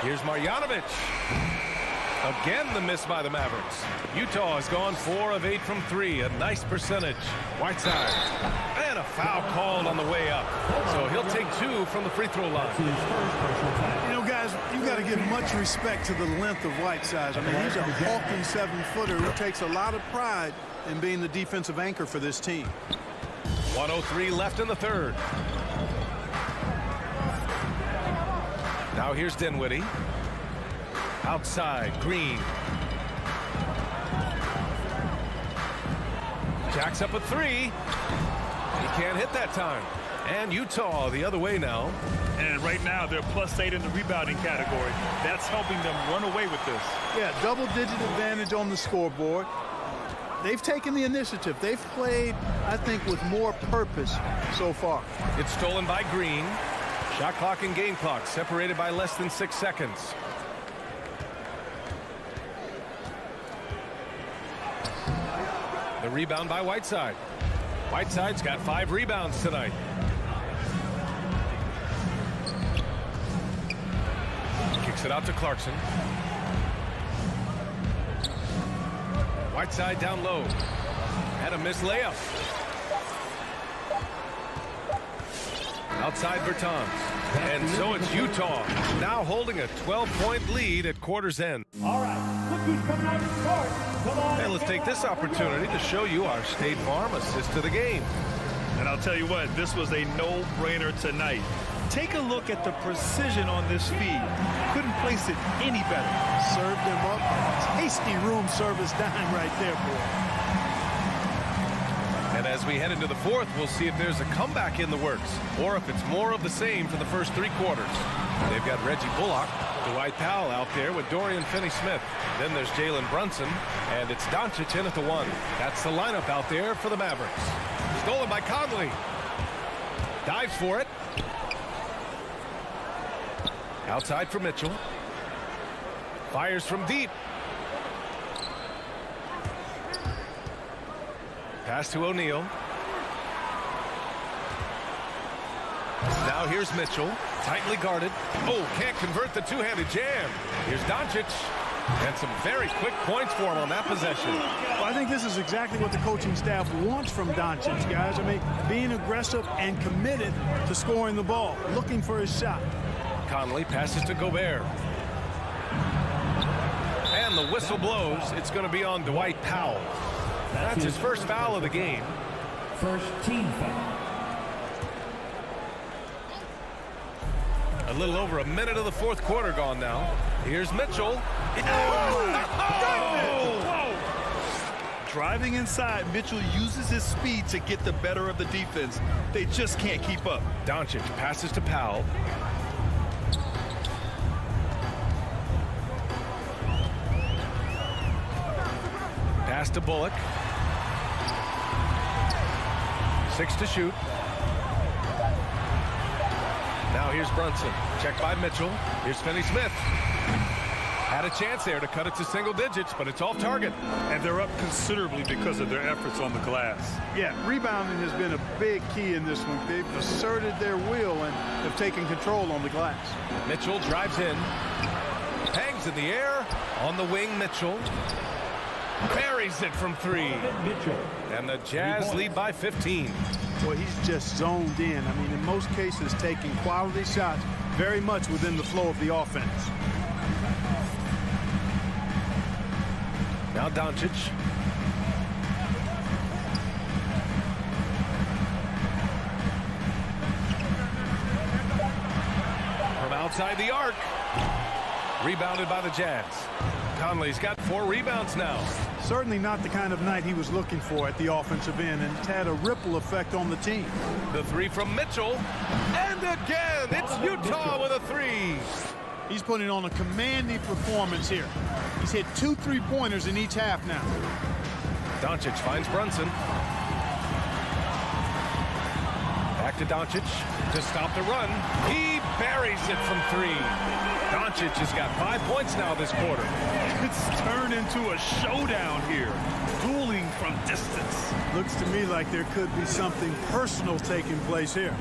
Here's Marjanovic. Again the miss by the Mavericks. Utah has gone 4 of 8 from 3. A nice percentage. Whiteside. And a foul called on the way up. So he'll take 2 from the free throw line. You know, guys, you got to give much respect to the length of Whiteside. I mean, he's a hulking 7-footer who takes a lot of pride in being the defensive anchor for this team. 1:03 left in the third. Now here's Dinwiddie. Outside, Green. Jacks up a 3. He can't hit that time. And Utah the other way now. And right now they're +8 in the rebounding category. That's helping them run away with this. Yeah, double-digit advantage on the scoreboard. They've taken the initiative. They've played, I think, with more purpose so far. It's stolen by Green. Shot clock and game clock separated by less than 6 seconds. The rebound by Whiteside. Whiteside's got 5 rebounds tonight. Kicks it out to Clarkson. Whiteside down low. And a missed layup. Outside Bertans. And so it's Utah now holding a 12-point lead at quarter's end. All right, look who's coming out of the court. Come on. And let's take this opportunity to show you our State Farm assist to the game. And I'll tell you what, this was a no-brainer tonight. Take a look at the precision on this feed. Couldn't place it any better. Served him up. Tasty room service dime right there, boy. And as we head into the fourth, we'll see if there's a comeback in the works or if it's more of the same for the first 3 quarters. They've got Reggie Bullock, Dwight Powell out there with Dorian Finney-Smith. Then there's Jalen Brunson, and it's Doncic in at the 1. That's the lineup out there for the Mavericks. Stolen by Conley. Dives for it. Outside for Mitchell. Fires from deep. Pass to O'Neal. Now here's Mitchell. Tightly guarded. Oh, can't convert the two-handed jam. Here's Doncic. And some very quick points for him on that possession. Well, I think this is exactly what the coaching staff wants from Doncic, guys. I mean, being aggressive and committed to scoring the ball, looking for his shot. Conley passes to Gobert. And the whistle blows. It's going to be on Dwight Powell. That's his first foul of the game. First team foul. A little over a minute of the fourth quarter gone now. Here's Mitchell. Oh! Driving inside, Mitchell uses his speed to get the better of the defense. They just can't keep up. Doncic passes to Powell. Pass to Bullock. 6 to shoot. Now here's Brunson. Checked by Mitchell. Here's Finney-Smith. Had a chance there to cut it to single digits, but it's off target. And they're up considerably because of their efforts on the glass. Yeah, rebounding has been a big key in this one. They've asserted their will and have taken control on the glass. Mitchell drives in. Hangs in the air. On the wing, Mitchell. Buries it from 3. And the Jazz lead by 15. Boy, he's just zoned in. I mean, in most cases, taking quality shots very much within the flow of the offense. Now Doncic. From outside the arc. Rebounded by the Jazz. Conley's got 4 rebounds now. Certainly not the kind of night he was looking for at the offensive end, and it's had a ripple effect on the team. The 3 from Mitchell. And again, it's Utah with a 3. He's putting on a commanding performance here. He's hit 2 3-pointers in each half now. Doncic finds Brunson. Back to Doncic to stop the run. He buries it from 3. Doncic has got 5 points now this quarter. It's turned into a showdown here. Dueling from distance. Looks to me like there could be something personal taking place here.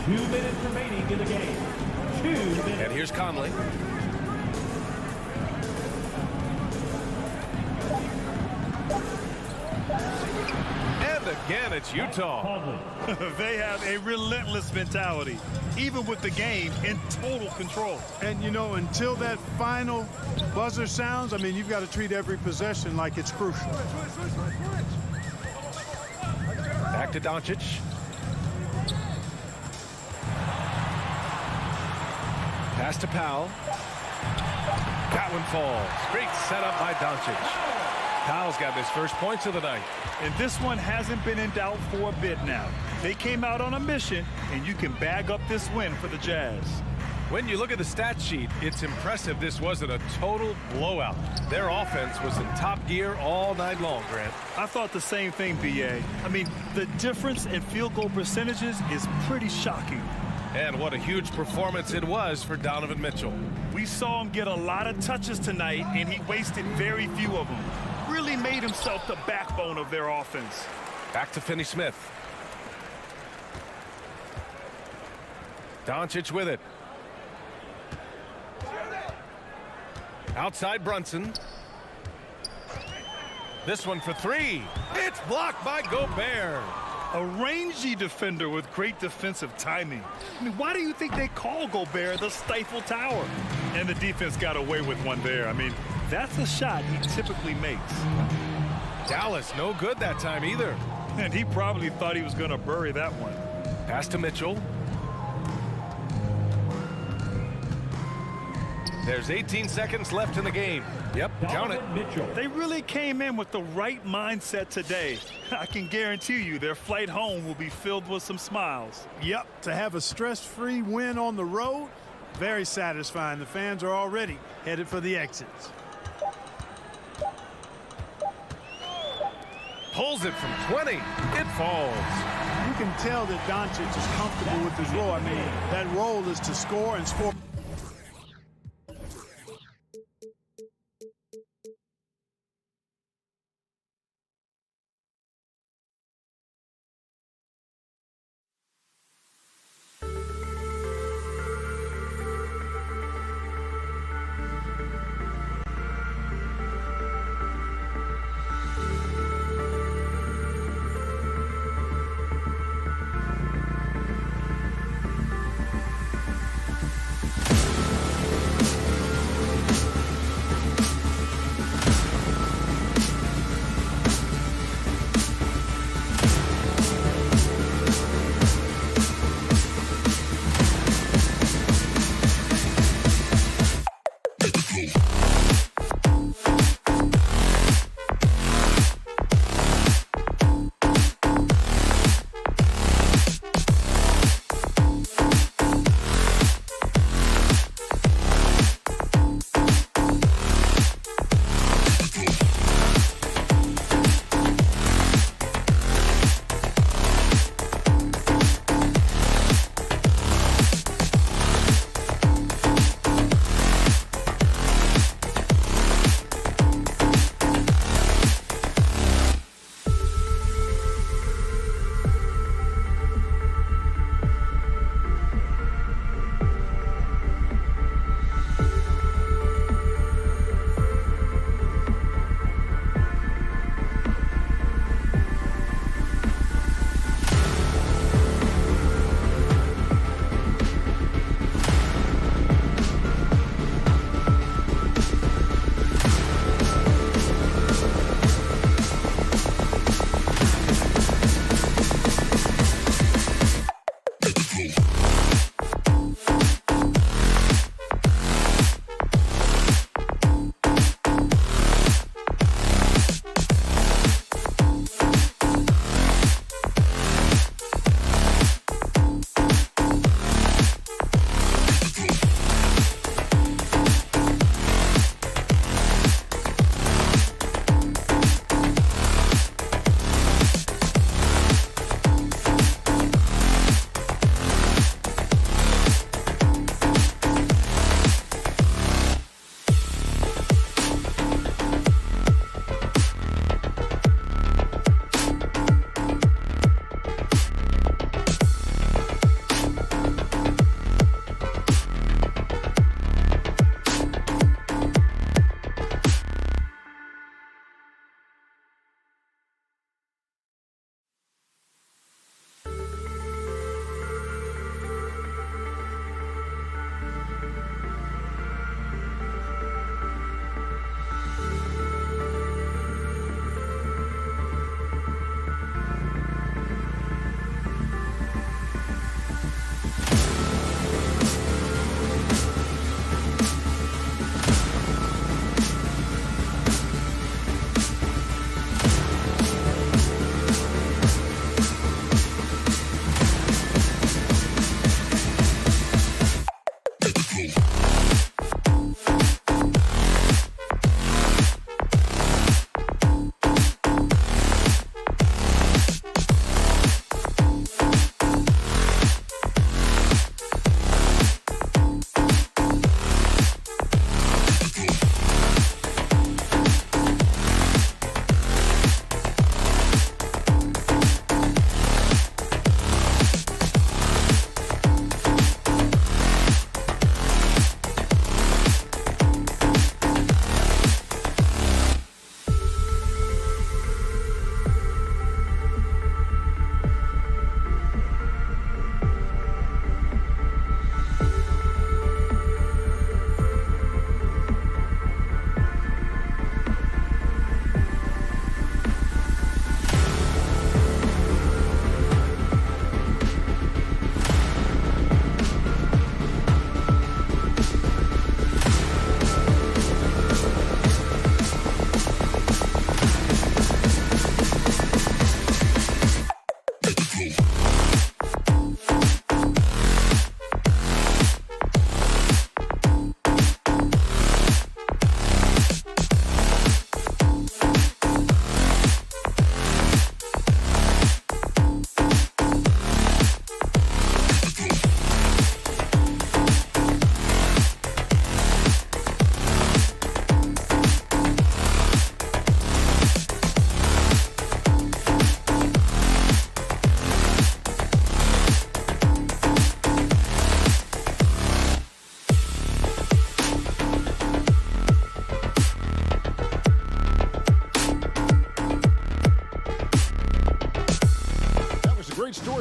2 minutes remaining in the game. 2 minutes. And here's Conley. And again, it's Utah. They have a relentless mentality, even with the game in total control. And, you know, until that final buzzer sounds, I mean, you've got to treat every possession like it's crucial. Back to Doncic. Pass to Powell. That one falls. Great setup by Doncic. Powell's got his first points of the night. And this one hasn't been in doubt for a bit now. They came out on a mission, and you can bag up this win for the Jazz. When you look at the stat sheet, it's impressive this wasn't a total blowout. Their offense was in top gear all night long, Grant. I thought the same thing, B.A. I mean, the difference in field goal percentages is pretty shocking. And what a huge performance it was for Donovan Mitchell. We saw him get a lot of touches tonight, and he wasted very few of them. Really made himself the backbone of their offense. Back to Finney-Smith. Doncic with it. Outside Brunson. This one for 3. It's blocked by Gobert. A rangy defender with great defensive timing. I mean, why do you think they call Gobert the Stifle Tower? And the defense got away with one there. I mean, that's a shot he typically makes. Dallas no good that time either. And he probably thought he was going to bury that one. Pass to Mitchell. There's 18 seconds left in the game. Yep, count it. Mitchell. They really came in with the right mindset today. I can guarantee you their flight home will be filled with some smiles. Yep, to have a stress-free win on the road, very satisfying. The fans are already headed for the exits. Pulls it from 20. It falls. You can tell that Doncic is comfortable with his role. I mean, that role is to score and score.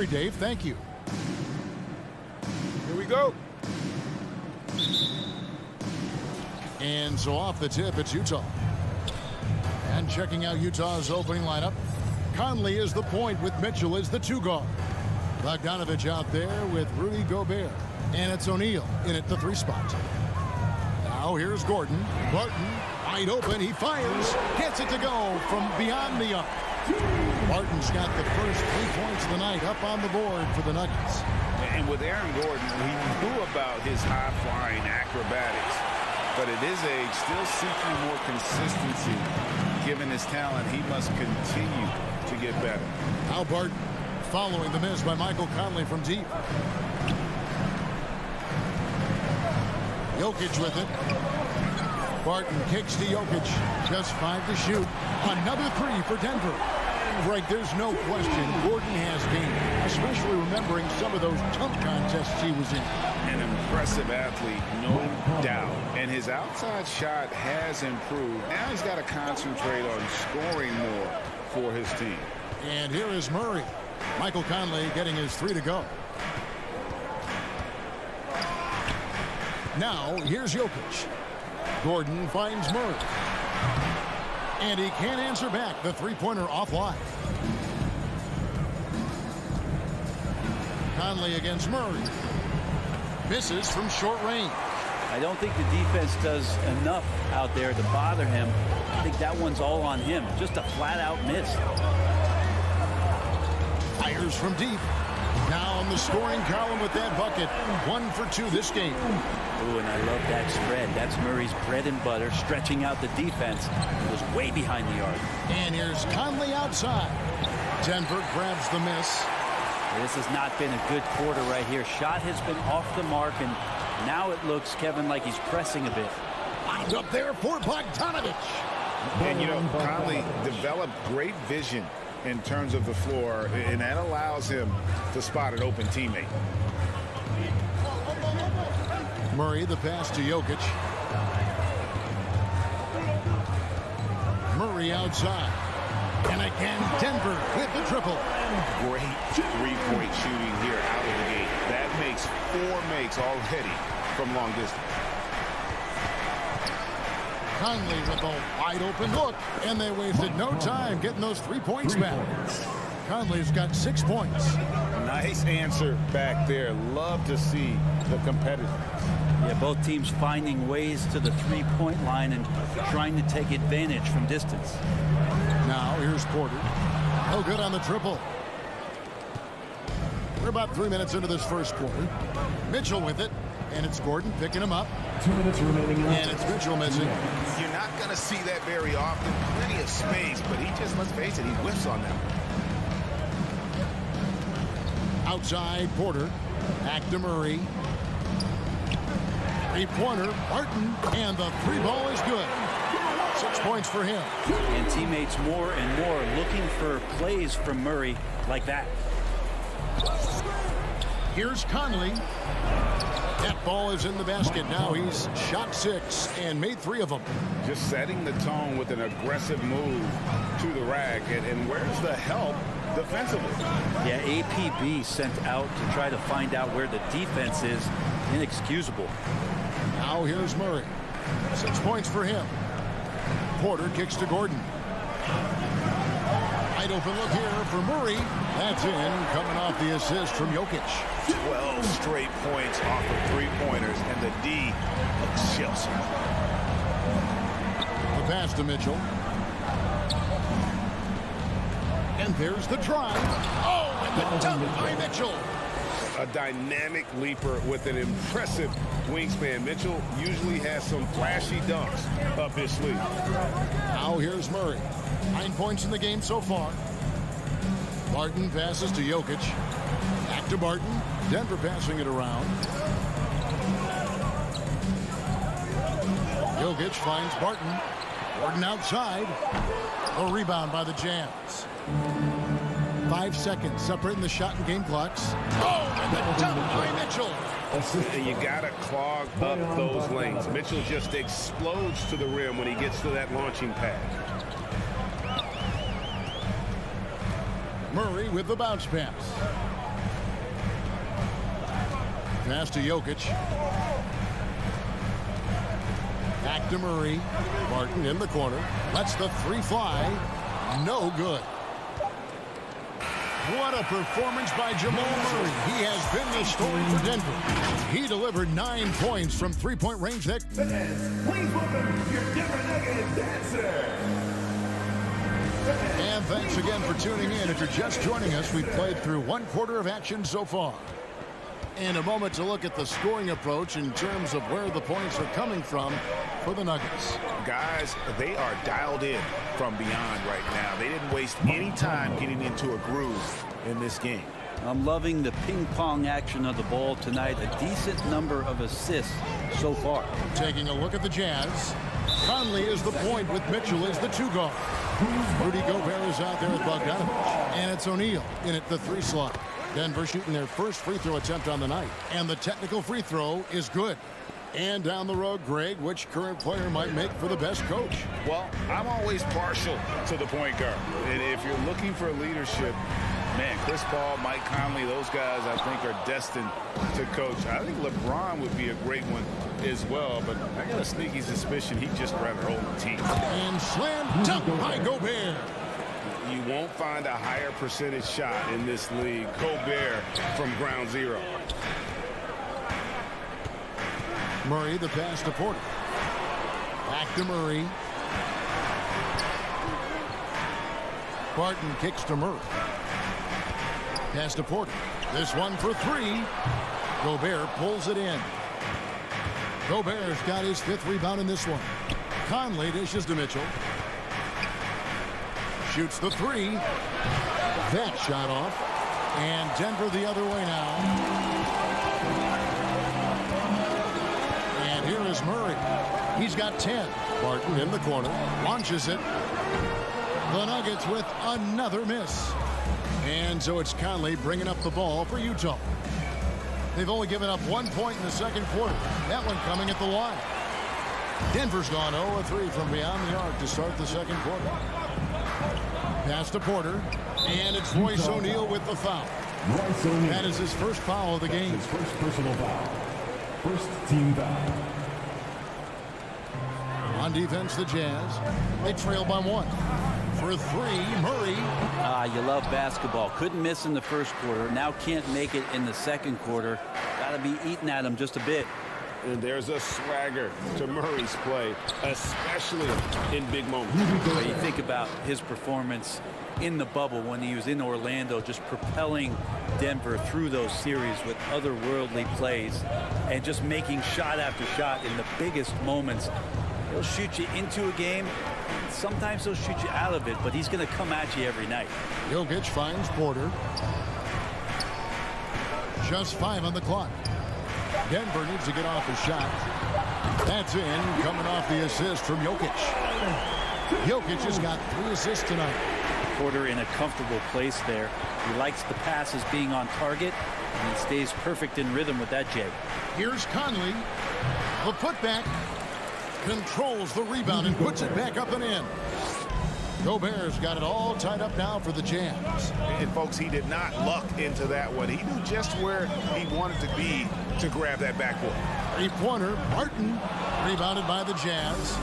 Murray, Dave. Thank you. Here we go. And so off the tip, it's Utah. And checking out Utah's opening lineup, Conley is the point with Mitchell as the 2 guard. Bogdanovich out there with Rudy Gobert. And it's O'Neal in at the 3 spot. Now here's Gordon. Barton wide open. He fires. Gets it to go from beyond the arc. Barton's got the first 3 points of the night up on the board for the Nuggets. And with Aaron Gordon, we knew about his high-flying acrobatics. But at his age, still seeking more consistency. Given his talent, he must continue to get better. Now Barton following the miss by Michael Conley from deep. Jokic with it. Barton kicks to Jokic. Just 5 to shoot. Another 3 for Denver. Right, there's no question Gordon has game, especially remembering some of those dunk contests he was in. An impressive athlete, no doubt. And his outside shot has improved. Now he's got to concentrate on scoring more for his team. And here is Murray. Michael Conley getting his 3 to go. Now, here's Jokic. Gordon finds Murray. And he can't answer back. The 3-pointer offline. Conley against Murray. Misses from short range. I don't think the defense does enough out there to bother him. I think that one's all on him. Just a flat-out miss. Fires from deep. Now on the scoring column with that bucket. 1 for 2 this game. Ooh, and I love that spread. That's Murray's bread and butter, stretching out the defense. It was way behind the arc. And here's Conley outside. Denver grabs the miss. This has not been a good quarter right here. Shot has been off the mark, and now it looks, Kevin, like he's pressing a bit. Lines up there for Bogdanovich. And, you know, Conley developed great vision in terms of the floor, and that allows him to spot an open teammate. Murray, the pass to Jokic. Murray outside. And again, Denver with the triple. Great three-point shooting here out of the gate. That makes 4 makes already from long distance. Conley with a wide-open look. And they wasted no time getting those 3 points back. Conley's got 6 points. Nice answer back there. Love to see the competitiveness. Yeah, both teams finding ways to the 3-point line and trying to take advantage from distance. Now here's Porter. No good on the triple. We're about 3 minutes into this first quarter. Mitchell with it. And it's Gordon picking him up. 2 minutes remaining. And it's Mitchell missing. You're not going to see that very often. Plenty of space, but he just, let's face it, he whiffs on them. Outside Porter. Back to Murray. 3-pointer. Barton. And the 3 ball is good. 6 points for him. And teammates more and more looking for plays from Murray like that. Here's Conley. That ball is in the basket. Now he's shot 6 and made 3 of them. Just setting the tone with an aggressive move to the rack. And where's the help defensively? Yeah, APB sent out to try to find out where the defense is. Inexcusable. Now here's Murray. 6 points for him. Porter kicks to Gordon. Wide open look here for Murray. That's in, coming off the assist from Jokic. 12 straight points off of 3-pointers, and the D looks Chelsea. The pass to Mitchell. And there's the drive. Oh, and the dunk by Mitchell. A dynamic leaper with an impressive wingspan. Mitchell usually has some flashy dunks up his sleeve. Now here's Murray. 9 points in the game so far. Barton passes to Jokic. Back to Barton. Denver passing it around. Jokic finds Barton. Barton outside. A rebound by the Jazz. 5 seconds separating the shot and game clocks. Oh, and the dunk by Mitchell. You gotta clog up those lanes. Mitchell just explodes to the rim when he gets to that launching pad. Murray with the bounce pass. Pass to Jokic. Back to Murray. Martin in the corner. Lets the three fly. No good. What a performance by Jamal Murray. He has been the story for Denver. He delivered 9 points from three-point range. Please welcome your Denver Nuggets dancer. And thanks again for tuning in. If you're just joining us, we've played through 1/4 of action so far. In a moment to look at the scoring approach in terms of where the points are coming from for the Nuggets. Guys, they are dialed in from beyond right now. They didn't waste any time getting into a groove in this game. I'm loving the ping pong action of the ball tonight. A decent number of assists so far. Taking a look at the Jazz. Conley is the point with Mitchell as the 2 guard. Rudy Gobert is out there with Bogdanovich. And it's O'Neal in at the 3 slot. Denver shooting their first free throw attempt on the night. And the technical free throw is good. And down the road, Greg, which current player might make for the best coach? Well, I'm always partial to the point guard. And if you're looking for leadership, man, Chris Paul, Mike Conley, those guys I think are destined to coach. I think LeBron would be a great one as well, but I got a sneaky suspicion he'd just rather hold the team. And slam dunk by Gobert. You won't find a higher percentage shot in this league. Gobert from ground zero. Murray, the pass to Porter. Back to Murray. Barton kicks to Murray. Pass to Porter. This one for 3. Gobert pulls it in. Gobert's got his 5th rebound in this one. Conley dishes to Mitchell. Shoots the 3. That shot off. And Denver the other way now. And here is Murray. He's got 10. Barton in the corner. Launches it. The Nuggets with another miss. And so it's Conley bringing up the ball for Utah. They've only given up 1 point in the second quarter. That one coming at the line. Denver's gone 0-3 from beyond the arc to start the second quarter. Pass to Porter. And it's Royce O'Neal with the foul. That is his first foul of the game. His first personal foul. First team foul. On defense, the Jazz. They trail by 1. For 3, Murray. You love basketball. Couldn't miss in the first quarter. Now can't make it in the second quarter. Got to be eating at him just a bit. And there's a swagger to Murray's play, especially in big moments. You think about his performance in the bubble when he was in Orlando, just propelling Denver through those series with otherworldly plays and just making shot after shot in the biggest moments. He'll shoot you into a game. Sometimes he'll shoot you out of it, but he's going to come at you every night. Jokic finds Porter. Just 5 on the clock. Denver needs to get off a shot. That's in, coming off the assist from Jokic. Jokic has got 3 assists tonight. Porter in a comfortable place there. He likes the passes being on target, and he stays perfect in rhythm with that, Jay. Here's Conley. The putback. Controls the rebound and puts it back up and in. Gobert's got it all tied up now for the Jazz. And folks, he did not luck into that one. He knew just where he wanted to be to grab that backboard. 3-pointer, Martin, rebounded by the Jazz.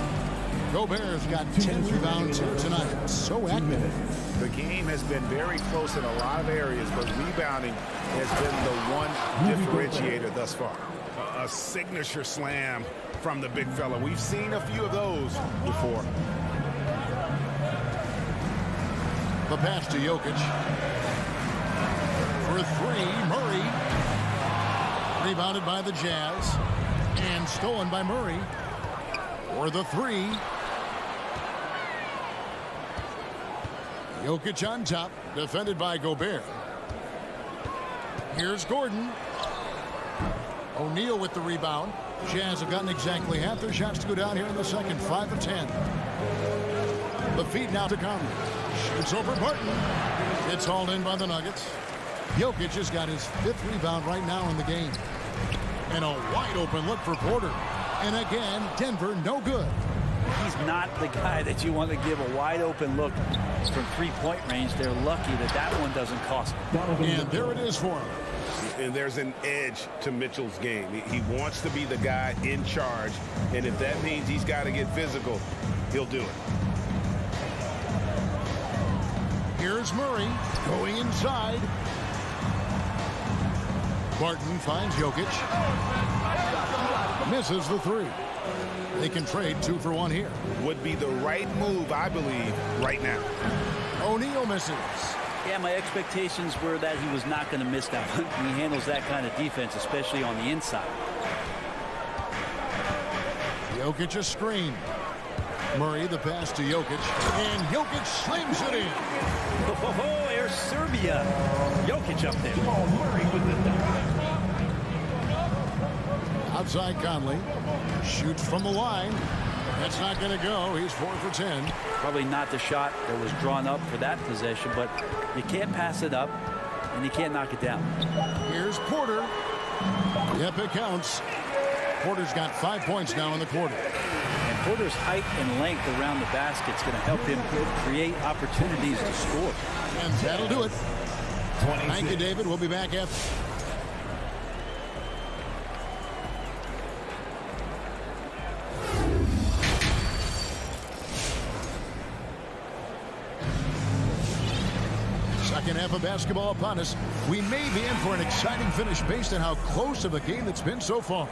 Gobert's got 10 rebounds here tonight. So active. The game has been very close in a lot of areas, but rebounding has been the one differentiator thus far. A signature slam from the big fella. We've seen a few of those before. The pass to Jokic. For 3, Murray. Rebounded by the Jazz. And stolen by Murray. For the 3. Jokic on top. Defended by Gobert. Here's Gordon. O'Neal with the rebound. Jazz have gotten exactly half their shots to go down here in the second. 5 of 10. The feed now to Conley. Shoots over Barton. It's hauled in by the Nuggets. Jokic has got his 5th rebound right now in the game. And a wide open look for Porter. And again, Denver no good. He's not the guy that you want to give a wide open look from 3-point range. They're lucky that that one doesn't cost them. And there it is for him. And there's an edge to Mitchell's game. He wants to be the guy in charge, and if that means he's got to get physical, he'll do it. Here's Murray going inside. Barton finds Jokic. Misses the three. They can trade 2 for 1 here. Would be the right move, I believe, right now. O'Neal misses. Yeah, my expectations were that he was not going to miss that one. He handles that kind of defense, especially on the inside. Jokic a screen. Murray the pass to Jokic. And Jokic slams it in. Oh, Air Serbia. Jokic up there. Outside Conley. Shoots from the line. That's not going to go. He's 4 for 10. Probably not the shot that was drawn up for that possession, but you can't pass it up, and you can't knock it down. Here's Porter. Yep, it counts. Porter's got 5 points now in the quarter. And Porter's height and length around the basket is going to help him create opportunities to score. And that'll do it. Thank you, David. We'll be back after. Second half of basketball upon us. We may be in for an exciting finish based on how close of a game it's been so far.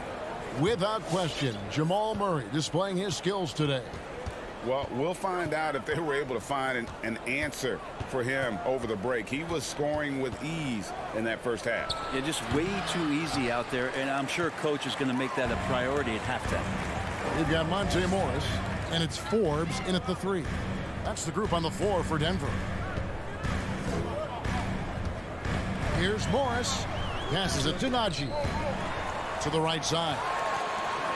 Without question, Jamal Murray displaying his skills today. Well, we'll find out if they were able to find an answer for him over the break. He was scoring with ease in that first half. Yeah, just way too easy out there, and I'm sure coach is going to make that a priority at halftime. We've got Monte Morris, and it's Forbes in at the 3. That's the group on the floor for Denver. Here's Morris. Passes it to Najee. To the right side.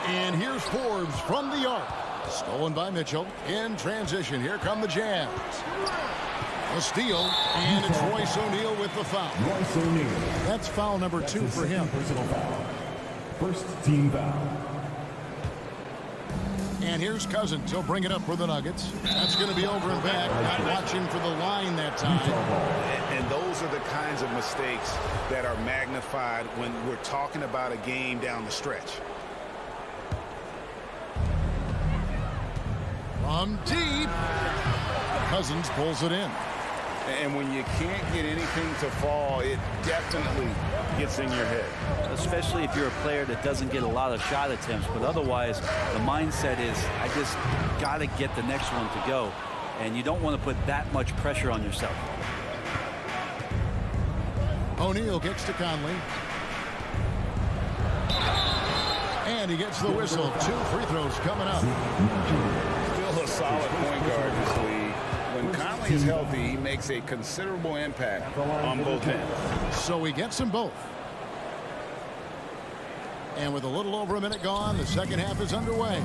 And here's Forbes from the arc. Stolen by Mitchell. In transition. Here come the Jazz. A steal. And it's Royce O'Neal with the foul. Royce O'Neal. That's foul number 2 for him. Personal foul. First team foul. And here's Cousins. He'll bring it up for the Nuggets. That's going to be over and back. Not watching for the line that time. And those are the kinds of mistakes that are magnified when we're talking about a game down the stretch. From deep. Cousins pulls it in. And when you can't get anything to fall, it definitely gets in your head. Especially if you're a player that doesn't get a lot of shot attempts. But otherwise, the mindset is, I just got to get the next one to go. And you don't want to put that much pressure on yourself. O'Neal gets to Conley. And he gets the whistle. 2 free throws coming up. Still a solid point guard in this league. When Conley is healthy, he makes a considerable impact on both ends. So he gets them both. And with a little over a minute gone, the second half is underway.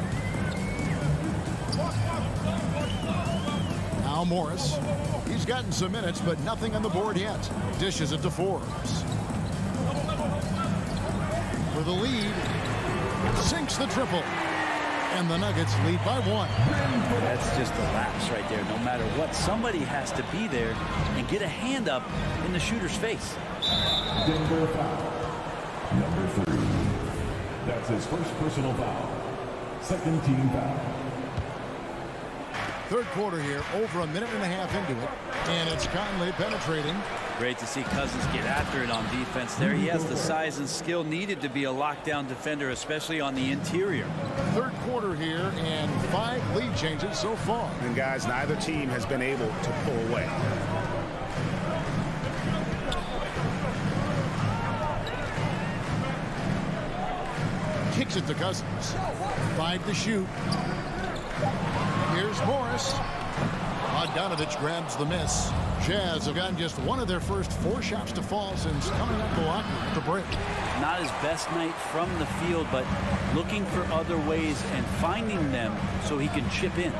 Now Morris. He's gotten some minutes, but nothing on the board yet. Dishes it to Forbes. For the lead. Sinks the triple. And the Nuggets lead by 1. That's just a lapse right there. No matter what, somebody has to be there and get a hand up in the shooter's face. Denver foul. Number 3. That's his first personal foul. Second team foul. Third quarter here, over a minute and a half into it. And it's Conley penetrating. Great to see Cousins get after it on defense there. He has the size and skill needed to be a lockdown defender, especially on the interior. Third quarter here, and 5 lead changes so far. And guys, neither team has been able to pull away. Kicks it to Cousins. 5 to shoot. Here's Morris. Donovan grabs the miss. Jazz have gotten just one of their first 4 shots to fall since coming up the locker at the break. Not his best night from the field, but looking for other ways and finding them so he can chip in.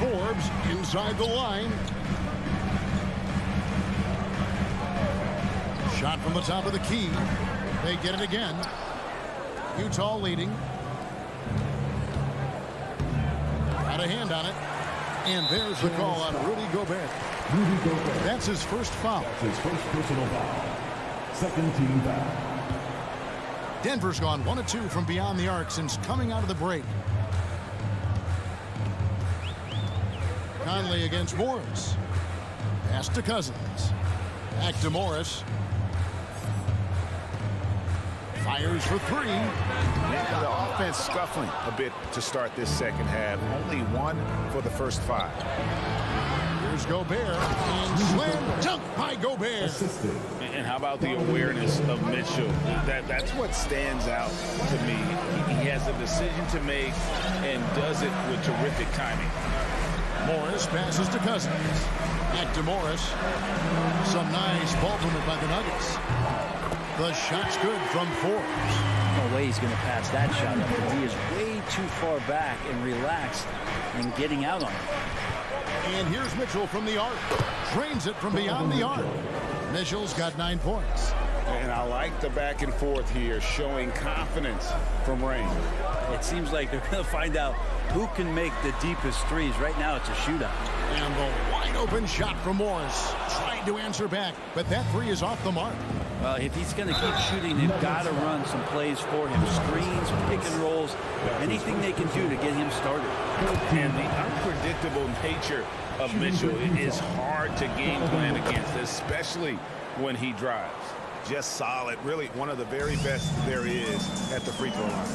Forbes inside the line. Shot from the top of the key. They get it again. Utah leading. Got a hand on it. And there's the call on Rudy Gobert. That's his first foul. That's his first personal foul. Second team foul. Denver's gone 1 of 2 from beyond the arc since coming out of the break. Conley against Morris. Pass to Cousins. Back to Morris. Fires for 3. Yeah, the offense scuffling a bit to start this second half. Only 1 for the first 5. Here's Gobert. And slam dunk by Gobert. Assisted. And how about the awareness of Mitchell? That's what stands out to me. He has a decision to make and does it with terrific timing. Morris passes to Cousins. Back to Morris. Some nice ball movement by the Nuggets. The shot's good from Forbes. No way he's going to pass that shot up. He is way too far back and relaxed and getting out on it. And here's Mitchell from the arc. Drains it from beyond the arc. Mitchell's got 9 points. And I like the back and forth here, showing confidence from Rain. It seems like they're going to find out who can make the deepest threes. Right now, it's a shootout. And the wide open shot from Morris. Trying to answer back, but that 3 is off the mark. Well, if he's going to keep shooting, they've got to run some plays for him. Screens, pick and rolls, anything they can do to get him started. And the unpredictable nature of Mitchell is hard to game plan against, especially when he drives. Just solid, really one of the very best there is at the free throw line.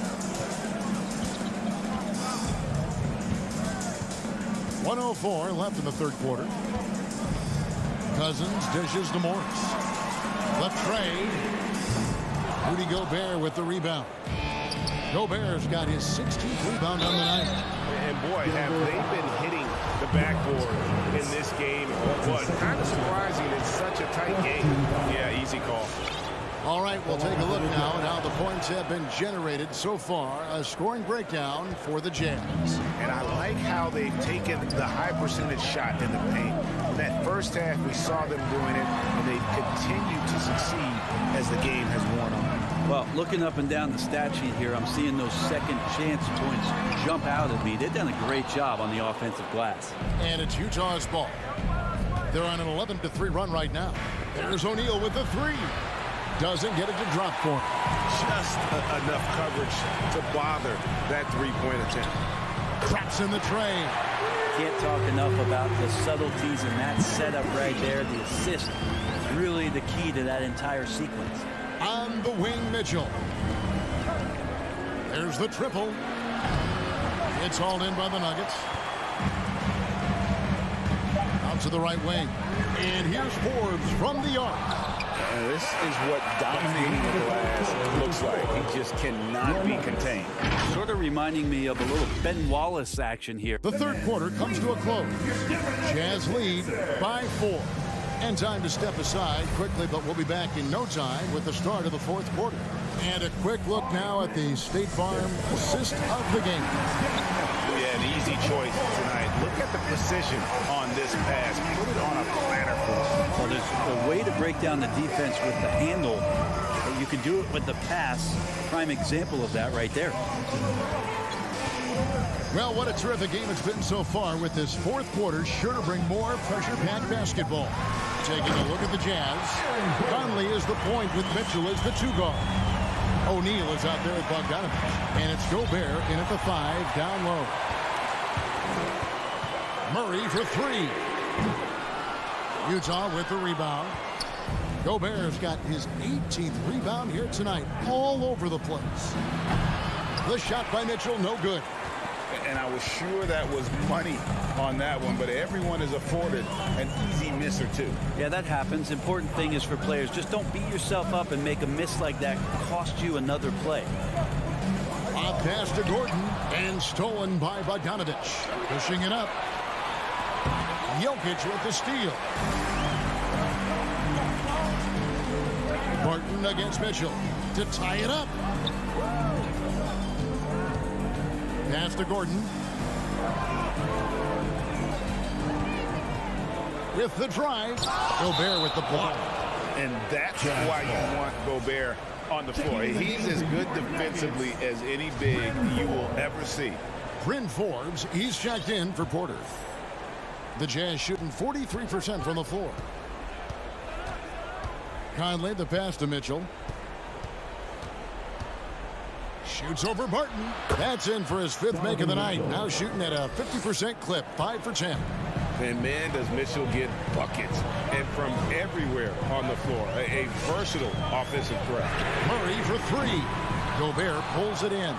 1:04 left in the third quarter. Cousins dishes to Morris. The trade. Rudy Gobert with the rebound. Gobert's got his 16th rebound on the night. And boy, have they been hitting the backboard in this game. But kind of surprising, it's such a tight game. Yeah, easy call. All right, we'll take a look now at how the points have been generated so far. A scoring breakdown for the Jazz. And I like how they've taken the high percentage shot in the paint. In that first half, we saw them doing it, and they've continued to succeed as the game has worn on. Well, looking up and down the stat sheet here, I'm seeing those second chance points jump out at me. They've done a great job on the offensive glass. And it's Utah's ball. They're on an 11-3 run right now. There's O'Neal with the 3. Doesn't get it to drop for him. Just enough coverage to bother that three-point attempt. Traps in the tray. Can't talk enough about the subtleties in that setup right there. The assist is really the key to that entire sequence. On the wing, Mitchell. There's the triple. It's hauled in by the Nuggets. Out to the right wing. And here's Forbes from the arc. And this is what dominating the glass looks like. He just cannot be contained. Sort of reminding me of a little Ben Wallace action here. The third quarter comes to a close. Jazz lead by 4. And time to step aside quickly, but we'll be back in no time with the start of the fourth quarter. And a quick look now at the State Farm assist of the game. Yeah, an easy choice tonight. Look at the precision on this pass. Put it on a platter for us. Well, there's a way to break down the defense with the handle. You can do it with the pass. Prime example of that right there. Well, what a terrific game it's been so far, with this fourth quarter sure to bring more pressure-packed basketball. Taking a look at the Jazz. Conley is the point with Mitchell as the 2-guard. O'Neal is out there with Bogdanovich. And it's Gobert in at the 5, down low. Murray for 3. Utah with the rebound. Gobert's got his 18th rebound here tonight, all over the place. The shot by Mitchell, no good. And I was sure that was money on that one, but everyone is afforded an easy miss or two. Yeah, that happens. Important thing is for players, just don't beat yourself up and make a miss like that cost you another play. A pass to Gordon, and stolen by Bogdanovich. Pushing it up. Jokic with the steal. Barton against Mitchell to tie it up. Pass to Gordon. With the drive. Gobert with the block. And that's why you want Gobert on the floor. He's as good defensively as any big you will ever see. Bryn Forbes, he's checked in for Porter. The Jazz shooting 43% from the floor. Conley, the pass to Mitchell. Shoots over Barton. That's in for his 5th make of the night. Now shooting at a 50% clip, 5 for 10. And man, does Mitchell get buckets and from everywhere on the floor. A versatile offensive threat. Murray for 3. Gobert pulls it in.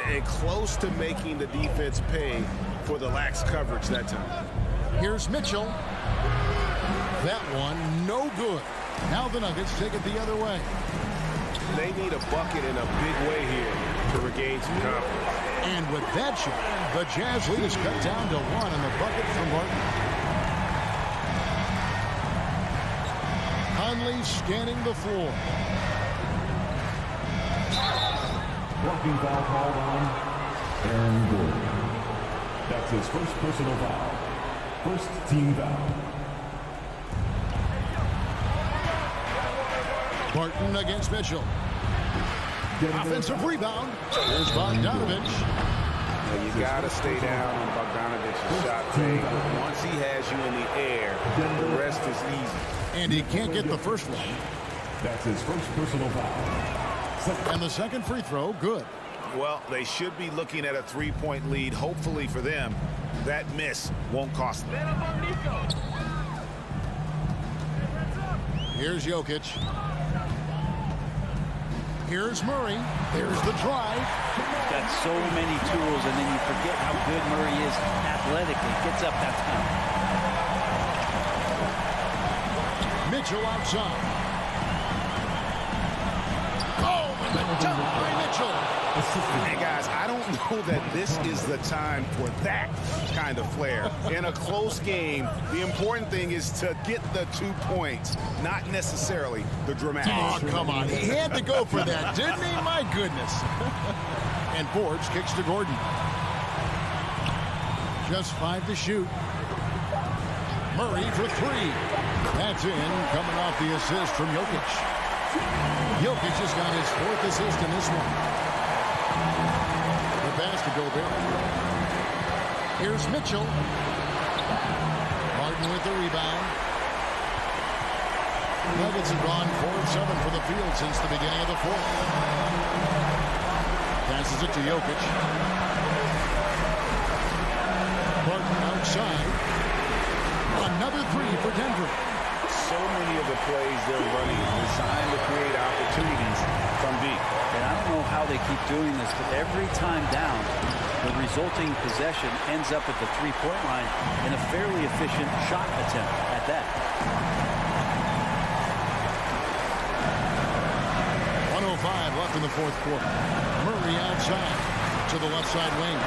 And close to making the defense pay for the lax coverage that time. Here's Mitchell. That one, no good. Now the Nuggets take it the other way. They need a bucket in a big way here to regain some confidence. And with that shot, the Jazz lead is cut down to 1 on the bucket from Barton. Conley scanning the floor. Blocking foul called on Aaron Gordon. That's his first personal foul. First team foul. Barton against Mitchell. Offensive rebound. Here's Bogdanovich. You got to stay down on Bogdanovich's shot fake. Once he has you in the air, the rest is easy. And he can't get the first one. That's his first personal foul. And the second free throw, good. Well, they should be looking at a 3-point lead. Hopefully for them, that miss won't cost them. Here's Jokic. Here's Murray. There's the drive. He's got so many tools, and then you forget how good Murray is athletically. Gets up that time. Mitchell outside. Oh, and the dunk by Mitchell. Hey, guys, I don't know that this is the time for that kind of flair. In a close game, the important thing is to get the 2 points, not necessarily the dramatic. Oh, come on. He had to go for that, didn't he? My goodness. And Forbes kicks to Gordon. Just 5 to shoot. Murray for 3. That's in, coming off the assist from Jokic. Jokic has got his 4th assist in this one. The pass to Gobert. Here's Mitchell. Martin with the rebound. Nuggets have gone 4 of 7 for the field since the beginning of the 4th. Passes it to Jokic. Martin outside. Another 3 for Denver. So many of the plays they're running designed to create opportunities from deep. And I don't know how they keep doing this, but every time down, the resulting possession ends up at the 3-point line in a fairly efficient shot attempt at that. 1:05 left in the 4th quarter. Murray outside to the left side wing.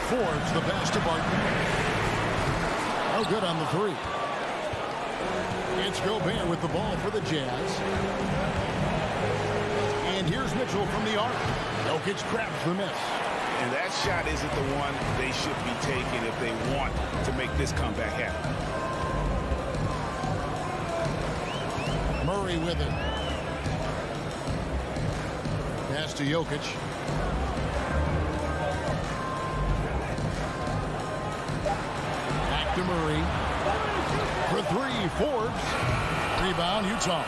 Forbes the pass to Barton. No good on the 3. It's Gobert with the ball for the Jazz. And here's Mitchell from the arc. Jokic grabs the miss. And that shot isn't the one they should be taking if they want to make this comeback happen. Murray with it. Pass to Jokic. Back to Murray. For 3, Forbes. Rebound, Utah.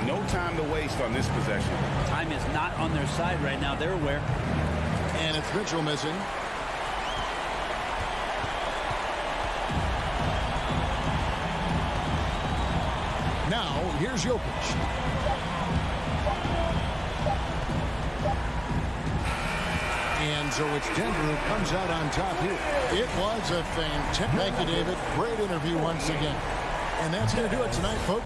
No time to waste on this possession. Time is not on their side right now. They're aware. And it's Mitchell missing. Now, here's Jokic. And so it's Denver who comes out on top here. It was a fantastic. Thank you, David. Great interview once again. And that's going to do it tonight, folks.